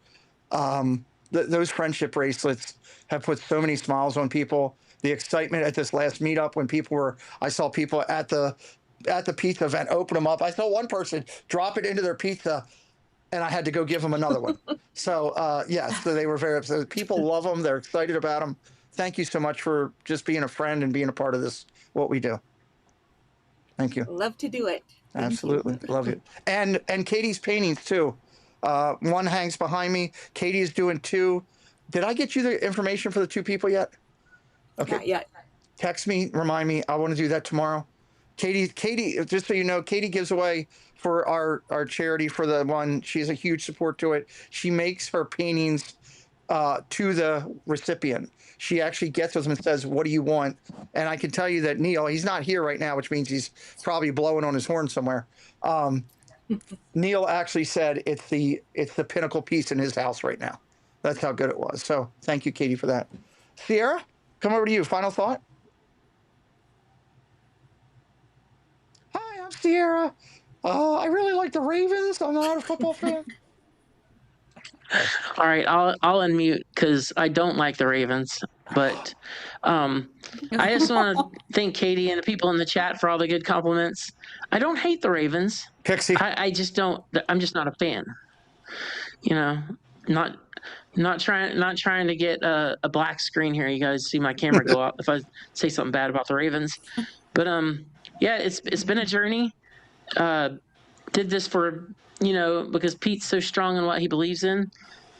those friendship bracelets have put so many smiles on people. The excitement at this last meetup when I saw people at the pizza event open them up. I saw one person drop it into their pizza, and I had to go give them another one. So yes, so they were very upset. People love them. They're excited about them. Thank you so much for just being a friend and being a part of this, what we do. Thank you. Love to do it. Thank Absolutely. you. Love it. And Katie's paintings too. One hangs behind me. Katie is doing two. Did I get you the information for the two people yet? Okay. Not yet. Text me, remind me. I want to do that tomorrow. Katie, just so you know, Katie gives away for our charity for the one. She has a huge support to it. She makes her paintings to the recipient. She actually gets with them and says, "What do you want?" And I can tell you that Neil, he's not here right now, which means he's probably blowing on his horn somewhere. Neil actually said it's the pinnacle piece in his house right now. That's how good it was. So thank you, Katie, for that. Sierra, come over to you. Final thought. Hi, I'm Sierra. I really like the Ravens. I'm not a football fan. All right, I'll unmute because I don't like the Ravens. But I just want to thank Katie and the people in the chat for all the good compliments. I don't hate the Ravens. Pixie. I just don't. I'm just not a fan. You know, not trying to get a black screen here. You guys see my camera go up if I say something bad about the Ravens. But yeah, it's been a journey. Did this for, because Pete's so strong in what he believes in,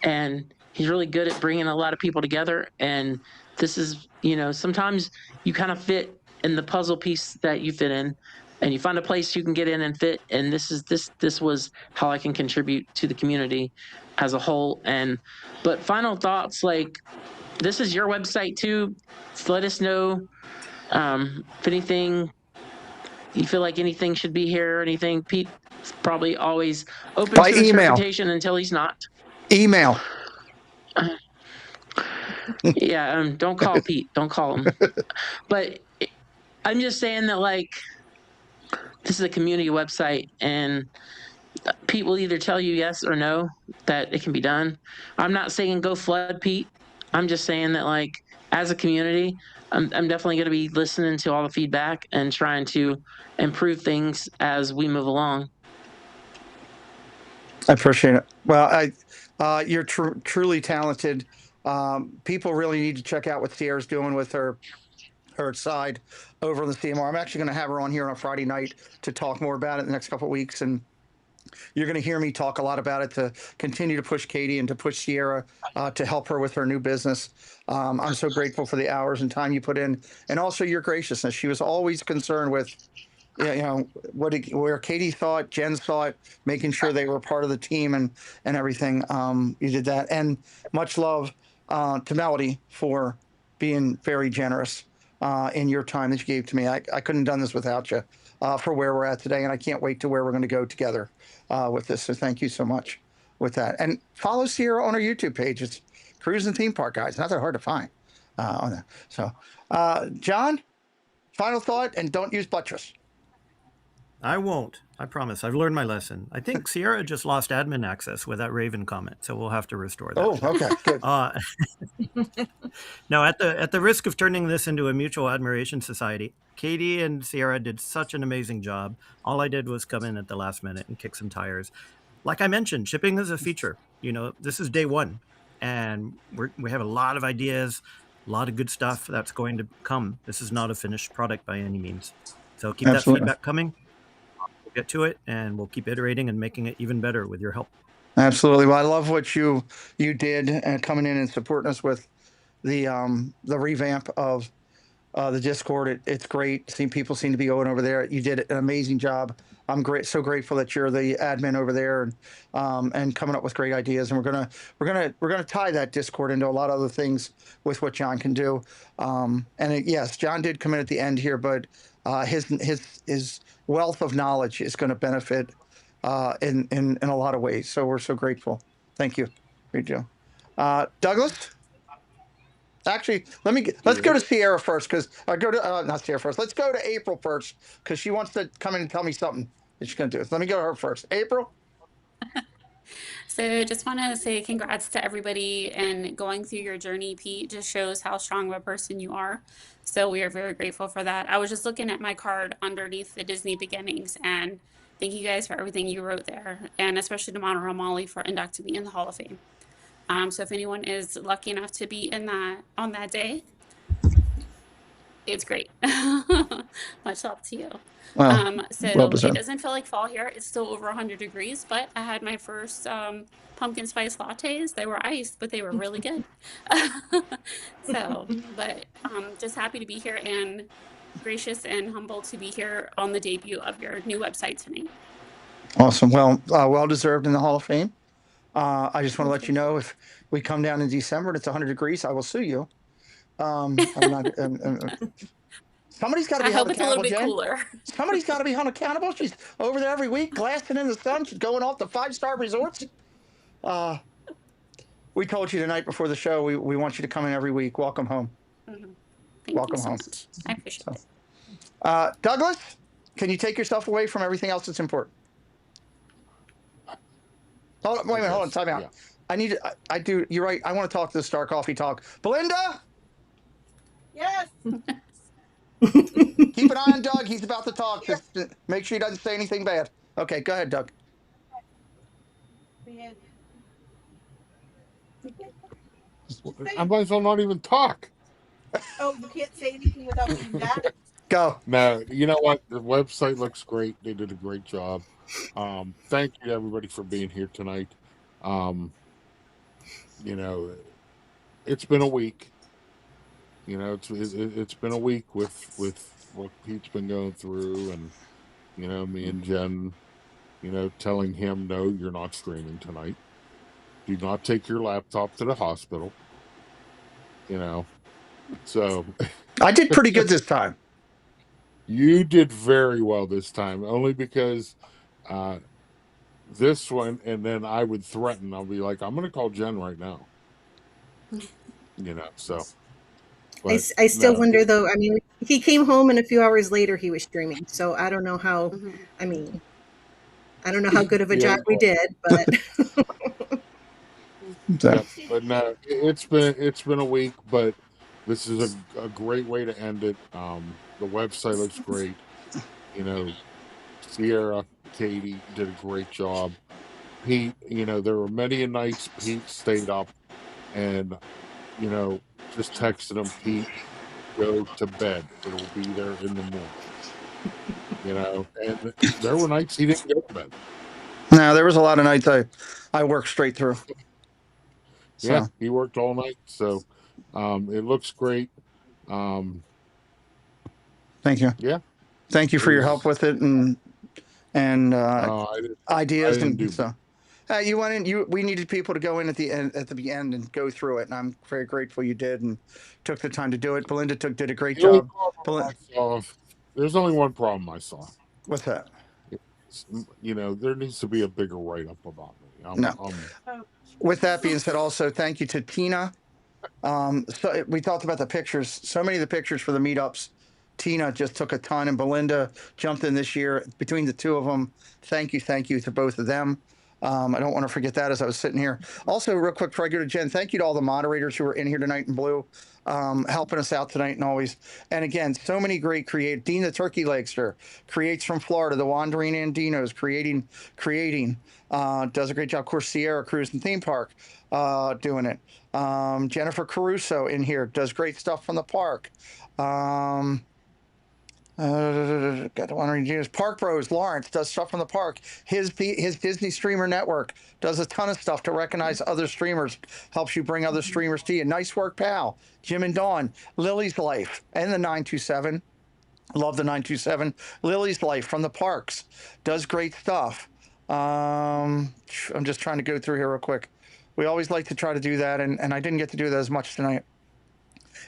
and he's really good at bringing a lot of people together. And this is, sometimes you kind of fit in the puzzle piece that you fit in, and you find a place you can get in and fit. And this was how I can contribute to the community as a whole. But final thoughts, like, this is your website too. So let us know if anything, you feel like anything should be here or anything. Pete's probably always open By to email. interpretation until he's not. Email. Yeah, don't call Pete. Don't call him. But I'm just saying that, like, this is a community website, and Pete will either tell you yes or no that it can be done. I'm not saying go flood Pete. I'm just saying that, like, as a community, I'm definitely going to be listening to all the feedback and trying to improve things as we move along. I appreciate it. Well, you're truly talented. People really need to check out what Sierra's doing with her side over on the CMR. I'm actually going to have her on here on a Friday night to talk more about it in the next couple of weeks, and you're going to hear me talk a lot about it to continue to push Katie and to push Sierra to help her with her new business. I'm so grateful for the hours and time you put in, and also your graciousness. She was always concerned with, where Katie thought, Jen thought, making sure they were part of the team and everything. You did that, and much love to Melody for being very generous in your time that you gave to me. I couldn't have done this without you for where we're at today, and I can't wait to where we're going to go together with this. So thank you so much with that. And follow Sierra on her YouTube page. It's Cruise and Theme Park, guys. Not that hard to find on that. So, John, final thought, and don't use buttress. I won't. I promise. I've learned my lesson. I think Sierra just lost admin access with that Raven comment, so we'll have to restore that. Oh, okay, good. Now, at the risk of turning this into a mutual admiration society, Katie and Sierra did such an amazing job. All I did was come in at the last minute and kick some tires. Like I mentioned, shipping is a feature. This is day one, and we have a lot of ideas, a lot of good stuff that's going to come. This is not a finished product by any means. So keep that feedback coming. Get to it, and we'll keep iterating and making it even better with your help. Absolutely. Well, I love what you did and coming in and supporting us with the revamp of the Discord. It's great. People seem to be going over there. You did an amazing job. I'm so grateful that you're the admin over there and coming up with great ideas. And we're gonna tie that Discord into a lot of other things with what John can do. Yes, John did come in at the end here, but his wealth of knowledge is going to benefit in a lot of ways. So we're so grateful. Thank you. Great job. Douglas? Actually, let's go to Sierra first, because not Sierra first. Let's go to April first, because she wants to come in and tell me something that she's going to do. So let me go to her first. April? So just want to say congrats to everybody and going through your journey, Pete, just shows how strong of a person you are. So we are very grateful for that. I was just looking at my card underneath the Disney beginnings, and thank you guys for everything you wrote there, and especially to Monterey Molly for inducting me in the Hall of Fame. So if anyone is lucky enough to be in that on that day, it's great. Much love to you. Well, well So it deserved. doesn't feel like fall here. It's still over 100 degrees, but I had my first pumpkin spice lattes. They were iced, but they were really good. So, but just happy to be here and gracious and humbled to be here on the debut of your new website tonight. Awesome. Well, well deserved in the Hall of Fame. I just want to let you know if we come down in December and it's 100 degrees, I will sue you. I'm not. Somebody's got to I be hope held it's a little accountable, bit Jen. cooler. Somebody's got to be held accountable. She's over there every week, glassing in the sun. She's going off to 5-star resorts. We told you the night before the show we want you to come in every week. Welcome home. Thank Welcome you so home. much. I appreciate it. Douglas, can you take yourself away from everything else that's important? Hold on, wait a minute, hold on, time out. Yeah. I do, you're right. I want to talk to the Star Coffee Talk. Belinda? Yes. Keep an eye on Doug. He's about to talk. Just make sure he doesn't say anything bad. Okay, go ahead, Doug. I might as well not even talk. Oh, you can't say anything without being mad? Go. No, you know what? The website looks great. They did a great job. Thank you to everybody for being here tonight. You know, it's been a week. You know, it's been a week with what Pete's been going through, and you know, me and Jen, you know, telling him, no, you're not streaming tonight. Do not take your laptop to the hospital. You know, so I did pretty good this time. You did very well this time, only because this one, and then I would threaten. I'll be like, I'm going to call Jen right now. You know, so. I still wonder, though. I mean, he came home and a few hours later he was streaming. So I don't know how, I mean, I don't know how good of a job we did, but. Yeah, but no, it's been a week, but this is a great way to end it. The website looks great. You know, Sierra, Katie did a great job. Pete, you know, there were many nights Pete stayed up and, you know, just texted him, Pete, go to bed. It'll be there in the morning. You know, and there were nights he didn't go to bed. No, there was a lot of nights I worked straight through. So. Yeah, he worked all night. So it looks great. Thank you. Yeah. Thank you for your help with it and ideas. I didn't do so you went in. We needed people to go in at the end and go through it, and I'm very grateful you did and took the time to do it. Belinda did a great job. There's only one problem I saw. What's that? You know, there needs to be a bigger write-up about me. No. With that being said, also thank you to Tina. So we talked about the pictures. So many of the pictures for the meetups. Tina just took a ton, and Belinda jumped in this year. Between the two of them, thank you to both of them. I don't want to forget that as I was sitting here. Also, real quick before I go to Jen, thank you to all the moderators who were in here tonight in blue, helping us out tonight and always. And again, so many great creators. Dean the Turkey Legster creates from Florida. The Wandering Andinos creating, does a great job. Of course, Sierra Cruise and Theme Park doing it. Jennifer Caruso in here does great stuff from the park. Got the Wandering Andinos. Park Bros Lawrence does stuff from the park. His Disney Streamer Network does a ton of stuff to recognize other streamers, helps you bring other streamers to you. Nice work, pal. Jim and Dawn, Lily's Life, and the 927. Love the 927. Lily's Life from the parks does great stuff. I'm just trying to go through here real quick. We always like to try to do that, and I didn't get to do that as much tonight.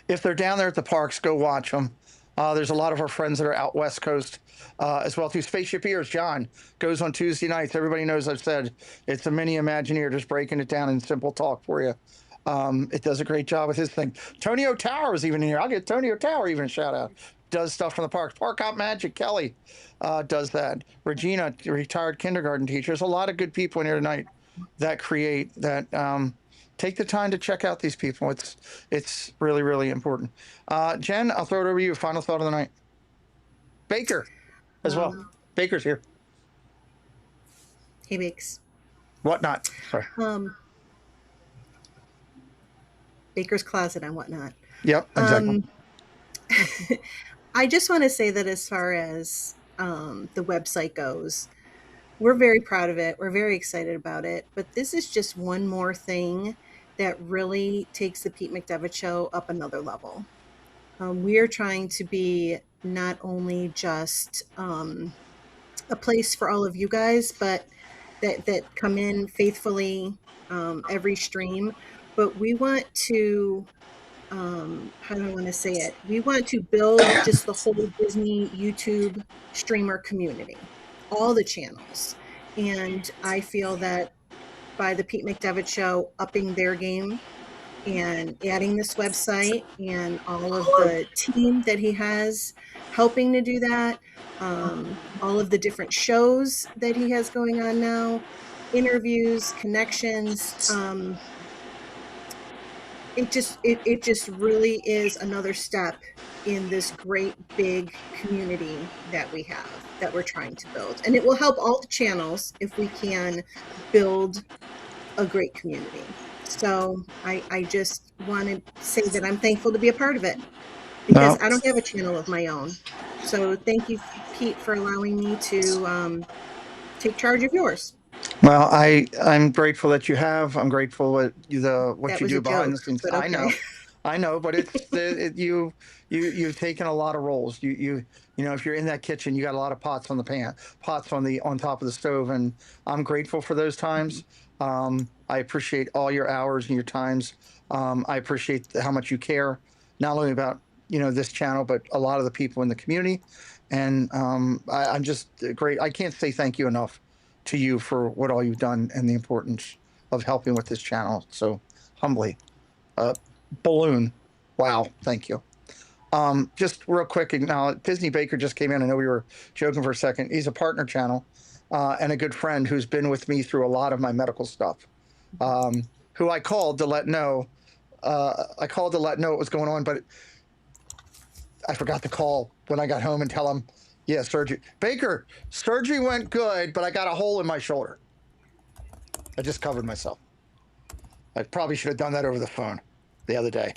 If they're down there at the parks, go watch them. There's a lot of our friends that are out West Coast as well, too. Spaceship Ears, John, goes on Tuesday nights. Everybody knows I've said it's a mini Imagineer, just breaking it down in simple talk for you. It does a great job with his thing. Tony O'Tower was even in here. I'll get Tony O'Tower even a shout out. does stuff from the parks. Park Hop Magic, Kelly does that. Regina, retired kindergarten teacher. There's a lot of good people in here tonight that create that. Take the time to check out these people. It's really, really important. Jen, I'll throw it over to you. Final thought of the night. Baker as well. Baker's here. Hey, Bakes. Whatnot. Sorry. Baker's Closet and whatnot. Yep, exactly. I just want to say that as far as the website goes, we're very proud of it. We're very excited about it. But this is just one more thing that really takes the Pete McDevitt Show up another level. We are trying to be not only just a place for all of you guys, but that come in faithfully every stream. But we want to, how do I want to say it? We want to build just the whole Disney YouTube streamer community, all the channels. And I feel that by the Pete McDevitt Show upping their game and adding this website and all of the team that he has helping to do that, all of the different shows that he has going on now, interviews, connections, it just really is another step in this great big community that we have, that we're trying to build. And it will help all the channels if we can build a great community. So I just want to say that I'm thankful to be a part of it, because I don't have a channel of my own. So thank you, Pete, for allowing me to take charge of yours. Well, I'm grateful that you have. I'm grateful what you do behind the scenes. Okay. I know, but it's you've taken a lot of roles. You know, if you're in that kitchen, you got a lot of pots on top of the stove, and I'm grateful for those times. I appreciate all your hours and your times. I appreciate how much you care, not only about this channel, but a lot of the people in the community. And I'm just great. I can't say thank you enough to you for what all you've done and the importance of helping with this channel. So humbly, Balloon. Wow. Thank you. Just real quick, now Disney Baker just came in. I know we were joking for a second. He's a partner channel and a good friend who's been with me through a lot of my medical stuff, who I called to let know. What was going on, but I forgot to call when I got home and tell him, yeah, surgery. Baker, surgery went good, but I got a hole in my shoulder. I just covered myself. I probably should have done that over the phone the other day.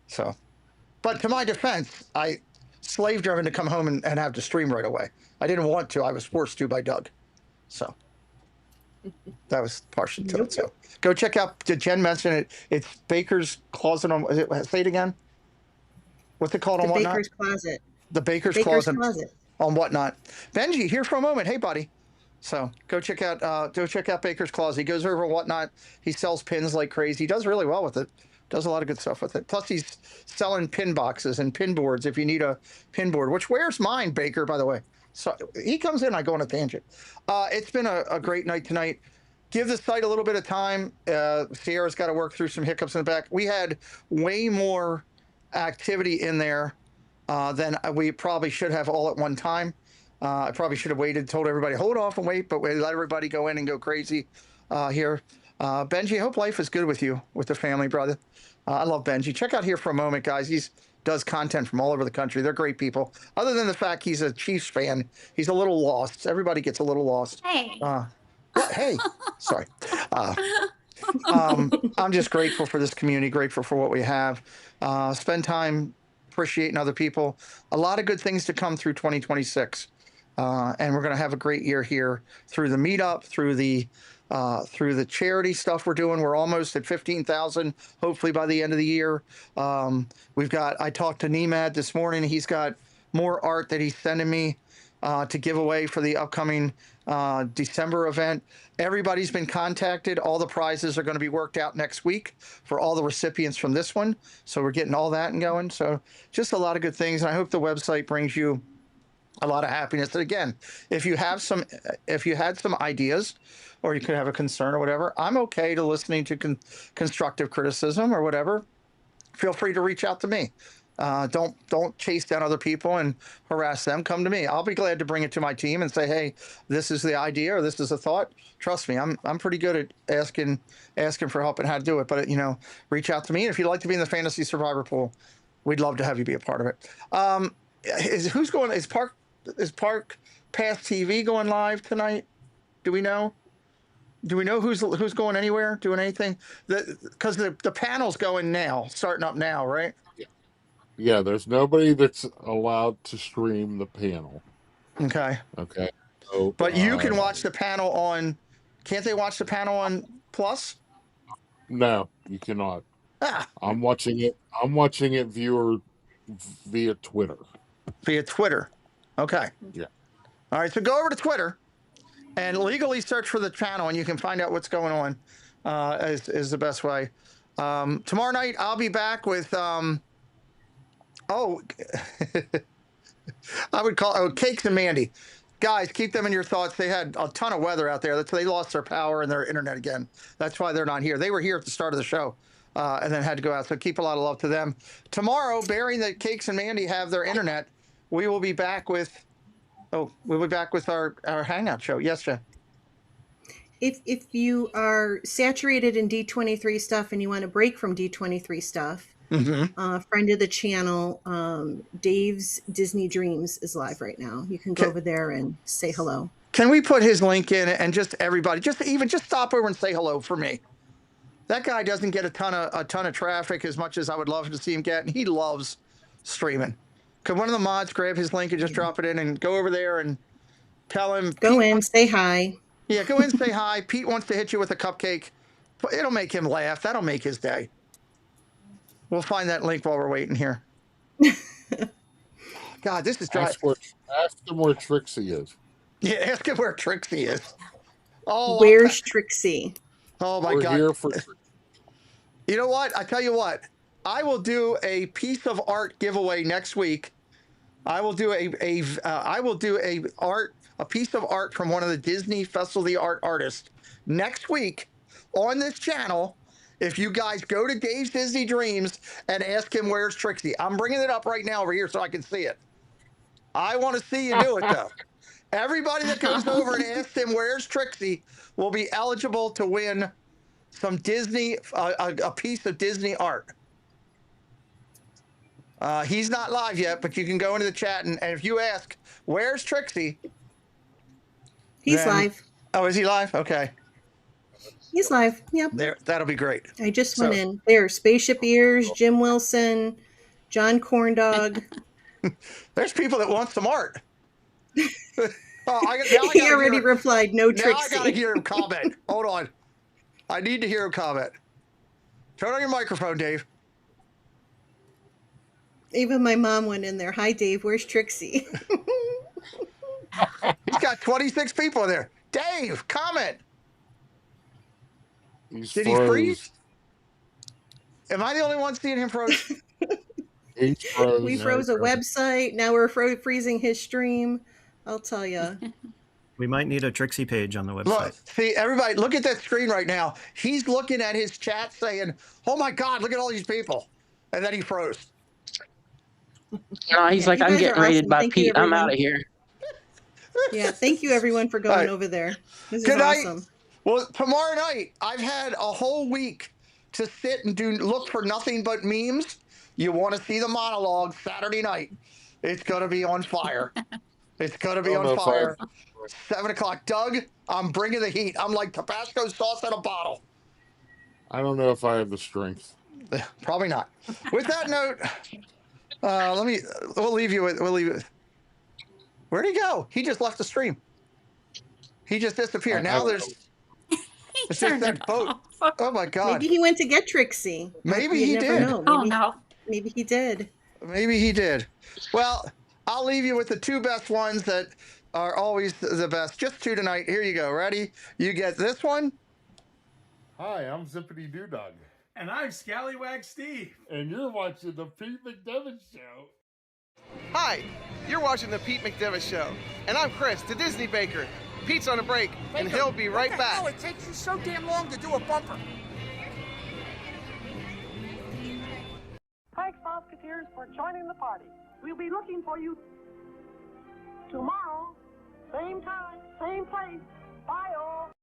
So, but to my defense, I slave driven to come home and have to stream right away. I didn't want to. I was forced to by Doug. So that was partial to it. So go check out, did Jen mention it? It's Baker's Closet on, say it again. What's it called on Whatnot? Baker's Closet. The Baker's Closet. On Whatnot. Benji, here for a moment. Hey, buddy. So go check out Baker's Closet. He goes over Whatnot. He sells pins like crazy. He does really well with it. Does a lot of good stuff with it. Plus, he's selling pin boxes and pin boards if you need a pin board, which where's mine, Baker, by the way. So he comes in, I go on a tangent. It's been a great night tonight. Give the site a little bit of time. Sierra's got to work through some hiccups in the back. We had way more activity in there than we probably should have all at one time. I probably should have waited, told everybody, hold off and wait, but we let everybody go in and go crazy here. Benji, I hope life is good with you, with the family, brother. I love Benji. Check out Here for a Moment, guys. He does content from all over the country. They're great people. Other than the fact he's a Chiefs fan, he's a little lost. Everybody gets a little lost. Hey. Hey, sorry. I'm just grateful for this community, grateful for what we have. Spend time appreciating other people. A lot of good things to come through 2026. And we're going to have a great year here through the meetup, through the charity stuff we're doing. We're almost at 15,000, hopefully by the end of the year. I talked to Nemad this morning. He's got more art that he's sending me to give away for the upcoming December event. Everybody's been contacted. All the prizes are going to be worked out next week for all the recipients from this one. So we're getting all that and going. So just a lot of good things. And I hope the website brings you a lot of happiness. And again, if you had some ideas, or you could have a concern or whatever, I'm okay to listening to constructive criticism or whatever. Feel free to reach out to me. Don't chase down other people and harass them. Come to me. I'll be glad to bring it to my team and say, hey, this is the idea or this is a thought. Trust me, I'm pretty good at asking for help and how to do it. But reach out to me. And if you'd like to be in the Fantasy Survivor pool, we'd love to have you be a part of it. Who's going? Is Park Pass TV going live tonight? Do we know? Do we know who's going anywhere, doing anything? Because the panel's going now, starting up now, right? Yeah, there's nobody that's allowed to stream the panel. Okay. Okay. So, but you can watch the panel on. Can't they watch the panel on Plus? No, you cannot. Ah. I'm watching it via Twitter. Via Twitter. Okay. Yeah. All right. So go over to Twitter and legally search for the channel, and you can find out what's going on. Is the best way. Tomorrow night I'll be back with. I would call Cakes and Mandy. Guys, keep them in your thoughts. They had a ton of weather out there. They lost their power and their internet again. That's why they're not here. They were here at the start of the show and then had to go out. So keep a lot of love to them. Tomorrow, bearing that Cakes and Mandy have their internet, we will be back with our Hangout show. Yes, Jen? If you are saturated in D23 stuff and you want to break from D23 stuff, friend of the channel, Dave's Disney Dreams is live right now. You can go over there and say hello. Can we put his link in and just everybody, just stop over and say hello for me? That guy doesn't get a ton of traffic as much as I would love to see him get, and he loves streaming. Could one of the mods grab his link and just drop it in and go over there and tell him? Go in, say hi. Yeah, go in, say hi. Pete wants to hit you with a cupcake. It'll make him laugh. That'll make his day. We'll find that link while we're waiting here. God, this is dry. Ask him where Trixie is. Yeah, ask him where Trixie is. Oh, where's Trixie? Oh my God! Here for you know what? I tell you what. I will do a piece of art giveaway next week. I will do a piece of art from one of the Disney Festival of the Art artists next week on this channel. If you guys go to Dave's Disney Dreams and ask him where's Trixie, I'm bringing it up right now over here so I can see it. I want to see you do it though. Everybody that goes over and asks him where's Trixie will be eligible to win some Disney, a piece of Disney art. He's not live yet, but you can go into the chat and if you ask where's Trixie, he's live. Oh, is he live? Okay. He's live. Yep. There, that'll be great. I just went in. There, Spaceship Ears, Jim Wilson, John Corndog. There's people that want some art. He already replied, no Trixie. Now I gotta hear him comment. Hold on. I need to hear him comment. Turn on your microphone, Dave. Even my mom went in there. Hi, Dave. Where's Trixie? He's got 26 people in there. Dave, comment. Did he freeze? Am I the only one seeing him froze? He froze. We froze a website. Now we're freezing his stream. I'll tell you. We might need a Trixie page on the website. Look, see, everybody, look at that screen right now. He's looking at his chat saying, oh my God, look at all these people. And then he froze. He's like, I'm getting rated by Pete. I'm out of here. Yeah, thank you everyone for going over there. This is awesome. Well, tomorrow night, I've had a whole week to sit and look for nothing but memes. You want to see the monologue Saturday night. It's going to be on fire. It's going to be on fire. 7 o'clock. Doug, I'm bringing the heat. I'm like Tabasco sauce in a bottle. I don't know if I have the strength. Probably not. With that note, we'll leave you with, where'd he go? He just left the stream. He just disappeared. Now there's just that boat. Oh my God. Maybe he went to get Trixie. Maybe he did. Maybe he did. Maybe he did. Well, I'll leave you with the two best ones that are always the best. Just two tonight. Here you go. Ready? You get this one. Hi, I'm Zippity Doo Dog. And I'm Scallywag Steve. And you're watching the Pete McDevitt Show. Hi, you're watching the Pete McDevitt Show. And I'm Chris, the Disney Baker. Pete's on a break, and he'll be right back. Hell, it takes you so damn long to do a bumper. Pike Foster volunteers for joining the party. We'll be looking for you tomorrow, same time, same place. Bye, all.